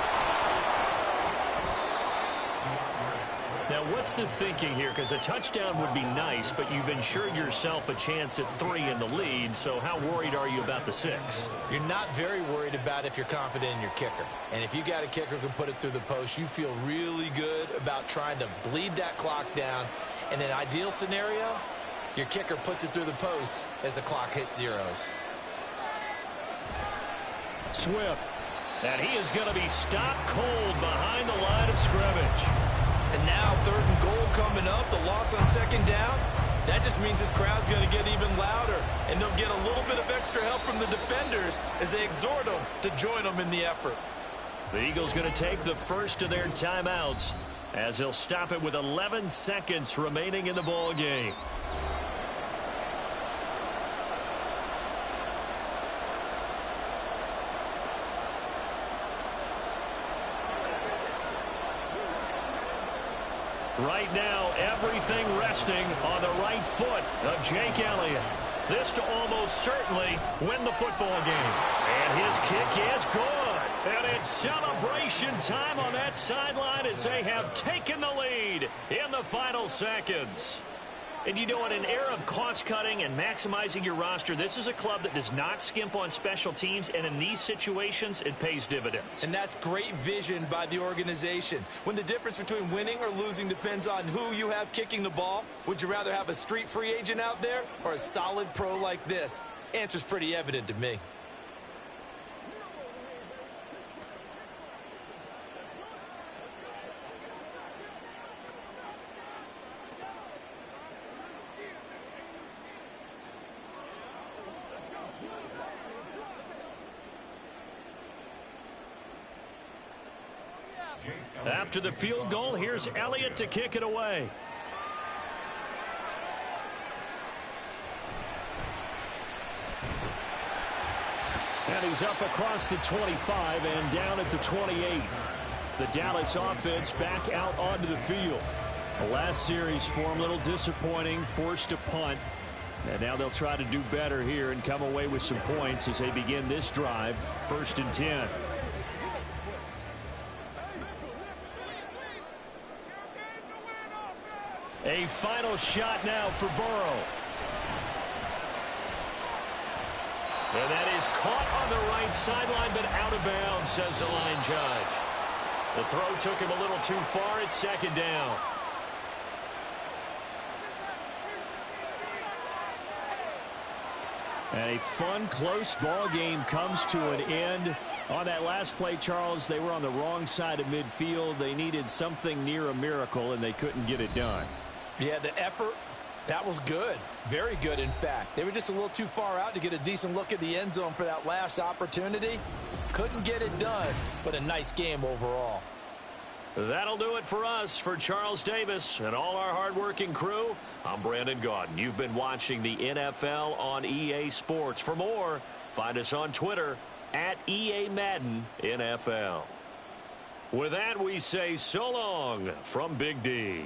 Speaker 1: Now, what's the thinking here? Because a touchdown would be nice, but you've ensured yourself a chance at 3 in the lead, so how worried are you about the 6?
Speaker 2: You're not very worried about if you're confident in your kicker. And if you got a kicker who can put it through the post, you feel really good about trying to bleed that clock down. In an ideal scenario, your kicker puts it through the post as the clock hits zeros.
Speaker 1: Swift. And he is going to be stopped cold behind the line of scrimmage.
Speaker 2: And now 3rd and goal coming up, the loss on 2nd down. That just means this crowd's going to get even louder, and they'll get a little bit of extra help from the defenders as they exhort them to join them in the effort.
Speaker 1: The Eagles going to take the first of their timeouts as they'll stop it with 11 seconds remaining in the ball game. Right now, everything resting on the right foot of Jake Elliott. This to almost certainly win the football game. And his kick is good. And it's celebration time on that sideline as they have taken the lead in the final seconds. And you know, in an era of cost-cutting and maximizing your roster, this is a club that does not skimp on special teams, and in these situations, it pays dividends.
Speaker 2: And that's great vision by the organization. When the difference between winning or losing depends on who you have kicking the ball, would you rather have a street free agent out there or a solid pro like this? Answer's pretty evident to me.
Speaker 1: After the field goal, here's Elliott to kick it away. And he's up across the 25 and down at the 28. The Dallas offense back out onto the field. The last series for him, a little disappointing, forced a punt. And now they'll try to do better here and come away with some points as they begin this drive, 1st and 10. A final shot now for Burrow. And that is caught on the right sideline, but out of bounds, says the line judge. The throw took him a little too far. It's 2nd down. And a fun, close ball game comes to an end. On that last play, Charles, they were on the wrong side of midfield. They needed something near a miracle, and they couldn't get it done.
Speaker 3: Yeah, the effort, that was good. Very good, in fact. They were just a little too far out to get a decent look at the end zone for that last opportunity. Couldn't get it done, but a nice game overall.
Speaker 1: That'll do it for us. For Charles Davis and all our hardworking crew, I'm Brandon Gaudin. You've been watching the NFL on EA Sports. For more, find us on Twitter at EA Madden NFL. With that, we say so long from Big D.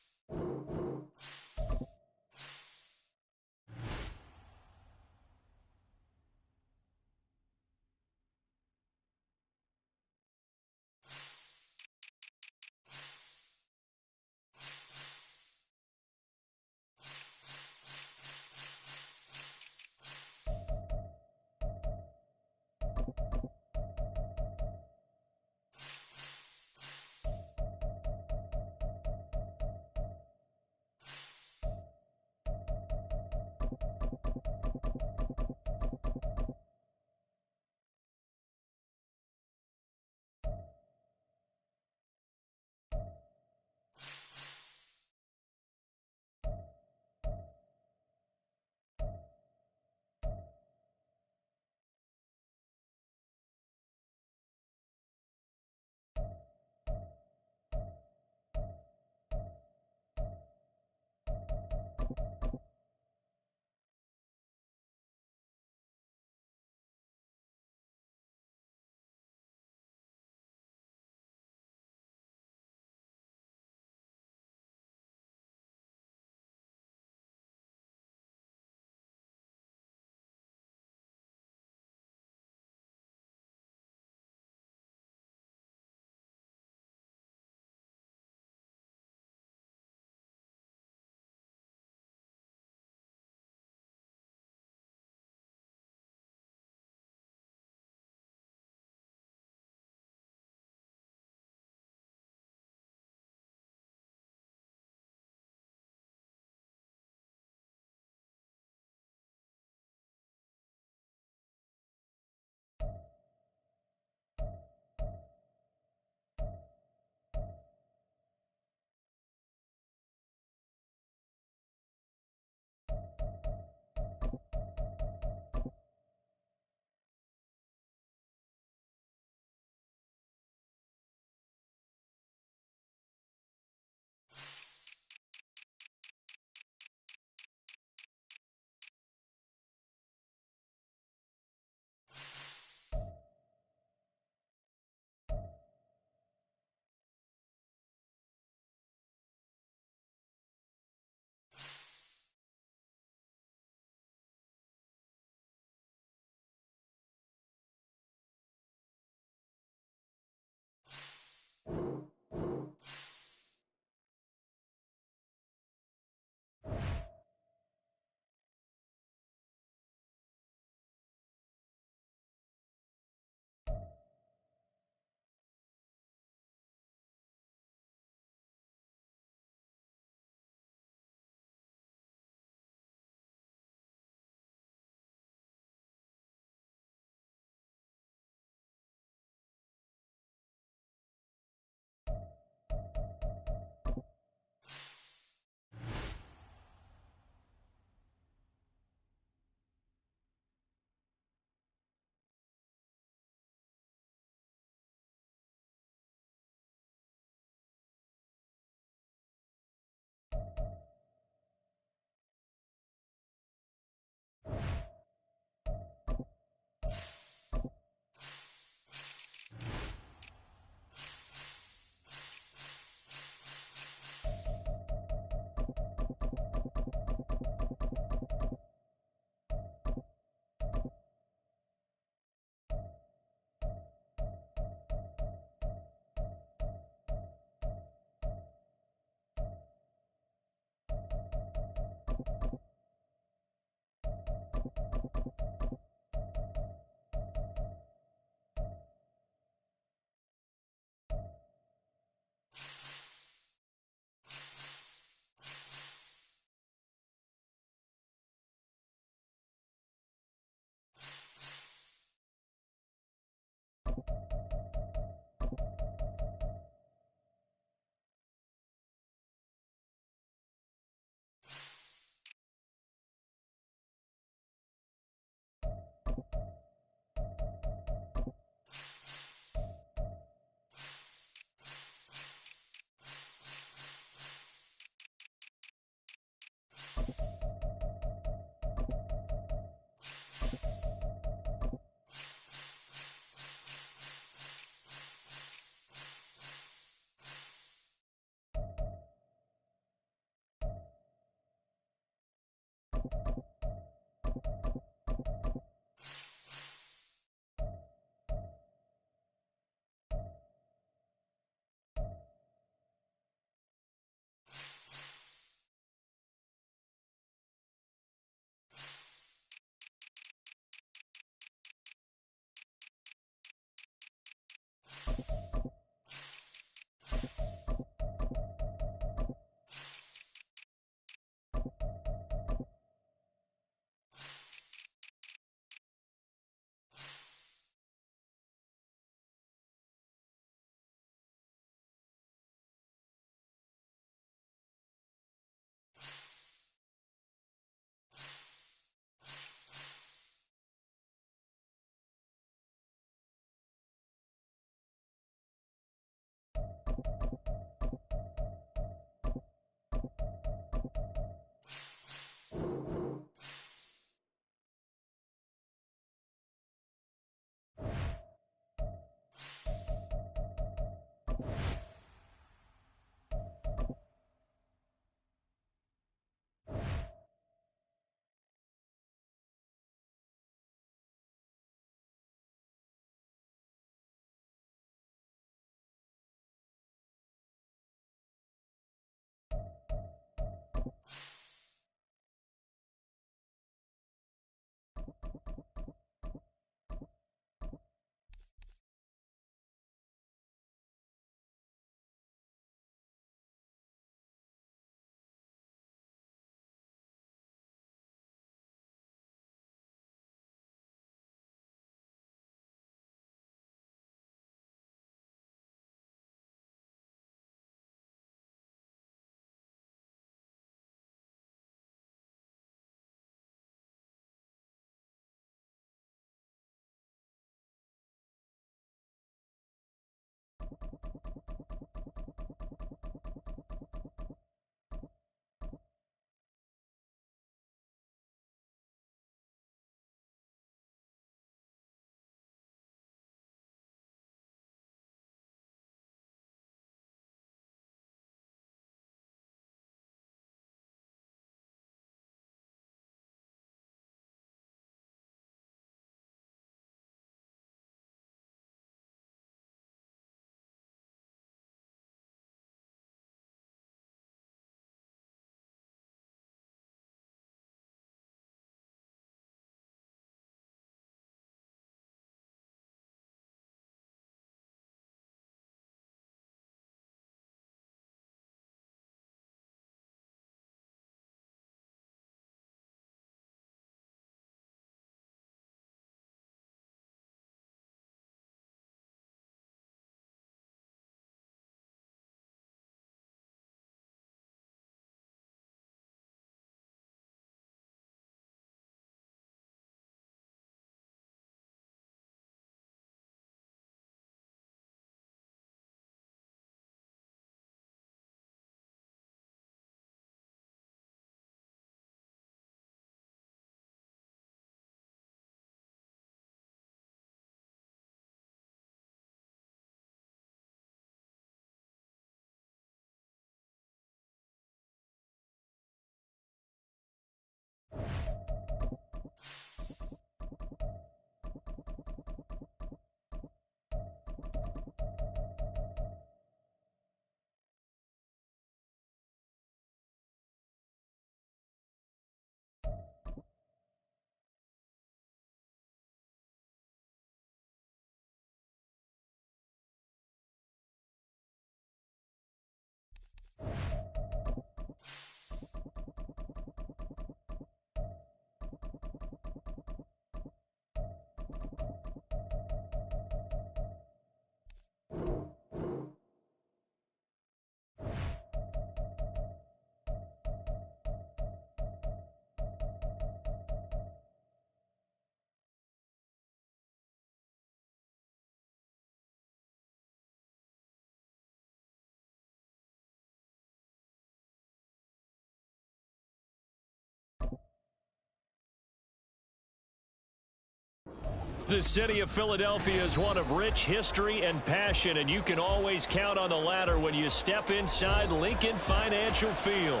Speaker 1: The city of Philadelphia is one of rich history and passion, and you can always count on the ladder when you step inside Lincoln Financial Field.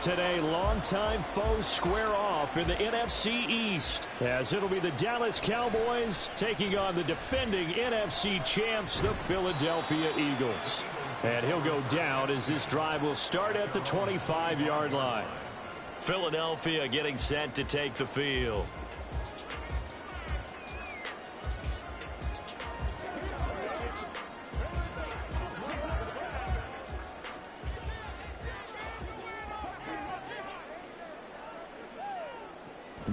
Speaker 1: Today, longtime foes square off in the NFC East, as it'll be the Dallas Cowboys taking on the defending NFC champs, the Philadelphia Eagles. And he'll go down as this drive will start at the 25-yard line. Philadelphia getting set to take the field.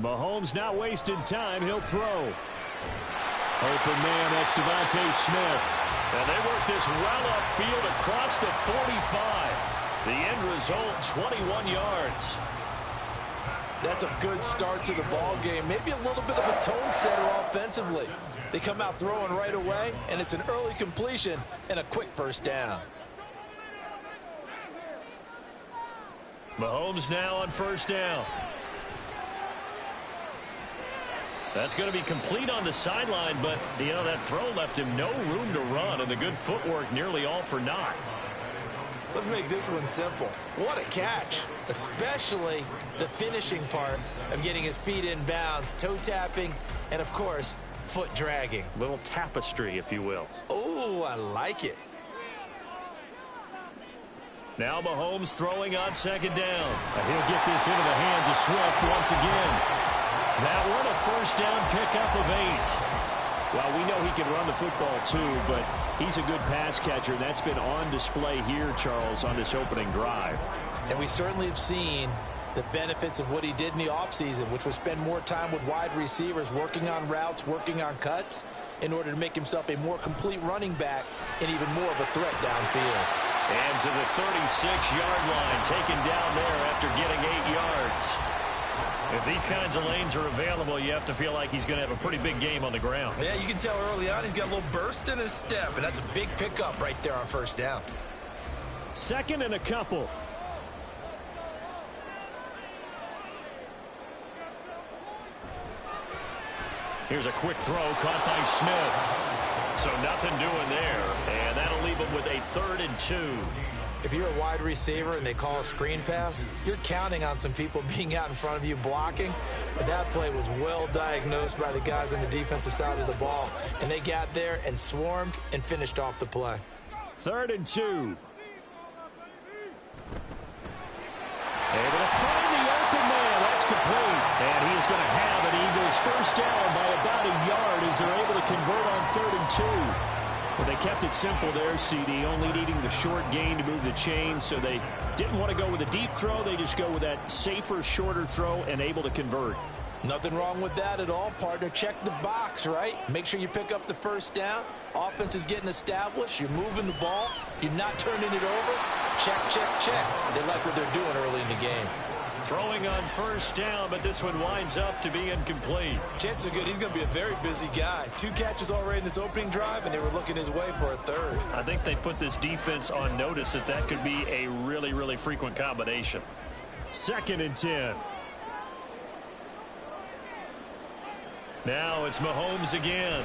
Speaker 1: Mahomes not wasting time. He'll throw. Open man, that's Devontae Smith. And they work this well upfield across the 45. The end result, 21 yards.
Speaker 3: That's a good start to the ball game. Maybe a little bit of a tone setter offensively. They come out throwing right away, and it's an early completion and a quick first down.
Speaker 1: Mahomes now on first down. That's going to be complete on the sideline, but, you know, that throw left him no room to run, and the good footwork nearly all for naught.
Speaker 2: Let's make this one simple. What a catch, especially the finishing part of getting his feet in bounds, toe tapping, and, of course, foot dragging.
Speaker 1: Little tapestry, if you will.
Speaker 2: Oh, I like it.
Speaker 1: Now Mahomes throwing on second down. And he'll get this into the hands of Swift once again. That one a first down pickup of 8. Well, we know he can run the football too, but he's a good pass catcher. That's been on display here, Charles, on this opening drive.
Speaker 3: And we certainly have seen the benefits of what he did in the offseason, which was spend more time with wide receivers, working on routes, working on cuts, in order to make himself a more complete running back and even more of a threat downfield.
Speaker 1: And to the 36-yard line, taken down there after getting 8 yards. If these kinds of lanes are available, you have to feel like he's going to have a pretty big game on the ground.
Speaker 2: Yeah, you can tell early on he's got a little burst in his step, and that's a big pickup right there on first down.
Speaker 1: Second and a couple. Here's a quick throw caught by Smith. So nothing doing there, and that'll leave him with a 3rd and 2.
Speaker 2: If you're a wide receiver and they call a screen pass, you're counting on some people being out in front of you blocking. But that play was well diagnosed by the guys on the defensive side of the ball. And they got there and swarmed and finished off the play.
Speaker 1: 3rd and 2. Able to find the open man. That's complete. And he is going to have an Eagles first down by about a yard as they're able to convert on 3rd and 2. Well, they kept it simple there, CD, only needing the short gain to move the chain, so they didn't want to go with a deep throw. They just go with that safer, shorter throw and able to convert.
Speaker 3: Nothing wrong with that at all, partner. Check the box, right? Make sure you pick up the first down. Offense is getting established. You're moving the ball. You're not turning it over. Check, check, check. They like what they're doing early in the game.
Speaker 1: Throwing on first down, but this one winds up to be incomplete.
Speaker 2: Chances are good he's going to be a very busy guy. 2 catches already in this opening drive, and they were looking his way for a 3rd.
Speaker 1: I think they put this defense on notice that that could be a really, really frequent combination. 2nd and 10. Now it's Mahomes again.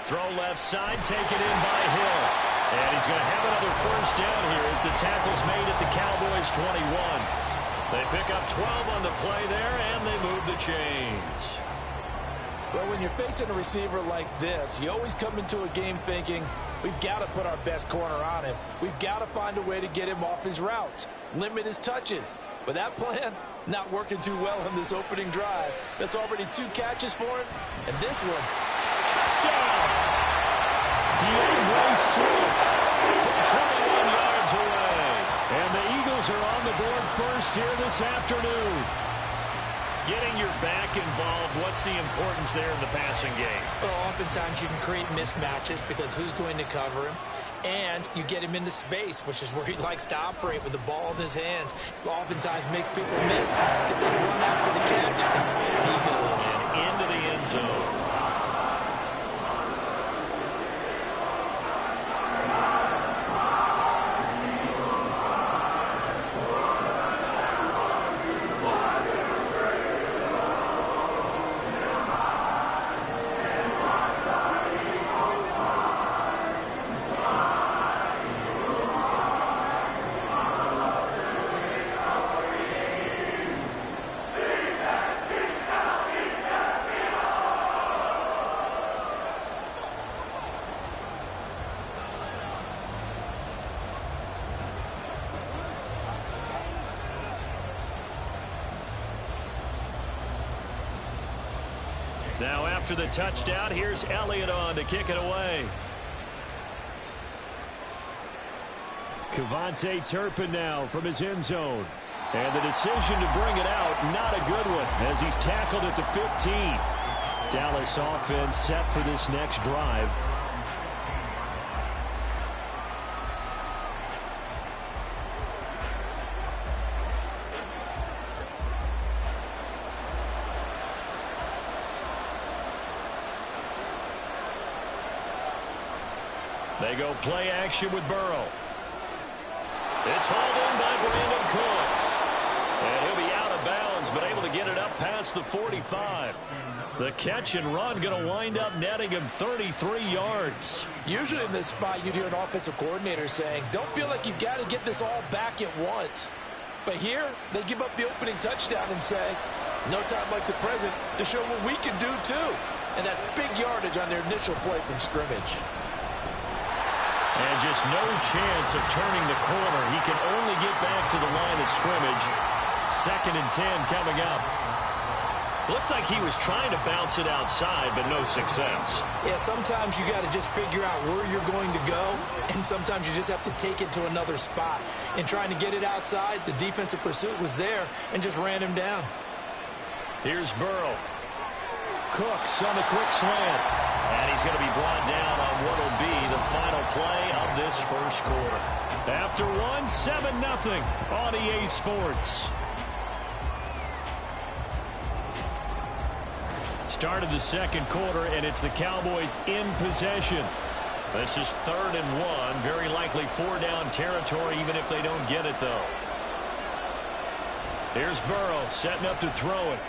Speaker 1: Throw left side, taken in by Hill. And he's going to have another first down here as the tackle's made at the Cowboys 21. They pick up 12 on the play there, and they move the chains.
Speaker 3: Well, when you're facing a receiver like this, you always come into a game thinking, we've got to put our best corner on him. We've got to find a way to get him off his routes, limit his touches. But that plan, not working too well in this opening drive. That's already 2 catches for him. And this one, touchdown!
Speaker 1: DeAndre Swift from 21 yards away. And the Eagles are on the board first here this afternoon. Getting your back involved, what's the importance there in the passing game?
Speaker 2: Well, oftentimes you can create mismatches because who's going to cover him? And you get him into space, which is where he likes to operate with the ball in his hands. Oftentimes makes people miss because they run after the catch, and off he goes.
Speaker 1: And into the end zone. Now after the touchdown, here's Elliott on to kick it away. Cavante Turpin now from his end zone. And the decision to bring it out, not a good one, as he's tackled at the 15. Dallas offense set for this next drive. They go play action with Burrow. It's hauled in by Brandon Cooks. And he'll be out of bounds, but able to get it up past the 45. The catch and run going to wind up netting him 33 yards.
Speaker 3: Usually in this spot, you'd hear an offensive coordinator saying, don't feel like you've got to get this all back at once. But here, they give up the opening touchdown and say, no time like the present to show what we can do too. And that's big yardage on their initial play from scrimmage.
Speaker 1: And just no chance of turning the corner. He can only get back to the line of scrimmage. 2nd and 10 coming up. Looked like he was trying to bounce it outside, but no success.
Speaker 2: Yeah, sometimes you got to just figure out where you're going to go, and sometimes you just have to take it to another spot. In trying to get it outside, the defensive pursuit was there and just ran him down.
Speaker 1: Here's Burrow. Cooks on the quick slant. And he's going to be brought down on what will be the final play of this first quarter. After one, 7-0 on EA Sports. Start of the second quarter, and it's the Cowboys in possession. This is 3rd and 1. Very likely 4-down territory, even if they don't get it, though. Here's Burrow setting up to throw it.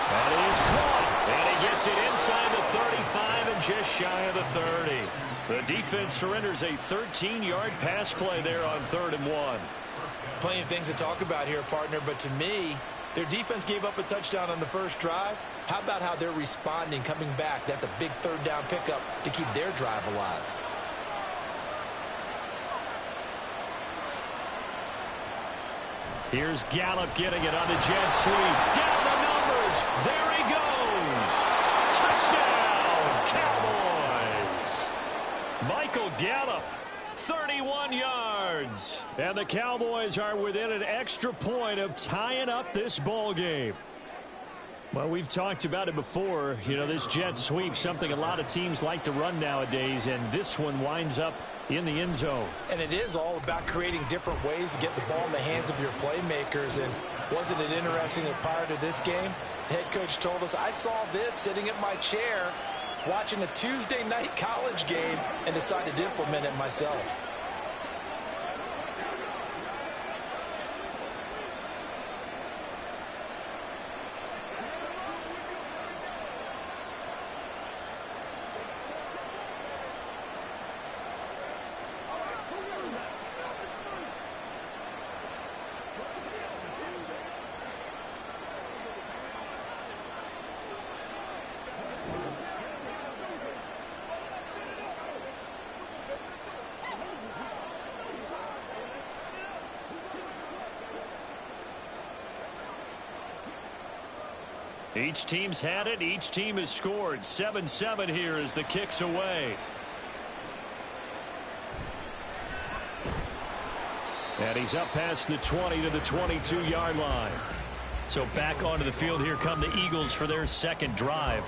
Speaker 1: And it is caught. And he gets it inside the 35 and just shy of the 30. The defense surrenders a 13-yard pass play there on 3rd and 1.
Speaker 2: Plenty of things to talk about here, partner, but to me, their defense gave up a touchdown on the first drive. How about how they're responding, coming back? That's a big 3rd down pickup to keep their drive alive.
Speaker 1: Here's Gallup getting it on the jet sweep. Down the numbers. There he goes. Touchdown, Cowboys. Michael Gallup, 31 yards. And the Cowboys are within an extra point of tying up this ball game. Well, we've talked about it before. You know, this jet sweep, something a lot of teams like to run nowadays, and this one winds up in the end zone.
Speaker 3: And it is all about creating different ways to get the ball in the hands of your playmakers. And wasn't it interesting that prior to this game, the head coach told us, I saw this sitting in my chair watching a Tuesday night college game and decided to implement it myself.
Speaker 1: Each team's had it. Each team has scored. 7-7 here as the kick's away. And he's up past the 20 to the 22-yard line. So back onto the field here come the Eagles for their second drive.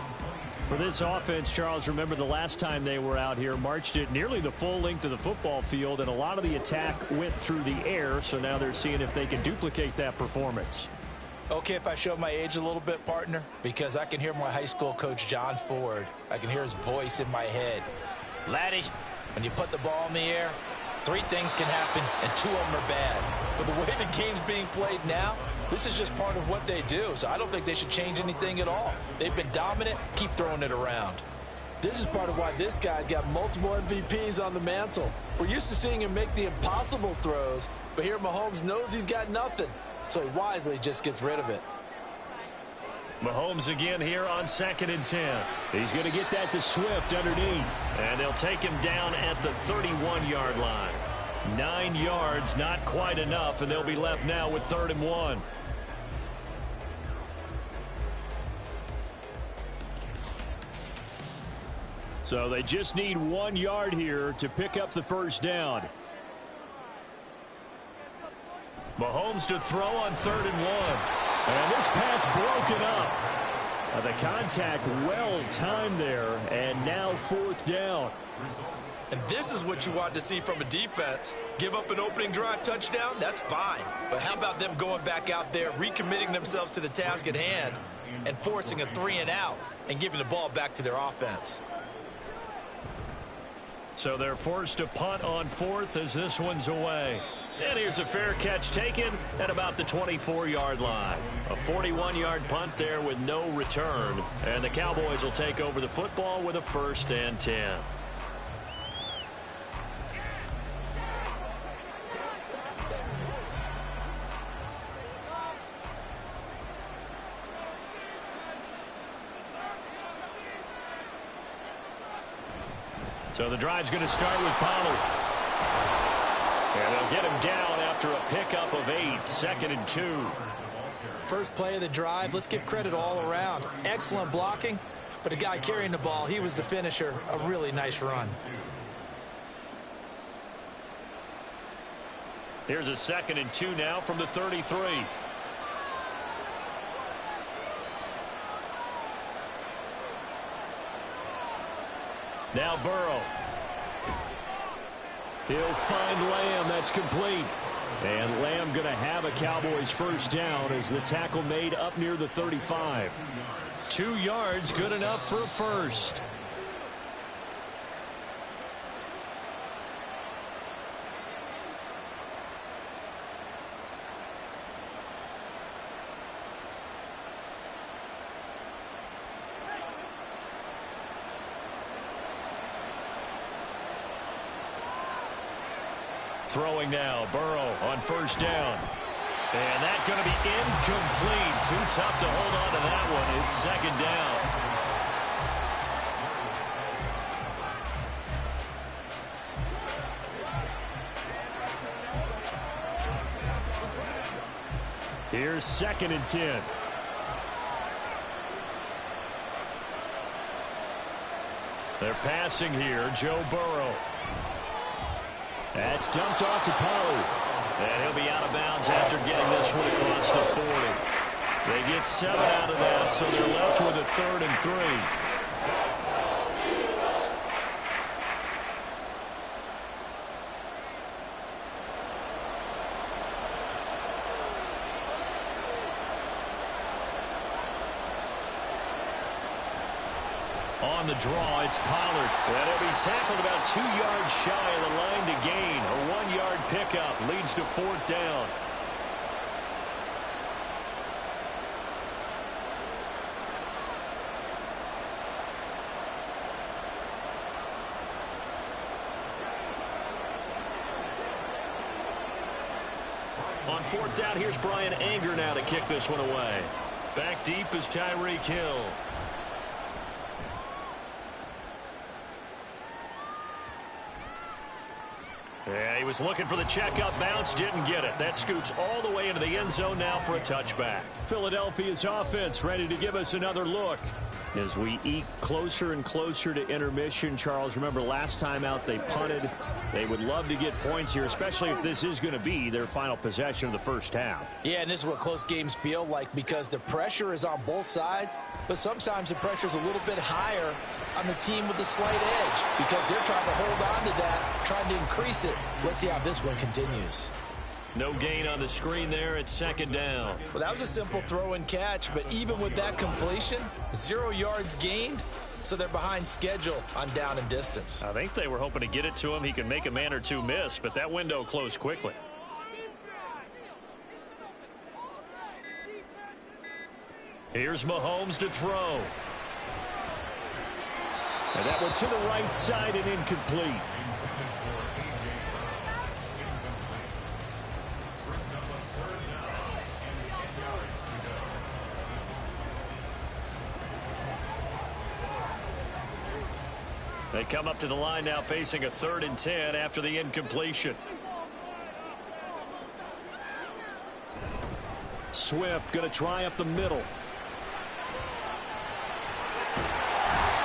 Speaker 1: For this offense, Charles, remember the last time they were out here, marched it nearly the full length of the football field, and a lot of the attack went through the air, so now they're seeing if they can duplicate that performance.
Speaker 3: Okay, if I show my age a little bit, partner, because I can hear my high school coach, John Ford. I can hear his voice in my head. Laddie, when you put the ball in the air, 3 things can happen, and 2 of them are bad. But the way the game's being played now, this is just part of what they do, so I don't think they should change anything at all. They've been dominant. Keep throwing it around. This is part of why this guy's got multiple MVPs on the mantle. We're used to seeing him make the impossible throws, but here Mahomes knows he's got nothing. So he wisely just gets rid of it.
Speaker 1: Mahomes again here on 2nd and 10. He's going to get that to Swift underneath. And they'll take him down at the 31-yard line. 9 yards, not quite enough, and they'll be left now with 3rd and 1. So they just need 1 yard here to pick up the first down. Mahomes to throw on 3rd and 1. And this pass broken up. The contact well timed there, and now 4th down.
Speaker 2: And this is what you want to see from a defense. Give up an opening drive touchdown, that's fine. But how about them going back out there, recommitting themselves to the task at hand, and forcing a 3-and-out and giving the ball back to their offense.
Speaker 1: So they're forced to punt on 4th as this one's away. And here's a fair catch taken at about the 24-yard line. A 41-yard punt there with no return. And the Cowboys will take over the football with a 1st and 10. So the drive's going to start with Pollard. And they'll get him down after a pickup of 8, 2nd and 2.
Speaker 2: First play of the drive, let's give credit all around. Excellent blocking, but the guy carrying the ball, he was the finisher. A really nice run.
Speaker 1: Here's a 2nd and 2 now from the 33. Now Burrow. He'll find Lamb. That's complete. And Lamb going to have a Cowboys first down as the tackle made up near the 35. 2 yards, good enough for a first. Throwing now, Burrow on first down. And that's going to be incomplete. Too tough to hold on to that one. It's 2nd down. Here's 2nd and 10. They're passing here, Joe Burrow. That's dumped off to Pollard. And he'll be out of bounds after getting this one across the 40. They get 7 out of that, so they're left with a 3rd and 3. On the draw, it's Pollard. And he'll be tackled about 2 yards shy of the line to gain. A 1-yard pickup leads to 4th down. On 4th down, here's Brian Anger now to kick this one away. Back deep is Tyreek Hill. Yeah, he was looking for the checkup bounce, didn't get it. That scoots all the way into the end zone now for a touchback. Philadelphia's offense ready to give us another look. As we eke closer and closer to intermission, Charles, remember last time out they punted. They would love to get points here, especially if this is going to be their final possession of the first half.
Speaker 3: Yeah, and this is what close games feel like because the pressure is on both sides, but sometimes the pressure is a little bit higher on the team with the slight edge because they're trying to hold on to that, trying to increase it. Let's see how this one continues.
Speaker 1: No gain on the screen there at 2nd down.
Speaker 2: Well, that was a simple throw and catch, but even with that completion, 0 yards gained, so they're behind schedule on down and distance.
Speaker 1: I think they were hoping to get it to him. He could make a man or two miss, but that window closed quickly. Here's Mahomes to throw. And that one to the right side and incomplete. They come up to the line now facing a 3rd and 10 after the incompletion. Swift going to try up the middle.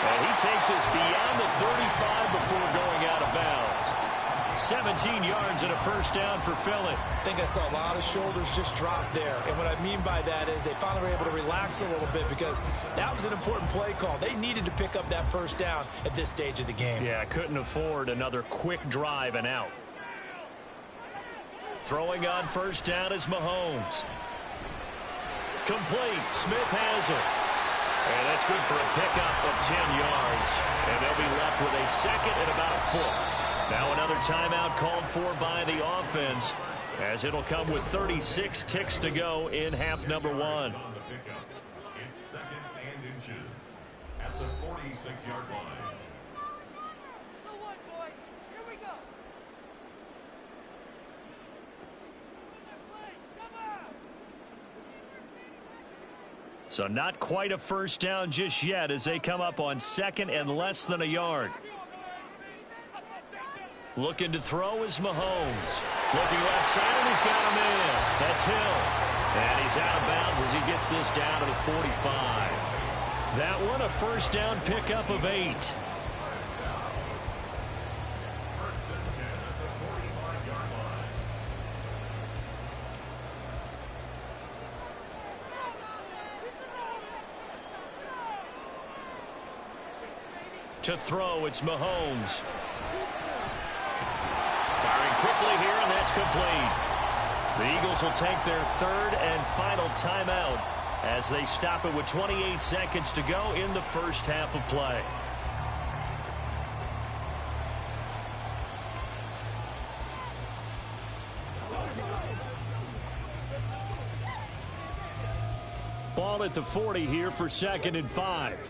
Speaker 1: And he takes us beyond the 35 before going out of bounds. 17 yards and a first down for Philly.
Speaker 2: I think I saw a lot of shoulders just drop there. And what I mean by that is they finally were able to relax a little bit because that was an important play call. They needed to pick up that first down at this stage of the game.
Speaker 1: Yeah, couldn't afford another quick drive and out. Throwing on first down is Mahomes. Complete. Smith has it. And that's good for a pickup of 10 yards. And they'll be left with a second and about a foot. Now another timeout called for by the offense, as it'll come with 36 ticks to go in half number one.
Speaker 5: It's second and inches at the 46-yard line.
Speaker 1: So not quite a first down just yet as they come up on second and less than a yard. Looking to throw is Mahomes. Looking left side, and he's got him in. That's Hill. And he's out of bounds as he gets this down to the 45. That one, a first down pickup of 8.
Speaker 5: First and 10 at the 45-yard line.
Speaker 1: To throw, it's Mahomes. Firing quickly here, and that's complete. The Eagles will take their third and final timeout as they stop it with 28 seconds to go in the first half of play. Ball at the 40 here for second and 5.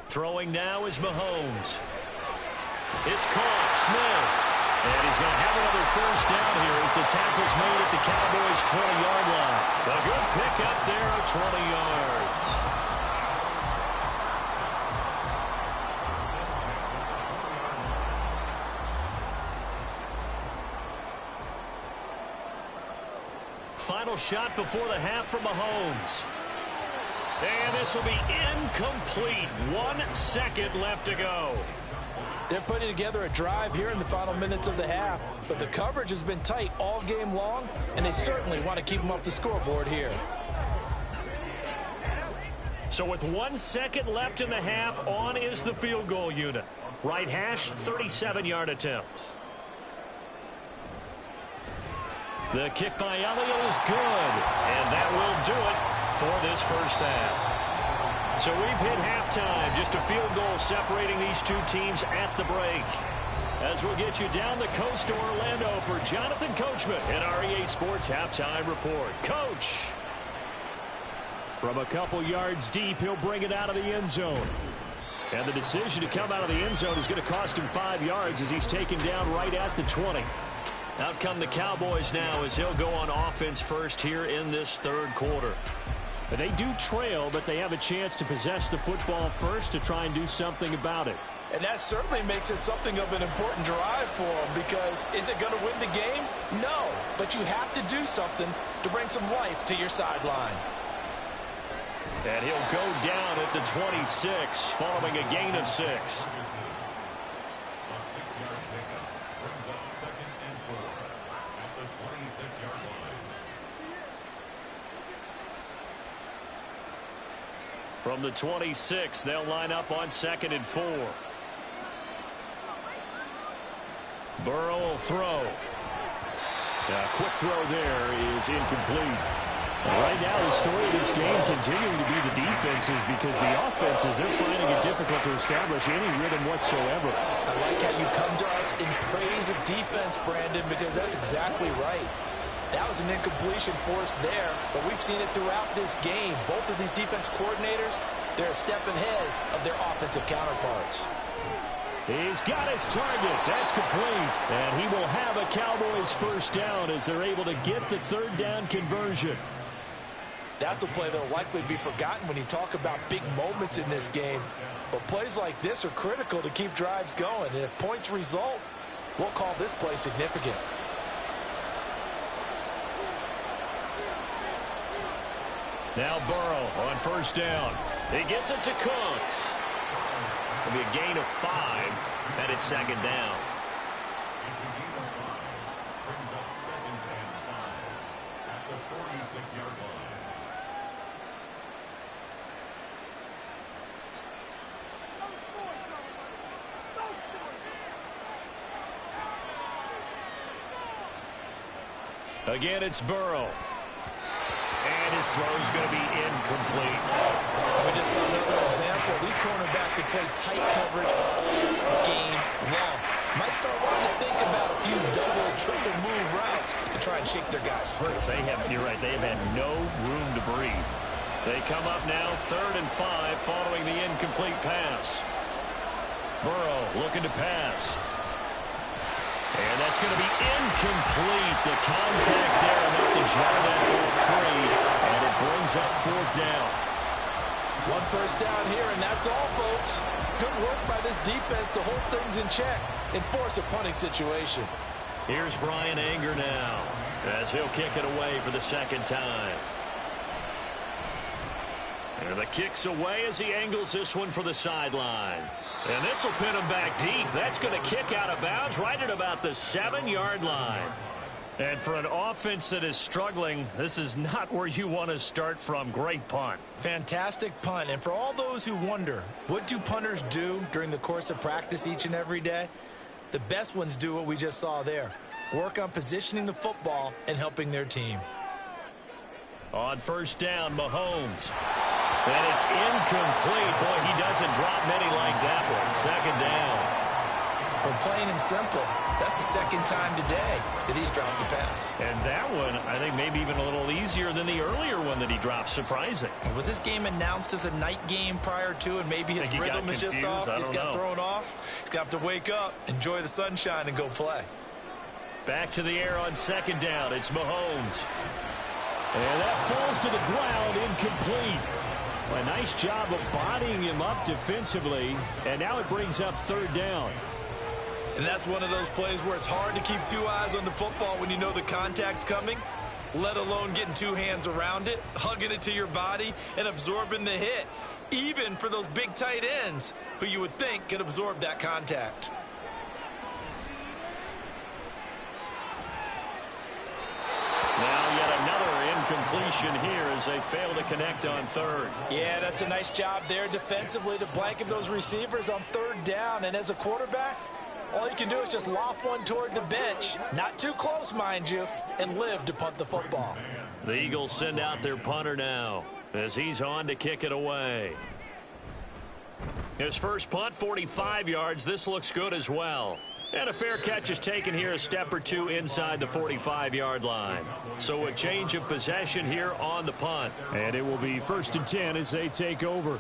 Speaker 1: Throwing now is Mahomes. It's caught. Smith. And he's going to have another first down here as the tackle's made at the Cowboys' 20-yard line. A good pickup there at 20 yards. Final shot before the half for Mahomes. And this will be incomplete. 1 second left to go.
Speaker 3: They're putting together a drive here in the final minutes of the half, but the coverage has been tight all game long, and they certainly want to keep them off the scoreboard here.
Speaker 1: So with 1 second left in the half, on is the field goal unit. Right hash, 37-yard attempt. The kick by Elliott is good, and that will do it for this first half. So we've hit halftime, just a field goal separating these two teams at the break. As we'll get you down the coast to Orlando for Jonathan Coachman in our EA Sports Halftime Report. Coach! From a couple yards deep, he'll bring it out of the end zone. And the decision to come out of the end zone is going to cost him 5 yards as he's taken down right at the 20. Out come the Cowboys now as they'll go on offense first here in this third quarter. But they do trail, but they have a chance to possess the football first to try and do something about it.
Speaker 3: And that certainly makes it something of an important drive for them, because is it going to win the game? No, but you have to do something to bring some life to your sideline.
Speaker 1: And he'll go down at the 26 following a gain of 6.
Speaker 5: A 6-yard pickup brings up second and 4 at the 26-yard line.
Speaker 1: From the 26, they'll line up on second and 4. Burrow will throw. A quick throw there is incomplete. Right now, the story of this game continuing to be the defenses, because the offenses, they're finding it difficult to establish any rhythm whatsoever.
Speaker 3: I like how you come to us in praise of defense, Brandon, because that's exactly right. That was an incompletion forced there, but we've seen it throughout this game. Both of these defense coordinators, they're a step ahead of their offensive counterparts.
Speaker 1: He's got his target. That's complete. And he will have a Cowboys first down as they're able to get the third down conversion.
Speaker 3: That's a play that will likely be forgotten when you talk about big moments in this game. But plays like this are critical to keep drives going. And if points result, we'll call this play significant.
Speaker 1: Now Burrow on first down. He gets it to Cooks. It'll be a gain of 5, and it's second down.
Speaker 5: It's a gain of 5. Brings up second and 5 at the 46-yard line.
Speaker 1: Again, it's Burrow. And his throw's going to be incomplete.
Speaker 2: We just saw another example. These cornerbacks have played tight coverage all game long. Might start wanting to think about a few double, triple move routes to try and shake their guys free.
Speaker 1: You're right, they've had no room to breathe. They come up now 3rd and 5 following the incomplete pass. Burrow looking to pass. And that's going to be incomplete. The contact there enough to jar that ball free. And it brings up 4th down.
Speaker 3: 1 first down here, and that's all, folks. Good work by this defense to hold things in check and force a punting situation.
Speaker 1: Here's Brian Anger now as he'll kick it away for the 2nd time. And the kick's away as he angles this one for the sideline. And this will pin him back deep. That's going to kick out of bounds right at about the 7-yard line. And for an offense that is struggling, this is not where you want to start from. Great punt.
Speaker 2: Fantastic punt. And for all those who wonder, what do punters do during the course of practice each and every day? The best ones do what we just saw there. Work on positioning the football and helping their team.
Speaker 1: On 1st down, Mahomes. And it's incomplete. Boy, he doesn't drop many like that one. 2nd down.
Speaker 2: But plain and simple, that's the 2nd time today that he's dropped a pass.
Speaker 1: And that one, I think, maybe even a little easier than the earlier one that he dropped. Surprising.
Speaker 2: Was this game announced as a night game prior to, and maybe his rhythm is just off? He's got thrown off. He's got to wake up, enjoy the sunshine, and go play.
Speaker 1: Back to the air on 2nd down. It's Mahomes. And that falls to the ground, incomplete. A nice job of bodying him up defensively, and now it brings up 3rd down.
Speaker 2: And that's one of those plays where it's hard to keep 2 eyes on the football when you know the contact's coming, let alone getting 2 hands around it, hugging it to your body, and absorbing the hit, even for those big tight ends who you would think could absorb that contact.
Speaker 1: Now yet another incompletion here as they fail to connect on 3rd.
Speaker 3: Yeah, that's a nice job there defensively to blanket those receivers on 3rd down. And as a quarterback, all you can do is just loft one toward the bench. Not too close, mind you, and live to punt the football.
Speaker 1: The Eagles send out their punter now as he's on to kick it away. His first punt, 45 yards. This looks good as well. And a fair catch is taken here a step or 2 inside the 45-yard line. So a change of possession here on the punt.
Speaker 4: And it will be 1st and 10 as they take over.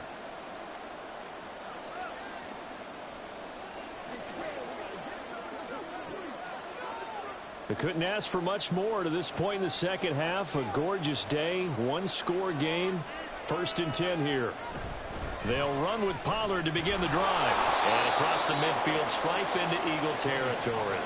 Speaker 4: They couldn't ask for much more to this point in the 2nd half. A gorgeous day, 1-score game. 1st and 10 here. They'll run with Pollard to begin the drive. And across the midfield stripe into Eagle territory.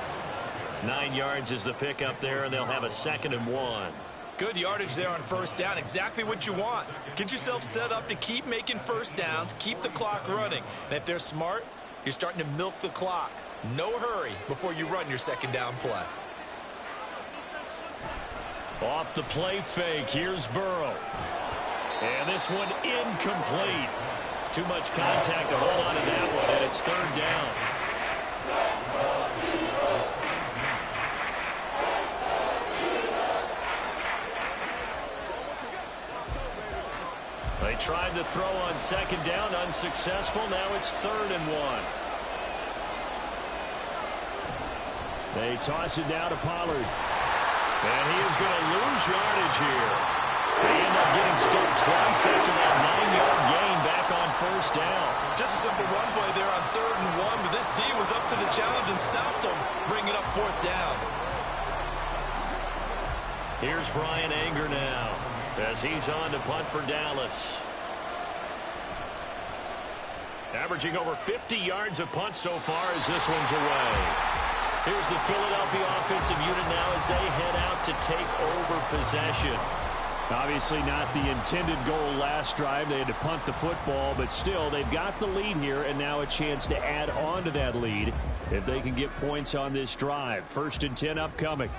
Speaker 4: 9 yards is the pickup there, and they'll have a 2nd and 1.
Speaker 2: Good yardage there on 1st down. Exactly what you want. Get yourself set up to keep making 1st downs, keep the clock running. And if they're smart, you're starting to milk the clock. No hurry before you run your 2nd down play.
Speaker 1: Off the play fake, here's Burrow. And this one incomplete. Too much contact to hold on to that one, and it's 3rd down. They tried the throw on 2nd down, unsuccessful. Now it's 3rd and 1.
Speaker 4: They toss it down to Pollard.
Speaker 1: And he is going to lose yardage here. They end up getting stuck twice after that 9-yard gain back on 1st down.
Speaker 2: Just a simple run play there on 3rd and 1, but this D was up to the challenge and stopped them, bringing up 4th down.
Speaker 1: Here's Brian Anger now as he's on to punt for Dallas. Averaging over 50 yards a punt so far as this one's away. Here's the Philadelphia offensive unit now as they head out to take over possession.
Speaker 4: Obviously not the intended goal last drive. They had to punt the football, but still, they've got the lead here, and now a chance to add on to that lead if they can get points on this drive. 1st and 10 upcoming.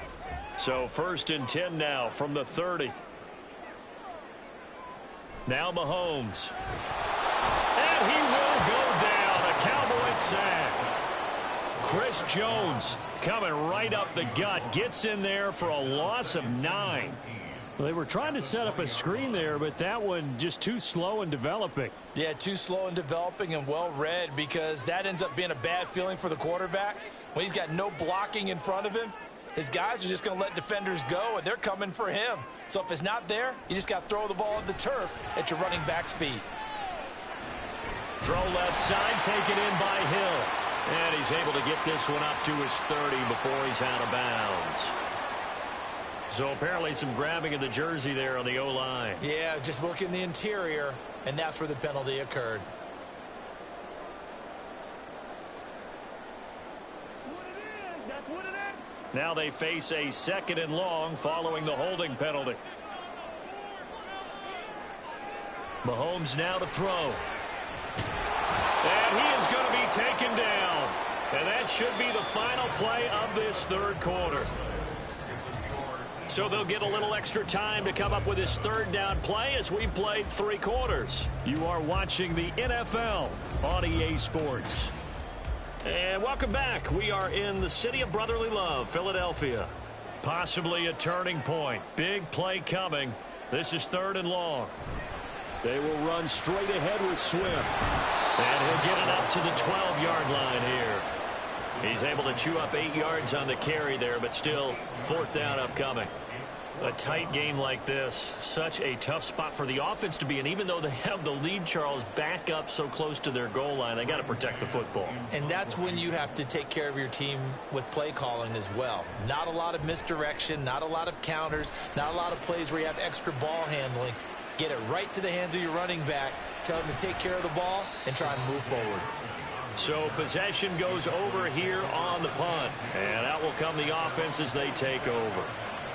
Speaker 4: So 1st and 10 now from the 30. Now Mahomes. And he will go down. A Cowboys sack. Chris Jones coming right up the gut. Gets in there for a loss of 9. Well, they were trying to set up a screen there, but that one just too slow in developing.
Speaker 3: Yeah, too slow in developing and well read, because that ends up being a bad feeling for the quarterback. When he's got no blocking in front of him, his guys are just going to let defenders go, and they're coming for him. So if it's not there, you just got to throw the ball at the turf at your running back's feet.
Speaker 1: Throw left side, taken in by Hill. And he's able to get this one up to his 30 before he's out of bounds. So apparently some grabbing of the jersey there on the O-line.
Speaker 2: Yeah, just look in the interior, and that's where the penalty occurred.
Speaker 1: That's what it is. Now they face a 2nd and long following the holding penalty. Mahomes now to throw. And he is going to be taken down. And that should be the final play of this 3rd quarter. So they'll get a little extra time to come up with his 3rd down play as we played 3 quarters. You are watching the NFL on EA Sports. And welcome back. We are in the city of brotherly love, Philadelphia. Possibly a turning point. Big play coming. This is 3rd and long. They will run straight ahead with Swift. And he'll get it up to the 12-yard line here. He's able to chew up 8 yards on the carry there, but still 4th down upcoming. A tight game like this, such a tough spot for the offense to be in. Even though they have the lead, Charles, back up so close to their goal line, they got to protect the football.
Speaker 2: And that's when you have to take care of your team with play calling as well. Not a lot of misdirection, not a lot of counters, not a lot of plays where you have extra ball handling. Get it right to the hands of your running back, tell him to take care of the ball, and try and move forward.
Speaker 1: So possession goes over here on the punt. And out will come the offense as they take over.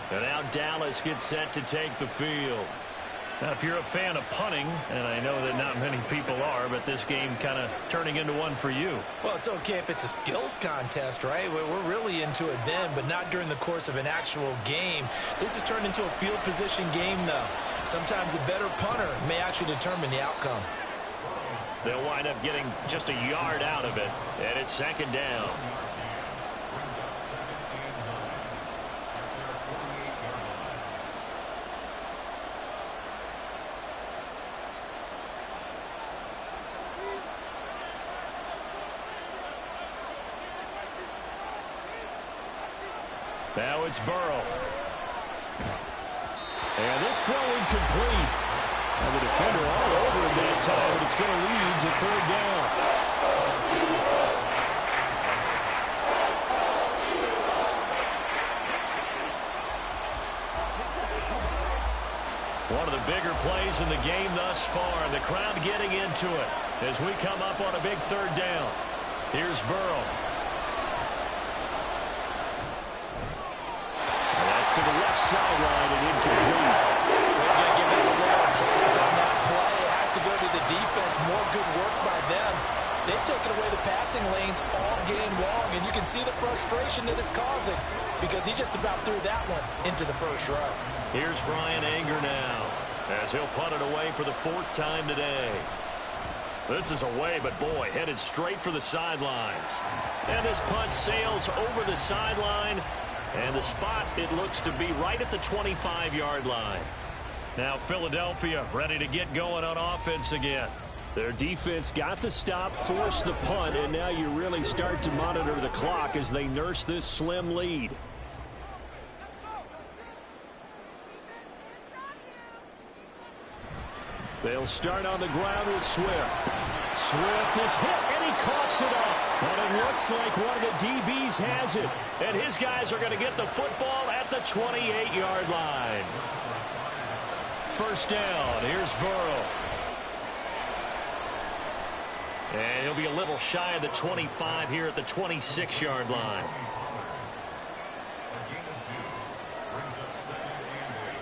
Speaker 1: And now Dallas gets set to take the field. Now, if you're a fan of punting, and I know that not many people are, but this game kind of turning into one for you.
Speaker 2: Well, it's okay if it's a skills contest, right? We're really into it then, but not during the course of an actual game. This has turned into a field position game, though. Sometimes a better punter may actually determine the outcome.
Speaker 1: They'll wind up getting just a yard out of it, and it's 2nd down. Now it's Burrow. And this throw incomplete. And the defender all over him that time, but it's going to lead to 3rd down. One of the bigger plays in the game thus far, and the crowd getting into it as we come up on a big 3rd down. Here's Burrow. To the left sideline and incomplete.
Speaker 3: They're going to give it a lot of plays on that play. It has to go to the defense. More good work by them. They've taken away the passing lanes all game long, and you can see the frustration that it's causing because he just about threw that one into the 1st row.
Speaker 1: Here's Brian Anger now as he'll punt it away for the 4th time today. This is away, but boy, headed straight for the sidelines. And this punt sails over the sideline. And the spot, it looks to be right at the 25-yard line. Now Philadelphia ready to get going on offense again. Their defense got the stop, forced the punt, and now you really start to monitor the clock as they nurse this slim lead. They'll start on the ground with Swift. Swift is hit, and he coughs it up. But it looks like one of the DBs has it. And his guys are going to get the football at the 28-yard line. 1st down. Here's Burrow. And he'll be a little shy of the 25 here at the 26-yard line.
Speaker 5: A gain of 2 brings up 2nd and 8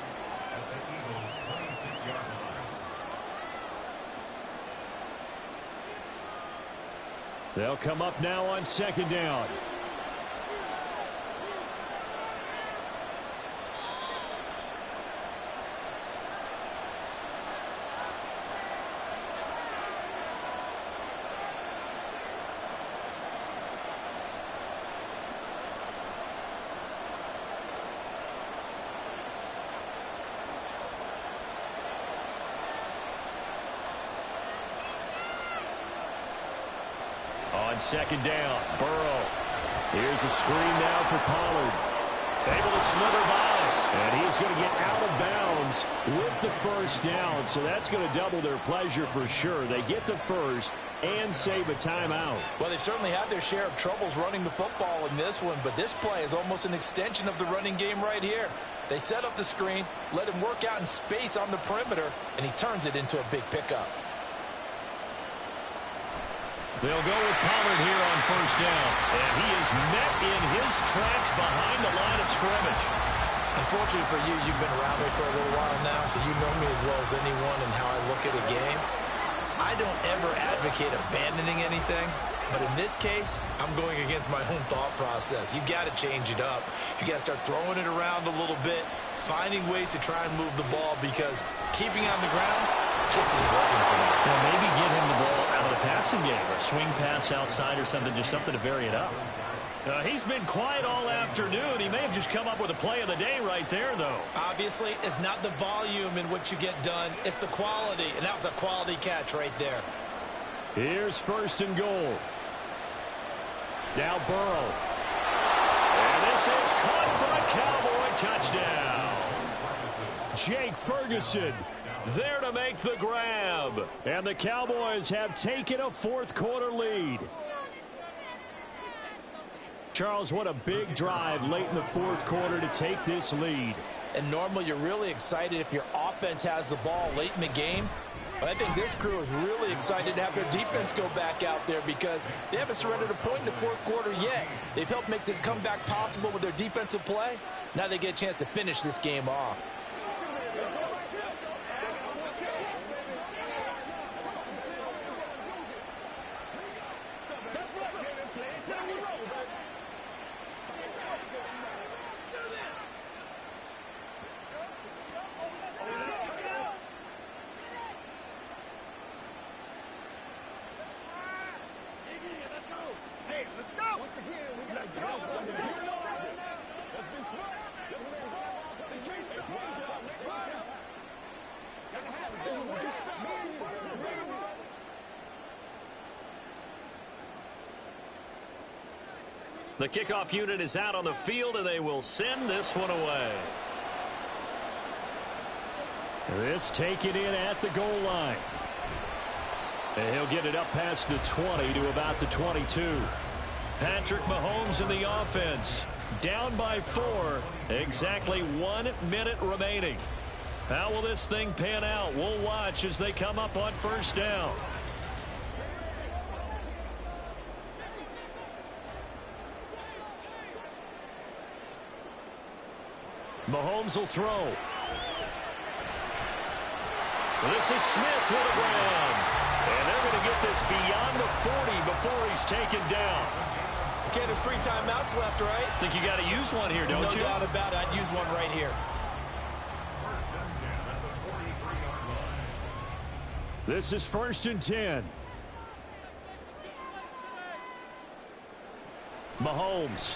Speaker 5: at the Eagles'
Speaker 1: They'll come up now on second down. On second down, Burrow. Here's a screen now for Pollard. Able to slither by. And he's going to get out of bounds with the first down. So that's going to double their pleasure for sure. They get the first and save a timeout.
Speaker 3: Well, they've certainly had their share of troubles running the football in this one, but this play is almost an extension of the running game right here. They set up the screen, let him work out in space on the perimeter, and he turns it into a big pickup.
Speaker 1: They'll go with Pollard here on first down. And he is met in his tracks behind the line of scrimmage.
Speaker 2: Unfortunately for you, you've been around me for a little while now, so you know me as well as anyone and how I look at a game. I don't ever advocate abandoning anything, but in this case, I'm going against my own thought process. You've got to change it up. You got to start throwing it around a little bit, finding ways to try and move the ball, because keeping on the ground just isn't working for me.
Speaker 4: Well, maybe get him the ball out of the passing game, or a swing pass outside or something, just something to vary it up.
Speaker 1: He's been quiet all afternoon. He may have just come up with a play of the day right there, though.
Speaker 2: Obviously, it's not the volume in which you get done. It's the quality, and that was a quality catch right there.
Speaker 1: Here's first and goal. Now Burrow. And this is caught for a Cowboy touchdown. Jake Ferguson there to make the grab. And the Cowboys have taken a fourth-quarter lead. Charles, what a big drive late in the fourth quarter to take this lead.
Speaker 3: And normally you're really excited if your offense has the ball late in the game. But I think this crew is really excited to have their defense go back out there because they haven't surrendered a point in the fourth quarter yet. They've helped make this comeback possible with their defensive play. Now they get a chance to finish this game off.
Speaker 1: The kickoff unit is out on the field, and they will send this one away. This taken in at the goal line. And he'll get it up past the 20 to about the 22. Patrick Mahomes in the offense. Down by 4. Exactly 1 minute remaining. How will this thing pan out? We'll watch as they come up on first down. Mahomes will throw. This is Smith with a grab. And they're going to get this beyond the 40 before he's taken down.
Speaker 2: Okay, there's 3 timeouts left, right?
Speaker 1: Think you got to use one here, don't you?
Speaker 2: No doubt about it. I'd use one right here.
Speaker 1: This is first and 10. Mahomes.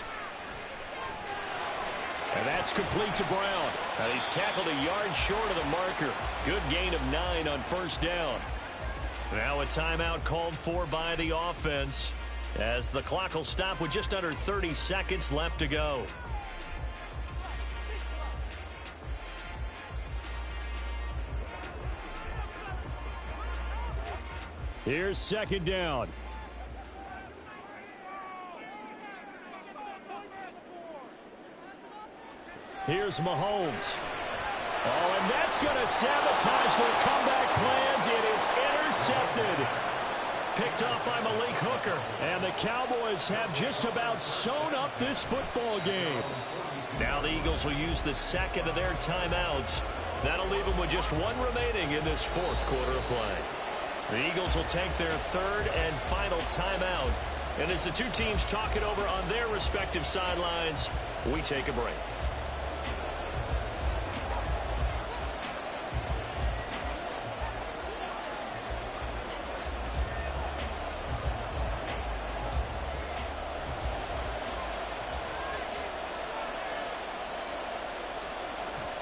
Speaker 1: And that's complete to Brown. And he's tackled a yard short of the marker. Good gain of 9 on first down. Now a timeout called for by the offense as the clock will stop with just under 30 seconds left to go. Here's second down. Here's Mahomes. Oh, and that's going to sabotage their comeback plans. It is intercepted. Picked off by Malik Hooker. And the Cowboys have just about sewn up this football game. Now the Eagles will use the second of their timeouts. That'll leave them with just 1 remaining in this fourth quarter of play. The Eagles will take their third and final timeout. And as the two teams talk it over on their respective sidelines, we take a break.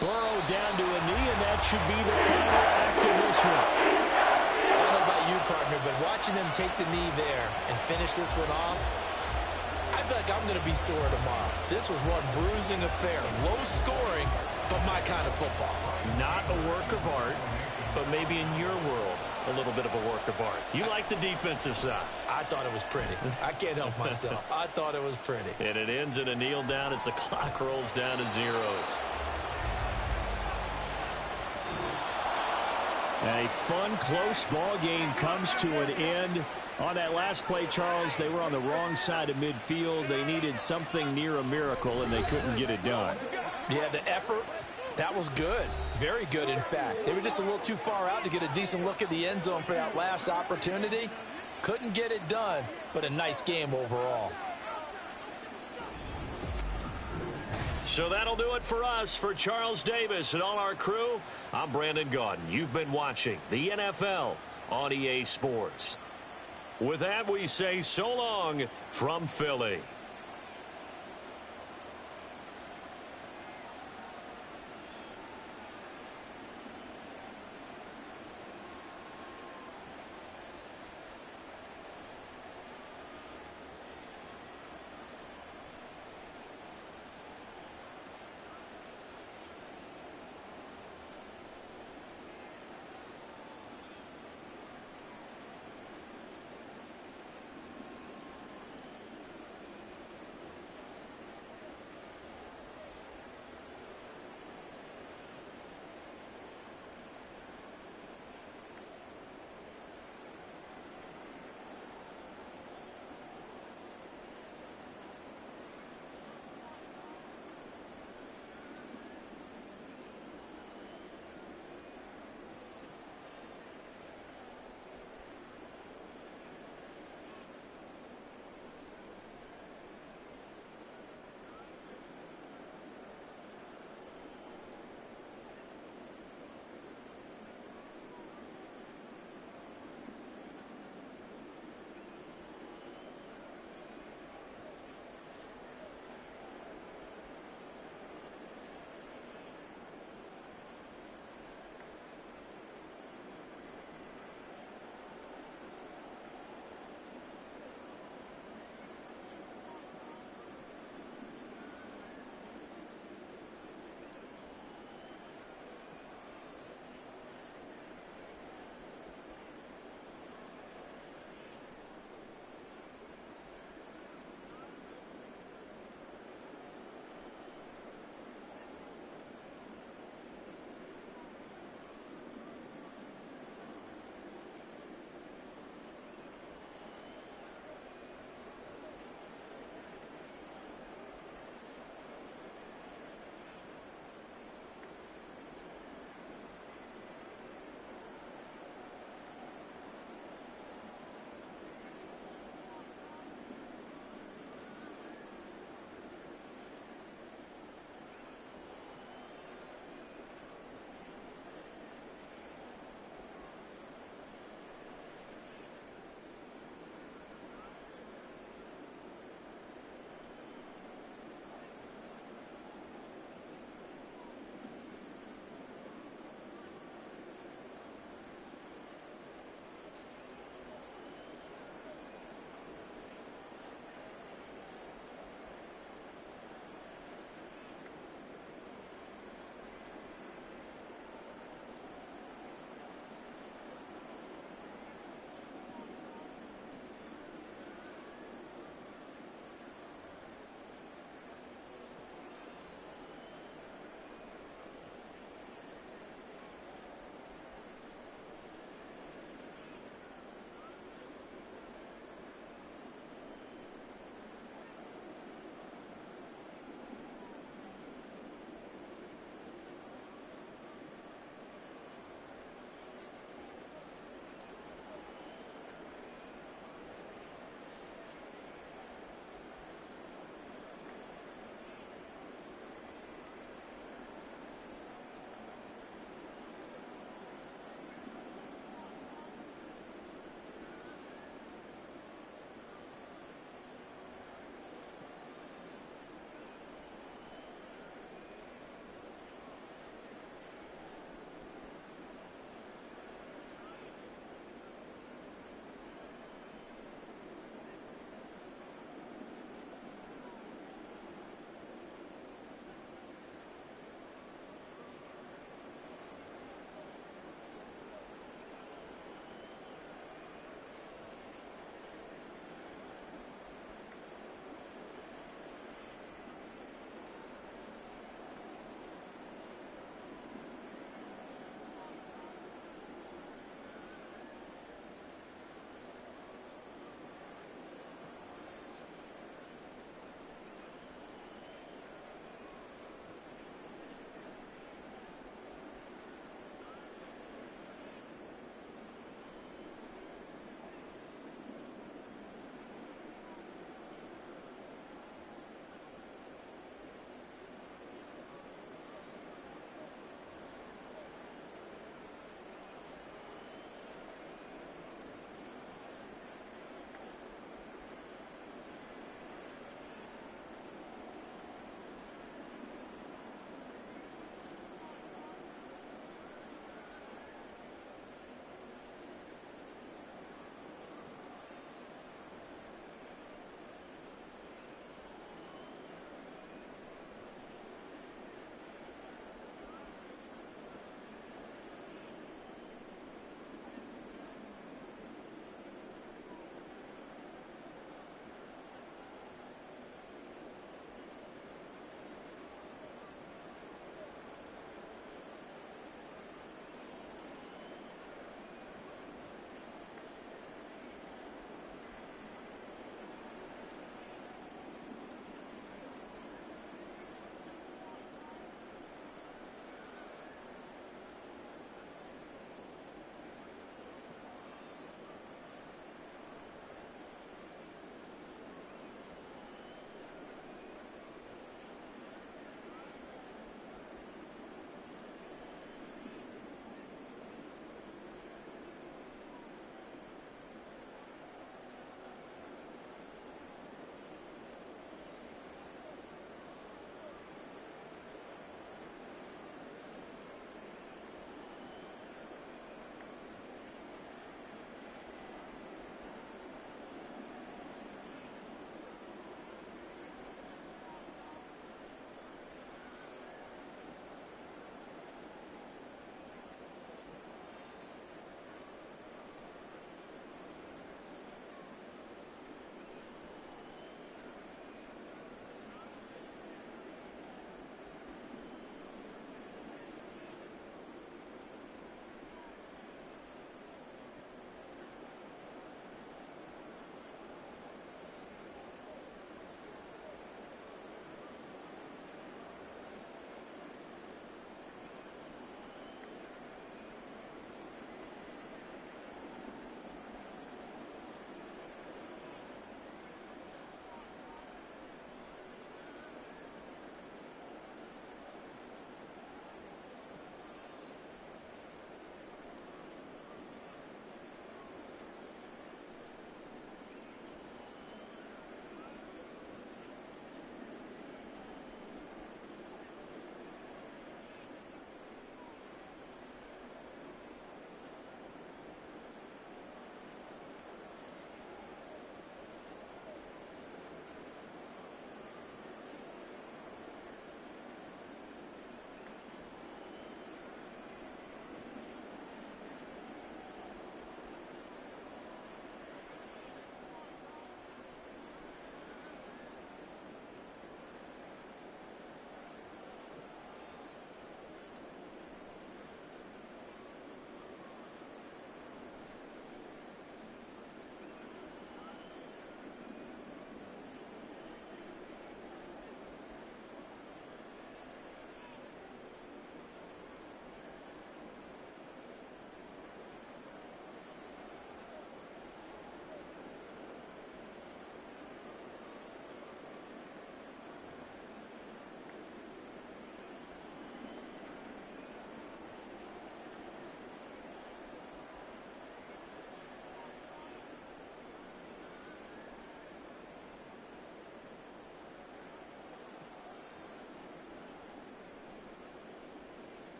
Speaker 1: Burrow down to a knee, and that should be the final act of this one.
Speaker 2: I don't know about you, partner, but watching them take the knee there and finish this one off, I feel like I'm going to be sore tomorrow. This was one bruising affair. Low scoring, but my kind of football.
Speaker 1: Not a work of art, but maybe in your world, a little bit of a work of art. You like the defensive side.
Speaker 2: I thought it was pretty. I can't help myself. I thought it was pretty.
Speaker 1: And it ends in a kneel down as the clock rolls down to zeros. A fun, close ball game comes to an end. On that last play, Charles, they were on the wrong side of midfield. They needed something near a miracle, and they couldn't get it done.
Speaker 3: Yeah, the effort, that was good. Very good, in fact. They were just a little too far out to get a decent look at the end zone for that last opportunity. Couldn't get it done, but a nice game overall.
Speaker 1: So that'll do it for us. For Charles Davis and all our crew, I'm Brandon Gaudin. You've been watching the NFL on EA Sports. With that, we say so long from Philly.